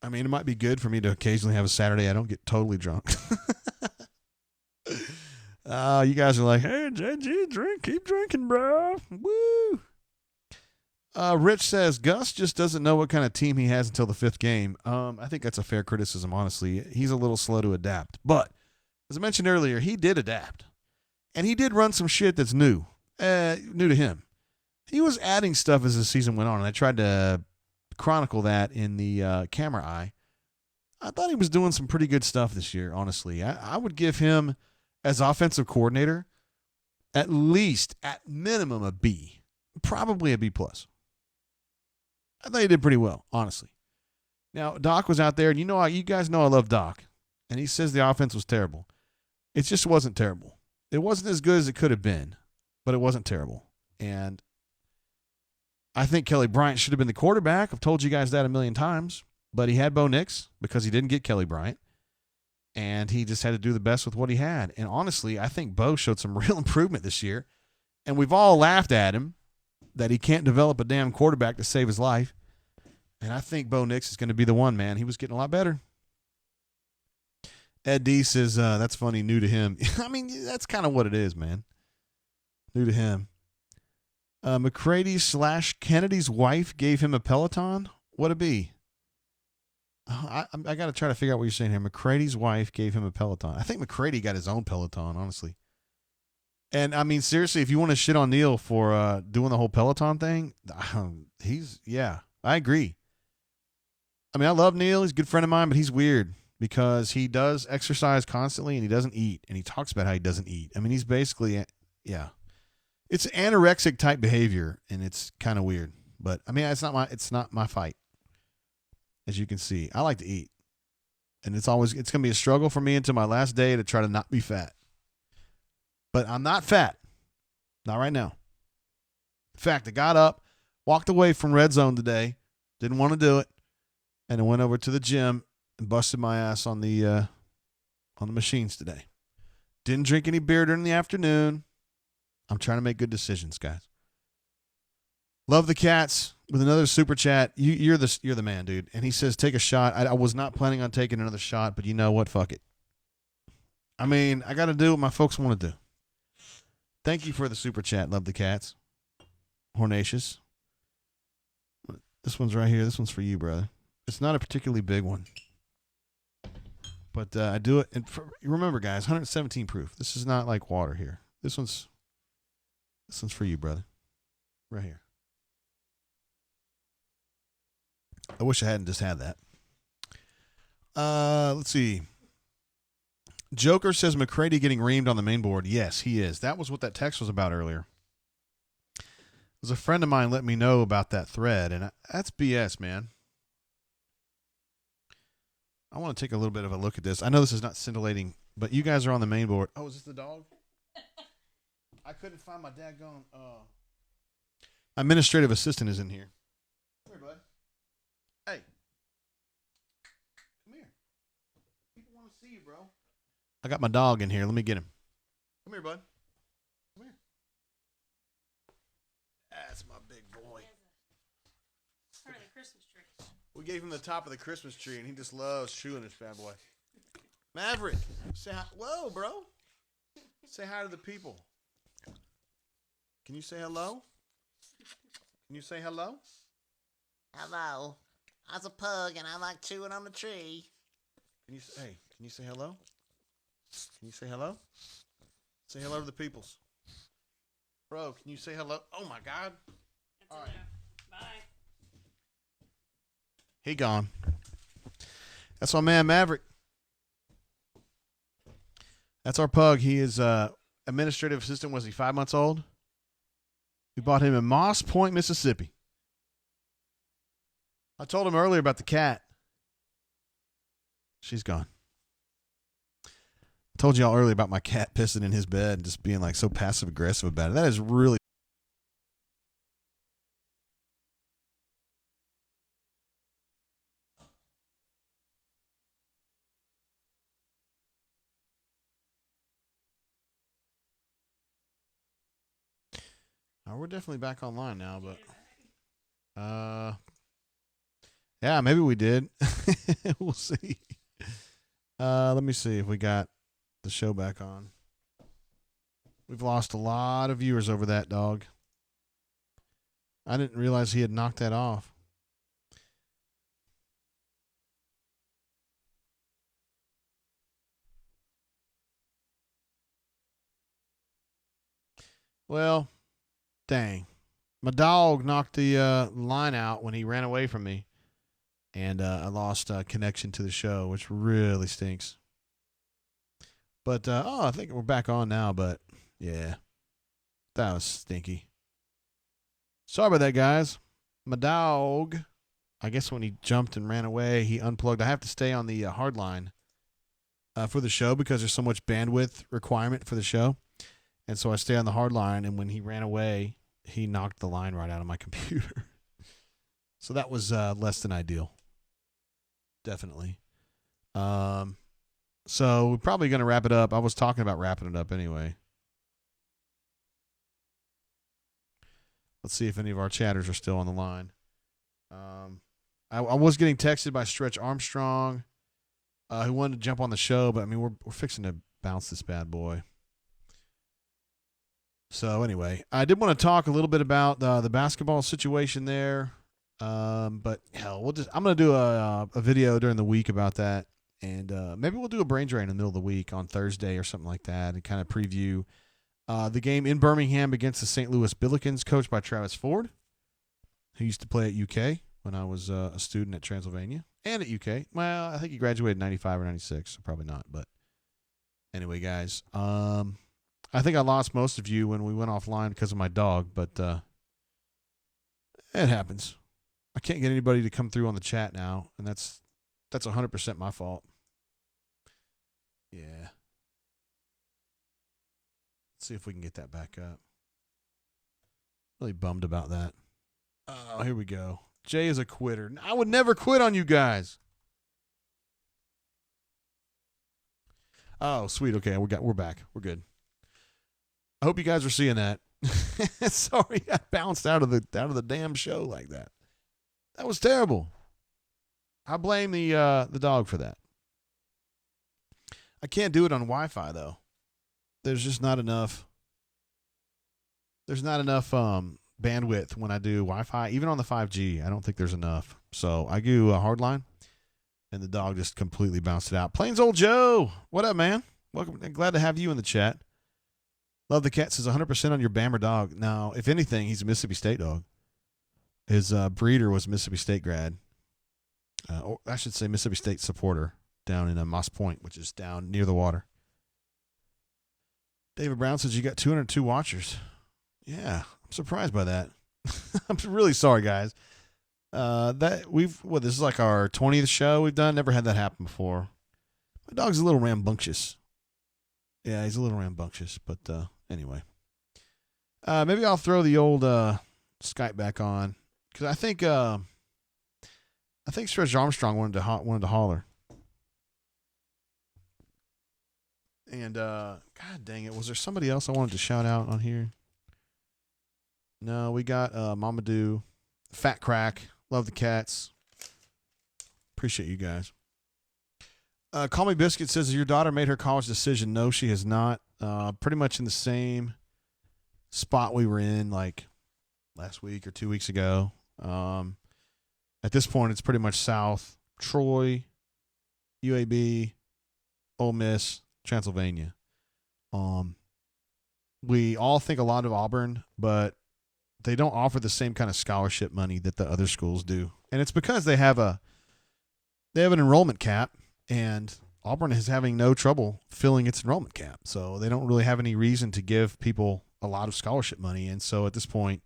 I mean, it might be good for me to occasionally have a Saturday I don't get totally drunk. You guys are like, hey, JG, keep drinking, bro. Woo. Rich says, Gus just doesn't know what kind of team he has until the 5th game. I think that's a fair criticism, honestly. He's a little slow to adapt. But, as I mentioned earlier, he did adapt. And he did run some shit that's new to him. He was adding stuff as the season went on, and I tried to chronicle that in the camera eye. I thought he was doing some pretty good stuff this year, honestly. I would give him, as offensive coordinator, at minimum, a B. Probably a B+. I thought he did pretty well, honestly. Now, Doc was out there, and you guys know I love Doc, and he says the offense was terrible. It just wasn't terrible. It wasn't as good as it could have been, but it wasn't terrible. And I think Kelly Bryant should have been the quarterback. I've told you guys that a million times, but he had Bo Nix because he didn't get Kelly Bryant, and he just had to do the best with what he had. And honestly, I think Bo showed some real improvement this year, and we've all laughed at him that he can't develop a damn quarterback to save his life. And I think Bo Nix is going to be the one, man. He was getting a lot better. Ed D says, that's funny, new to him. I mean, that's kind of what it is, man. New to him. McCready/Kennedy's wife gave him a Peloton? What a be? I got to try to figure out what you're saying here. McCready's wife gave him a Peloton. I think McCready got his own Peloton, honestly. And, I mean, seriously, if you want to shit on Neil for doing the whole Peloton thing, I agree. I mean, I love Neil. He's a good friend of mine, but he's weird because he does exercise constantly and he doesn't eat. And he talks about how he doesn't eat. I mean, he's basically, it's anorexic type behavior, and it's kind of weird. But, I mean, it's not my fight, as you can see. I like to eat. And it's going to be a struggle for me until my last day to try to not be fat. But I'm not fat. Not right now. In fact, I got up, walked away from Red Zone today, didn't want to do it, and I went over to the gym and busted my ass on the machines today. Didn't drink any beer during the afternoon. I'm trying to make good decisions, guys. Love the Cats with another super chat. You're the man, dude. And he says, take a shot. I was not planning on taking another shot, but you know what? Fuck it. I mean, I got to do what my folks want to do. Thank you for the super chat. Love the Cats. Hornacious. This one's right here. This one's for you, brother. It's not a particularly big one. But I do it. And remember, guys, 117 proof. This is not like water here. This one's for you, brother. Right here. I wish I hadn't just had that. Let's see. Joker says McCready getting reamed on the main board. Yes, he is. That was what that text was about earlier. It was a friend of mine let me know about that thread, and that's BS, man. I want to take a little bit of a look at this. I know this is not scintillating, but you guys are on the main board. Oh, is this the dog? I couldn't find my daggone. Administrative assistant is in here. Come here, bud. Hey. Come here. People want to see you, bro. I got my dog in here. Let me get him. Come here, bud. Come here. That's my big boy. Part of the Christmas tree. We gave him the top of the Christmas tree, and he just loves chewing this bad boy. Maverick, say hi. Whoa, bro. Say hi to the people. Can you say hello? Can you say hello? Hello. I was a pug and I like chewing on the tree. Can you say hello? Can you say hello? Say hello to the peoples. Bro, can you say hello? Oh my God. That's all right. Bye. He gone. That's my man Maverick. That's our pug. He is administrative assistant. Was he 5 months old? We bought him in Moss Point, Mississippi. I told him earlier about the cat. She's gone. I told y'all earlier about my cat pissing in his bed and just being like so passive aggressive about it. That is really. We're definitely back online now, but yeah, maybe we did. We'll see. Let me see if we got the show back on. We've lost a lot of viewers over that, dog. I didn't realize he had knocked that off. Well, dang. My dog knocked the line out when he ran away from me. And I lost connection to the show, which really stinks. But, I think we're back on now. But, yeah, that was stinky. Sorry about that, guys. My dog, I guess when he jumped and ran away, he unplugged. I have to stay on the hard line for the show because there's so much bandwidth requirement for the show. And so I stay on the hard line, and when he ran away, he knocked the line right out of my computer. So that was less than ideal. Definitely. So we're probably going to wrap it up. I was talking about wrapping it up anyway. Let's see if any of our chatters are still on the line. I was getting texted by Stretch Armstrong, who wanted to jump on the show, but I mean, we're fixing to bounce this bad boy. So anyway, I did want to talk a little bit about the basketball situation there. But hell, I'm going to do a video during the week about that. And, maybe we'll do a brain drain in the middle of the week on Thursday or something like that and kind of preview, the game in Birmingham against the St. Louis Billikens, coached by Travis Ford, who used to play at UK when I was a student at Transylvania and at UK. Well, I think he graduated in 95 or 96, so probably not. But anyway, guys, I think I lost most of you when we went offline because of my dog, but, it happens. I can't get anybody to come through on the chat now, and that's 100% my fault. Yeah. Let's see if we can get that back up. Really bummed about that. Oh, here we go. Jay is a quitter. I would never quit on you guys. Oh, sweet. Okay, we're back. We're good. I hope you guys are seeing that. Sorry, I bounced out of the damn show like that. That was terrible. I blame the dog for that. I can't do it on Wi-Fi though. There's just not enough. There's not enough bandwidth when I do Wi-Fi, even on the 5G. I don't think there's enough. So I do a hardline, and the dog just completely bounced it out. Plains Old Joe, what up, man? Welcome. Glad to have you in the chat. Love the Cat says 100% on your Bammer dog. Now, if anything, he's a Mississippi State dog. His breeder was Mississippi State grad. Or I should say Mississippi State supporter down in Moss Point, which is down near the water. David Brown says you got 202 watchers. Yeah, I'm surprised by that. I'm really sorry, guys. This is like our 20th show we've done. Never had that happen before. My dog's a little rambunctious. Yeah, he's a little rambunctious, but anyway. Maybe I'll throw the old Skype back on because I think Stretch Armstrong wanted to holler. And God dang it, was there somebody else I wanted to shout out on here? No, we got Mamadou, Fat Crack, love the cats. Appreciate you guys. Call Me Biscuit says, your daughter made her college decision. No, she has not. Pretty much in the same spot we were in like last week or 2 weeks ago. At this point, it's pretty much South, Troy, UAB, Ole Miss, Transylvania. We all think a lot of Auburn, but they don't offer the same kind of scholarship money that the other schools do. And it's because they have an enrollment cap, and Auburn is having no trouble filling its enrollment cap. So they don't really have any reason to give people a lot of scholarship money. And so at this point,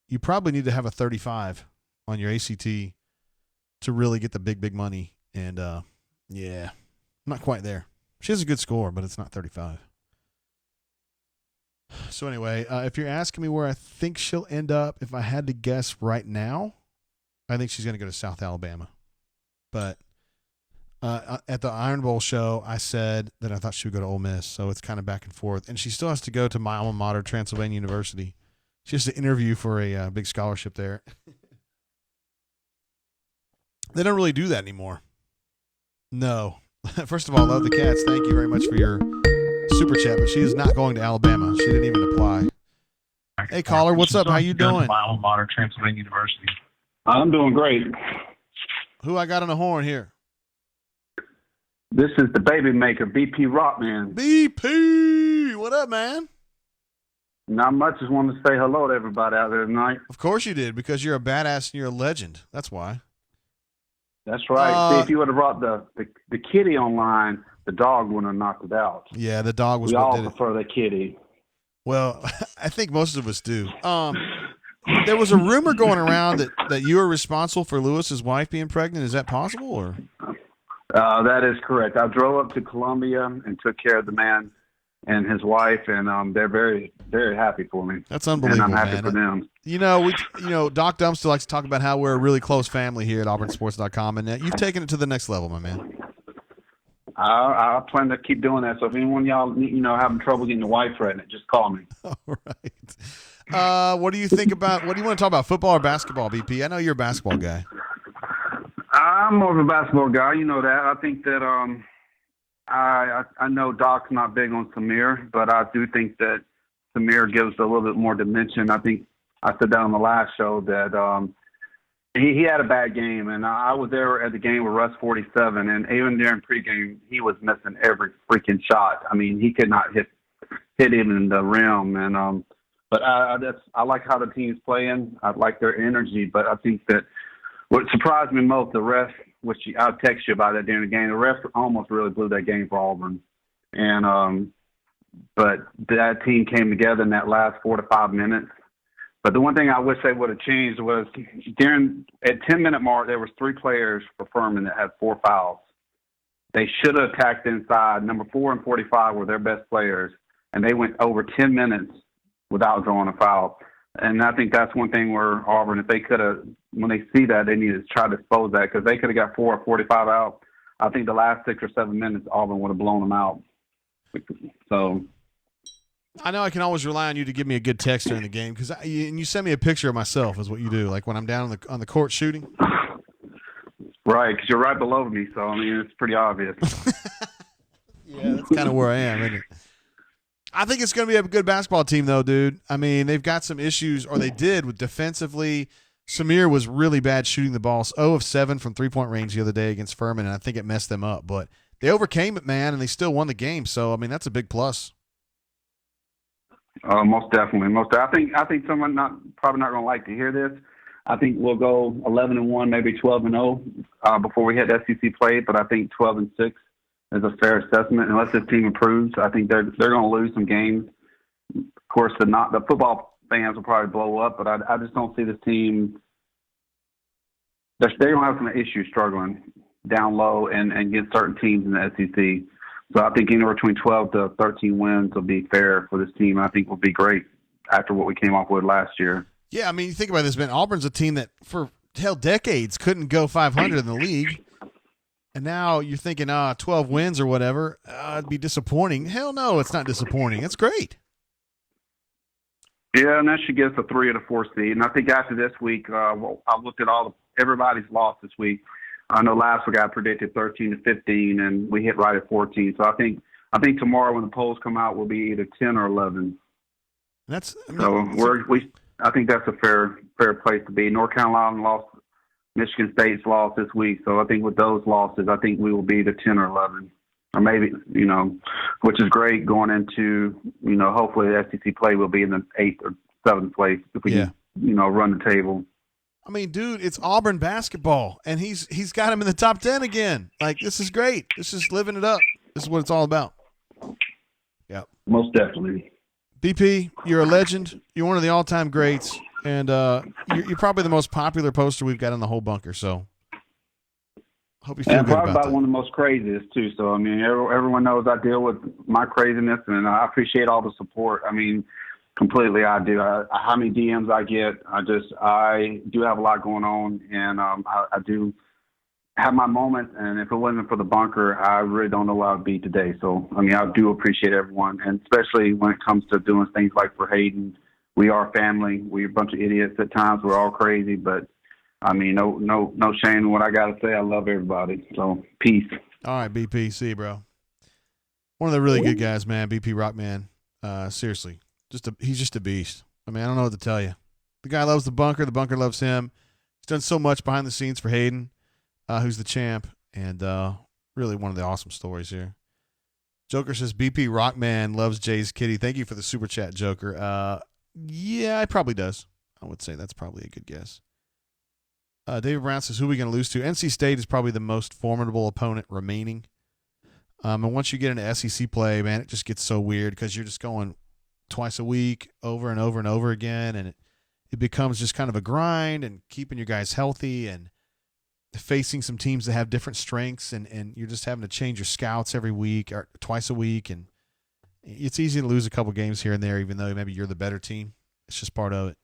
you probably need to have a 35 on your ACT to really get the big money. And yeah, not quite there. She has a good score, but it's not 35. So anyway, if you're asking me where I think she'll end up, if I had to guess right now, I think she's going to go to South Alabama. But at the Iron Bowl show, I said that I thought she would go to Ole Miss, so it's kind of back and forth. And she still has to go to my alma mater, Transylvania University. She has to interview for a big scholarship there. They don't really do that anymore. No. First of all, love the cats. Thank you very much for your super chat, but she is not going to Alabama. She didn't even apply. Hey, caller, what's up? How you doing? My alma mater, Transylvania University. I'm doing great. Who I got on the horn here? This is the baby maker, BP Rockman. BP, what up, man? Not much. Just wanted to say hello to everybody out there tonight. Of course you did, because you're a badass and you're a legend. That's why. That's right. See, if you would have brought the kitty online, the dog wouldn't have knocked it out. Yeah, the dog was we what all did it. prefer the kitty. Well, I think most of us do. There was a rumor going around that you were responsible for Lewis's wife being pregnant. Is that possible? Or that is correct. I drove up to Columbia and took care of the man and his wife, and they're very, very happy for me. That's unbelievable, and I'm happy man. for them. You know, Doc Dumpster likes to talk about how we're a really close family here at auburnsports.com, and you've taken it to the next level, my man. I plan to keep doing that. So if anyone y'all having trouble getting the wife pregnant, just call me. All right. What do you think about? What do you want to talk about? Football or basketball, BP? I know you're a basketball guy. I'm more of a basketball guy. You know that. I think that I know Doc's not big on Samir, but I do think that Samir gives a little bit more dimension. I think I said that on the last show that he had a bad game, and I was there at the game with Russ 47, and even during pregame, he was missing every freaking shot. I mean, he could not hit even the rim, and but I like how the team's playing. I like their energy, but I think that what surprised me most, the ref, which I'll text you about that during the game, the ref almost really blew that game for Auburn, and but that team came together in that last 4 to 5 minutes. But the one thing I wish they would have changed was at 10-minute mark, there was 3 players for Furman that had 4 fouls. They should have attacked inside. Number 4 and 45 were their best players, and they went over 10 minutes without drawing a foul. And I think that's one thing where Auburn, if they could have, when they see that, they need to try to expose that, because they could have got 4 or 45 out. I think the last 6 or 7 minutes, Auburn would have blown them out. So I know I can always rely on you to give me a good text during the game because you send me a picture of myself is what you do. Like when I'm down on the court shooting. right, because you're right below me. So I mean, it's pretty obvious. Yeah, that's kind of where I am, isn't it? I think it's going to be a good basketball team, though, dude. I mean, they've got some issues, or they did, with defensively. Samir was really bad shooting the ball. 0 of 7 from three-point range the other day against Furman, and I think it messed them up. But they overcame it, man, and they still won the game. So, I mean, that's a big plus. Most definitely. I think someone probably not going to like to hear this. I think we'll go 11-1, maybe 12-0 before we hit SEC play. But I think 12-6 is a fair assessment. Unless this team improves, I think they're going to lose some games. Of course, the football fans will probably blow up, but I just don't see this team. They're going to have some issues struggling down low and against certain teams in the SEC. So I think anywhere between 12 to 13 wins will be fair for this team. I think will be great after what we came off with last year. Yeah, I mean, you think about this, man. Auburn's a team that for decades couldn't go 500 in the league. And now you're thinking, 12 wins or whatever, it'd be disappointing. Hell no, it's not disappointing. It's great. Yeah, and that should get us a 3 or 4 seed. And I think after this week, I looked at everybody's loss this week. I know last week I predicted 13-15, and we hit right at 14. So I think tomorrow when the polls come out, we'll be either 10 or 11. I think that's a fair place to be. North Carolina lost. Michigan State's lost this week. So I think with those losses, I think we will be the 10 or 11. Or maybe, which is great going into, hopefully the SEC play will be in the 8th or 7th place if we can, run the table. I mean, dude, it's Auburn basketball, and he's got him in the top 10 again. Like, this is great. This is living it up. This is what it's all about. Yeah. Most definitely. BP, you're a legend. You're one of the all-time greats, and you're probably the most popular poster we've got in the whole bunker, so hope you feel and good probably about that. one of the most craziest, too. So, I mean, everyone knows I deal with my craziness, and I appreciate all the support. I mean, completely, I do. How many DMs I get, I do have a lot going on, and I do have my moments, and if it wasn't for the bunker, I really don't know where I'd be today. So, I mean, I do appreciate everyone, and especially when it comes to doing things like for Hayden. We are family. We're a bunch of idiots at times. We're all crazy, but I mean, no shame in what I got to say. I love everybody. So, peace. All right, BP. See you, bro. One of the really good guys, man. BP Rockman. Seriously. He's just a beast. I mean, I don't know what to tell you. The guy loves the bunker. The bunker loves him. He's done so much behind the scenes for Hayden, who's the champ, and really one of the awesome stories here. Joker says, BP Rockman loves Jay's kitty. Thank you for the super chat, Joker. Yeah, it probably does. I would say that's probably a good guess. David Brown says, who are we going to lose to? NC State is probably the most formidable opponent remaining. And once you get into SEC play, man, it just gets so weird because you're just going twice a week over and over and over again, and it becomes just kind of a grind and keeping your guys healthy and facing some teams that have different strengths, and you're just having to change your scouts every week or twice a week, and it's easy to lose a couple games here and there, even though maybe you're the better team. It's just part of it.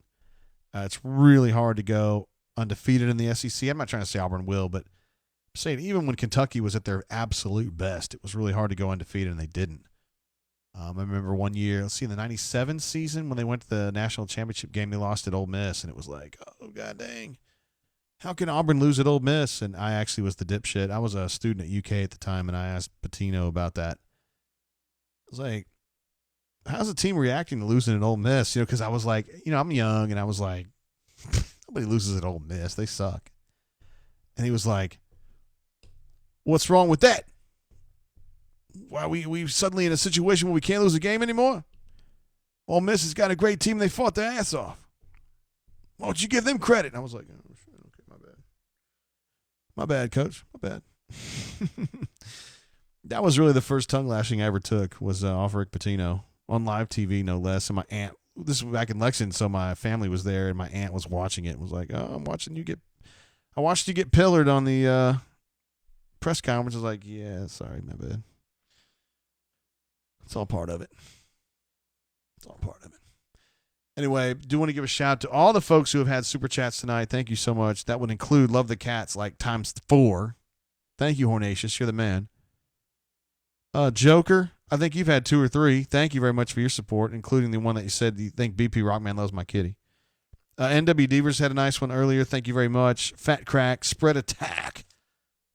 It's really hard to go undefeated in the SEC. I'm not trying to say Auburn will, but I'm saying even when Kentucky was at their absolute best, it was really hard to go undefeated, and they didn't. I remember one year, in the 97 season when they went to the national championship game, they lost at Ole Miss, and it was like, oh, god dang. How can Auburn lose at Ole Miss? And I actually was the dipshit. I was a student at UK at the time, and I asked Patino about that. I was like, how's the team reacting to losing at Ole Miss? Because I was like, I'm young, and I was like, nobody loses at Ole Miss. They suck. And he was like, what's wrong with that? Why we suddenly in a situation where we can't lose a game anymore? Ole Miss has got a great team. They fought their ass off. Why don't you give them credit? And I was like, oh, shit, okay, my bad. My bad, coach. My bad. That was really the first tongue lashing I ever took was off Rick Pitino on live TV, no less. And my aunt, this was back in Lexington, so my family was there, and my aunt was watching it and was like, oh, I watched you get pillared on the press conference. I was like, yeah, sorry, my bad. It's all part of it. It's all part of it. Anyway, do want to give a shout out to all the folks who have had super chats tonight. Thank you so much. That would include Love the Cats like times 4. Thank you, Hornatius. You're the man. Joker, I think you've had 2 or 3. Thank you very much for your support, including the one that you said you think BP Rockman loves my kitty. NW Devers had a nice one earlier. Thank you very much. Fat Crack, Spread Attack.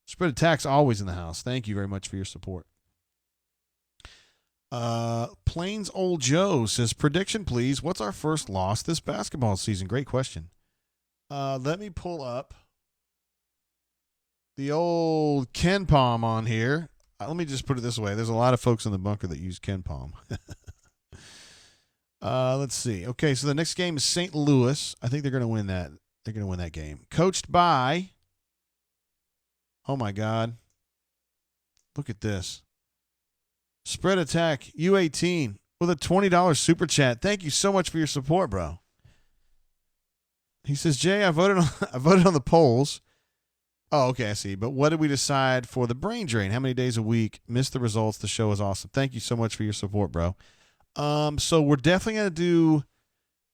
Spread Attack's always in the house. Thank you very much for your support. Plains Old Joe says, prediction, please. What's our first loss this basketball season? Great question. Let me pull up the old Ken Palm on here. Let me just put it this way. There's a lot of folks in the bunker that use Ken Palm. Let's see. Okay, so the next game is St. Louis. I think they're going to win that. They're going to win that game. Coached by, oh my God, look at this. Spread Attack U18 with a $20 super chat. Thank you so much for your support, bro. He says, Jay, I voted on the polls. Oh, okay, I see. But what did we decide for the brain drain? How many days a week? Missed the results. The show is awesome. Thank you so much for your support, bro. So we're definitely going to do,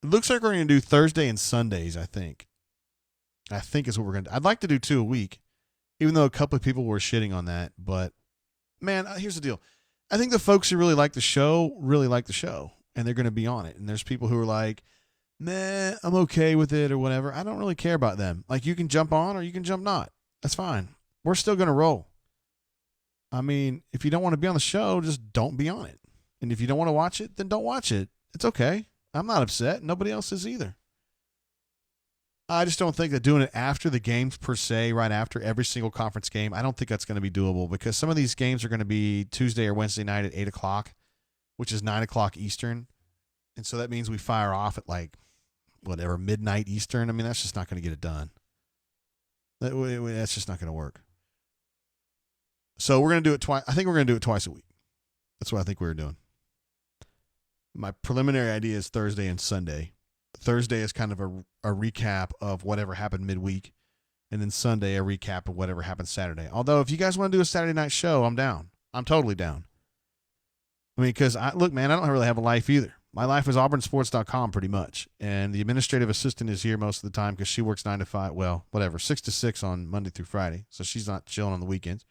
it looks like we're going to do Thursday and Sundays, I think. I think is what we're going to do. I'd like to do 2 a week, even though a couple of people were shitting on that. But, man, here's the deal. I think the folks who really like the show, and they're going to be on it. And there's people who are like, nah, I'm okay with it or whatever. I don't really care about them. Like, you can jump on or you can jump not. That's fine. We're still going to roll. I mean, if you don't want to be on the show, just don't be on it. And if you don't want to watch it, then don't watch it. It's okay. I'm not upset. Nobody else is either. I just don't think that doing it after the games per se, right after every single conference game, I don't think that's going to be doable because some of these games are going to be Tuesday or Wednesday night at 8 o'clock, which is 9 o'clock Eastern. And so that means we fire off at like, whatever, midnight Eastern. I mean, that's just not going to get it done. That's just not going to work. So we're going to do it twice. I think we're going to do it twice a week. That's what I think we were doing. My preliminary idea is Thursday and Sunday. Thursday is kind of a recap of whatever happened midweek. And then Sunday, a recap of whatever happened Saturday. Although, if you guys want to do a Saturday night show, I'm down. I'm totally down. I mean, because, look, man, I don't really have a life either. My life is auburnsports.com pretty much. And the administrative assistant is here most of the time because she works 9 to 5. Well, whatever, 6 to 6 on Monday through Friday. So she's not chilling on the weekends.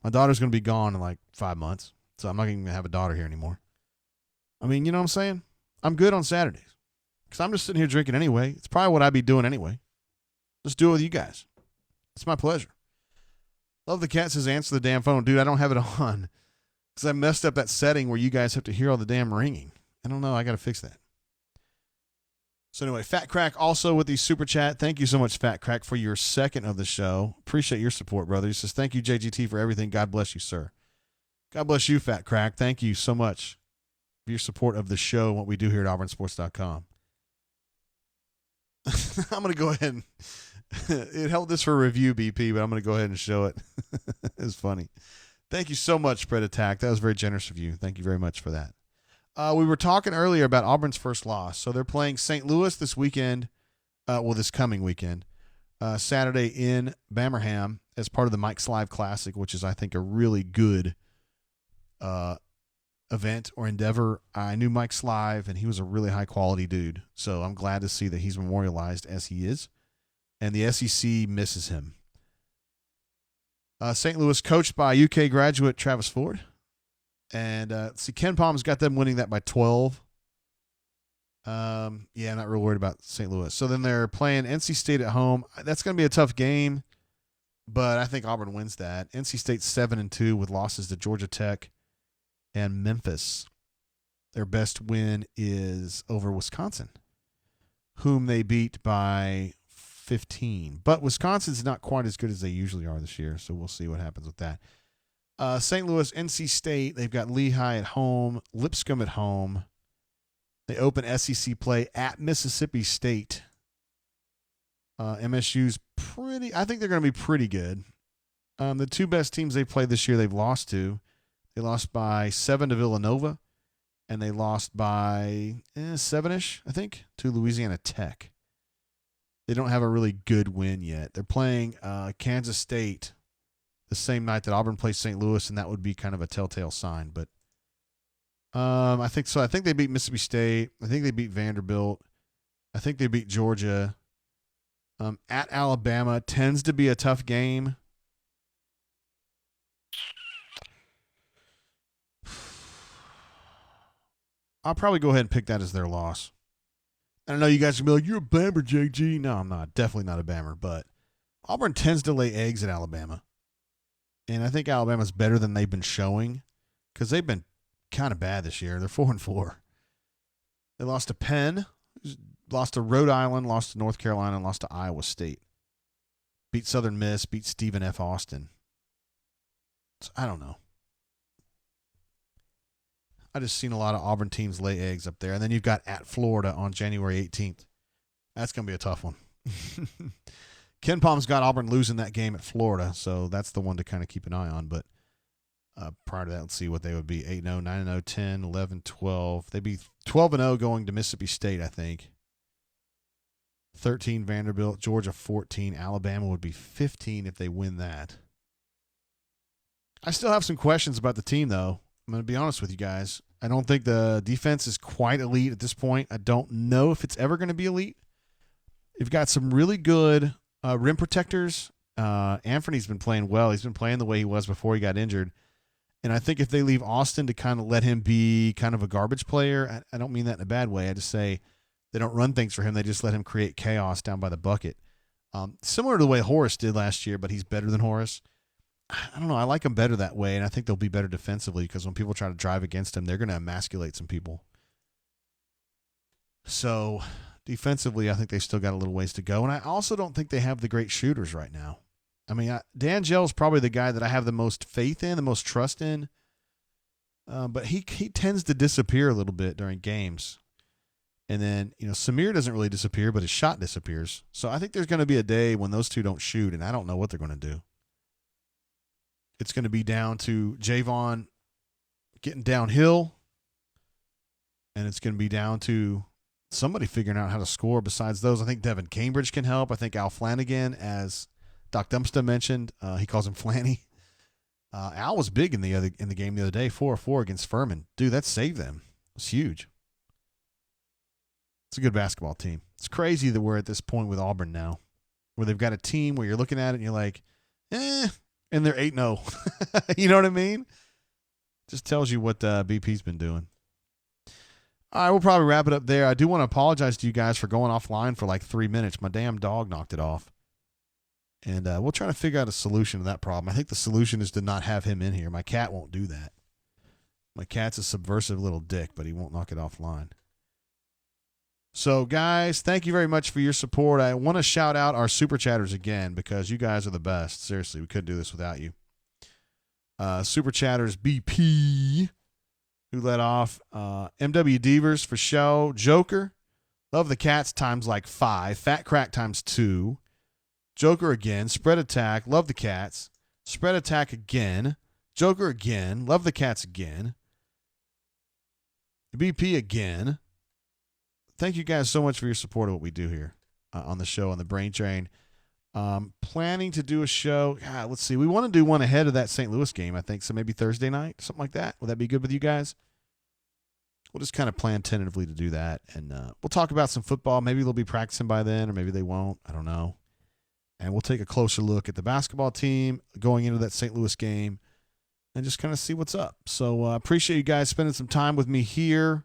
My daughter's going to be gone in like 5 months. So I'm not even going to have a daughter here anymore. I mean, you know what I'm saying? I'm good on Saturdays. Because I'm just sitting here drinking anyway. It's probably what I'd be doing anyway. Just do it with you guys. It's my pleasure. Love the Cat says, answer the damn phone. Dude, I don't have it on. Because I messed up that setting where you guys have to hear all the damn ringing. I don't know. I got to fix that. So anyway, Fat Crack also with the super chat. Thank you so much, Fat Crack, for your second of the show. Appreciate your support, brother. He says, thank you, JGT, for everything. God bless you, sir. God bless you, Fat Crack. Thank you so much for your support of the show and what we do here at auburnsports.com. I'm going to go ahead and it held this for review, BP, but I'm going to go ahead and show it. It's funny. Thank you so much, Spread Attack. That was very generous of you. Thank you very much for that. We were talking earlier about Auburn's first loss. So they're playing St. Louis this weekend, this coming weekend, Saturday in Birmingham as part of the Mike's Live Classic, which is, I think, a really good event or endeavor. I knew Mike's Live, and he was a really high-quality dude. So I'm glad to see that he's memorialized as he is. And the SEC misses him. St. Louis coached by UK graduate Travis Ford. And see, Ken Palm's got them winning that by 12. Yeah, not real worried about St. Louis. So then they're playing NC State at home. That's going to be a tough game, but I think Auburn wins that. NC State's 7-2 with losses to Georgia Tech and Memphis. Their best win is over Wisconsin, whom they beat by 15. But Wisconsin's not quite as good as they usually are this year, so we'll see what happens with that. St. Louis, NC State, they've got Lehigh at home, Lipscomb at home. They open SEC play at Mississippi State. MSU's I think they're going to be pretty good. The two best teams they've played this year they've lost to. They lost by 7 to Villanova, and they lost by 7-ish, I think, to Louisiana Tech. They don't have a really good win yet. They're playing Kansas State the same night that Auburn plays St. Louis, and that would be kind of a telltale sign. But I think so. I think they beat Mississippi State. I think they beat Vanderbilt. I think they beat Georgia. At Alabama tends to be a tough game. I'll probably go ahead and pick that as their loss. I know you guys are going to be like, you're a Bammer, JG. No, I'm not. Definitely not a Bammer. But Auburn tends to lay eggs at Alabama. And I think Alabama's better than they've been showing because they've been kind of bad this year. They're 4-4. They lost to Penn, lost to Rhode Island, lost to North Carolina, and lost to Iowa State. Beat Southern Miss, beat Stephen F. Austin. So, I don't know. I just seen a lot of Auburn teams lay eggs up there. And then you've got at Florida on January 18th. That's going to be a tough one. Ken Palm's got Auburn losing that game at Florida, so that's the one to kind of keep an eye on. But prior to that, let's see what they would be. 8-0, 9-0, 10, 11, 12. They'd be 12-0 going to Mississippi State, I think. 13 Vanderbilt, Georgia 14. Alabama would be 15 if they win that. I still have some questions about the team, though. I'm going to be honest with you guys. I don't think the defense is quite elite at this point. I don't know if it's ever going to be elite. You've got some really good rim protectors. Anthony's been playing well. He's been playing the way he was before he got injured. And I think if they leave Austin to kind of let him be kind of a garbage player, I don't mean that in a bad way. I just say they don't run things for him. They just let him create chaos down by the bucket. Similar to the way Horace did last year, but he's better than Horace. I don't know. I like him better that way, and I think they'll be better defensively because when people try to drive against him, they're going to emasculate some people. So defensively, I think they still got a little ways to go, and I also don't think they have the great shooters right now. I mean, Dan Gell's probably the guy that I have the most faith in, the most trust in, but he tends to disappear a little bit during games. And then, Samir doesn't really disappear, but his shot disappears. So I think there's going to be a day when those two don't shoot, and I don't know what they're going to do. It's going to be down to Javon getting downhill, and it's going to be down to somebody figuring out how to score besides those. I think Devin Cambridge can help. I think Al Flanagan, as Doc Dumpsta mentioned, he calls him Flanny. Al was big in the game the other day, 4-4 against Furman. Dude, that saved them. It's huge. It's a good basketball team. It's crazy that we're at this point with Auburn now, where they've got a team where you're looking at it and you're like, and they're 8-0. You know what I mean? Just tells you what BP's been doing. All right, we'll probably wrap it up there. I do want to apologize to you guys for going offline for like 3 minutes. My damn dog knocked it off. And we'll try to figure out a solution to that problem. I think the solution is to not have him in here. My cat won't do that. My cat's a subversive little dick, but he won't knock it offline. So, guys, thank you very much for your support. I want to shout out our super chatters again because you guys are the best. Seriously, we couldn't do this without you. Super chatters BP, who led off. MW Devers for show. Joker, love the cats times like 5. Fat Crack times 2. Joker again. Spread Attack, love the cats. Spread Attack again. Joker again. Love the cats again. BP again. Thank you guys so much for your support of what we do here on the show, on the Brain Train. Planning to do a show. Let's see. We want to do one ahead of that St. Louis game, I think. So maybe Thursday night, something like that. Would that be good with you guys? We'll just kind of plan tentatively to do that. And we'll talk about some football. Maybe they'll be practicing by then, or maybe they won't. I don't know. And we'll take a closer look at the basketball team going into that St. Louis game and just kind of see what's up. So appreciate you guys spending some time with me here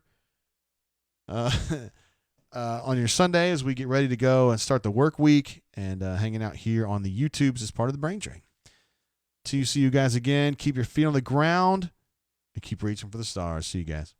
on your Sunday as we get ready to go and start the work week and hanging out here on the YouTubes as part of the Brain Train. Till you see you guys again, keep your feet on the ground and keep reaching for the stars. See you guys.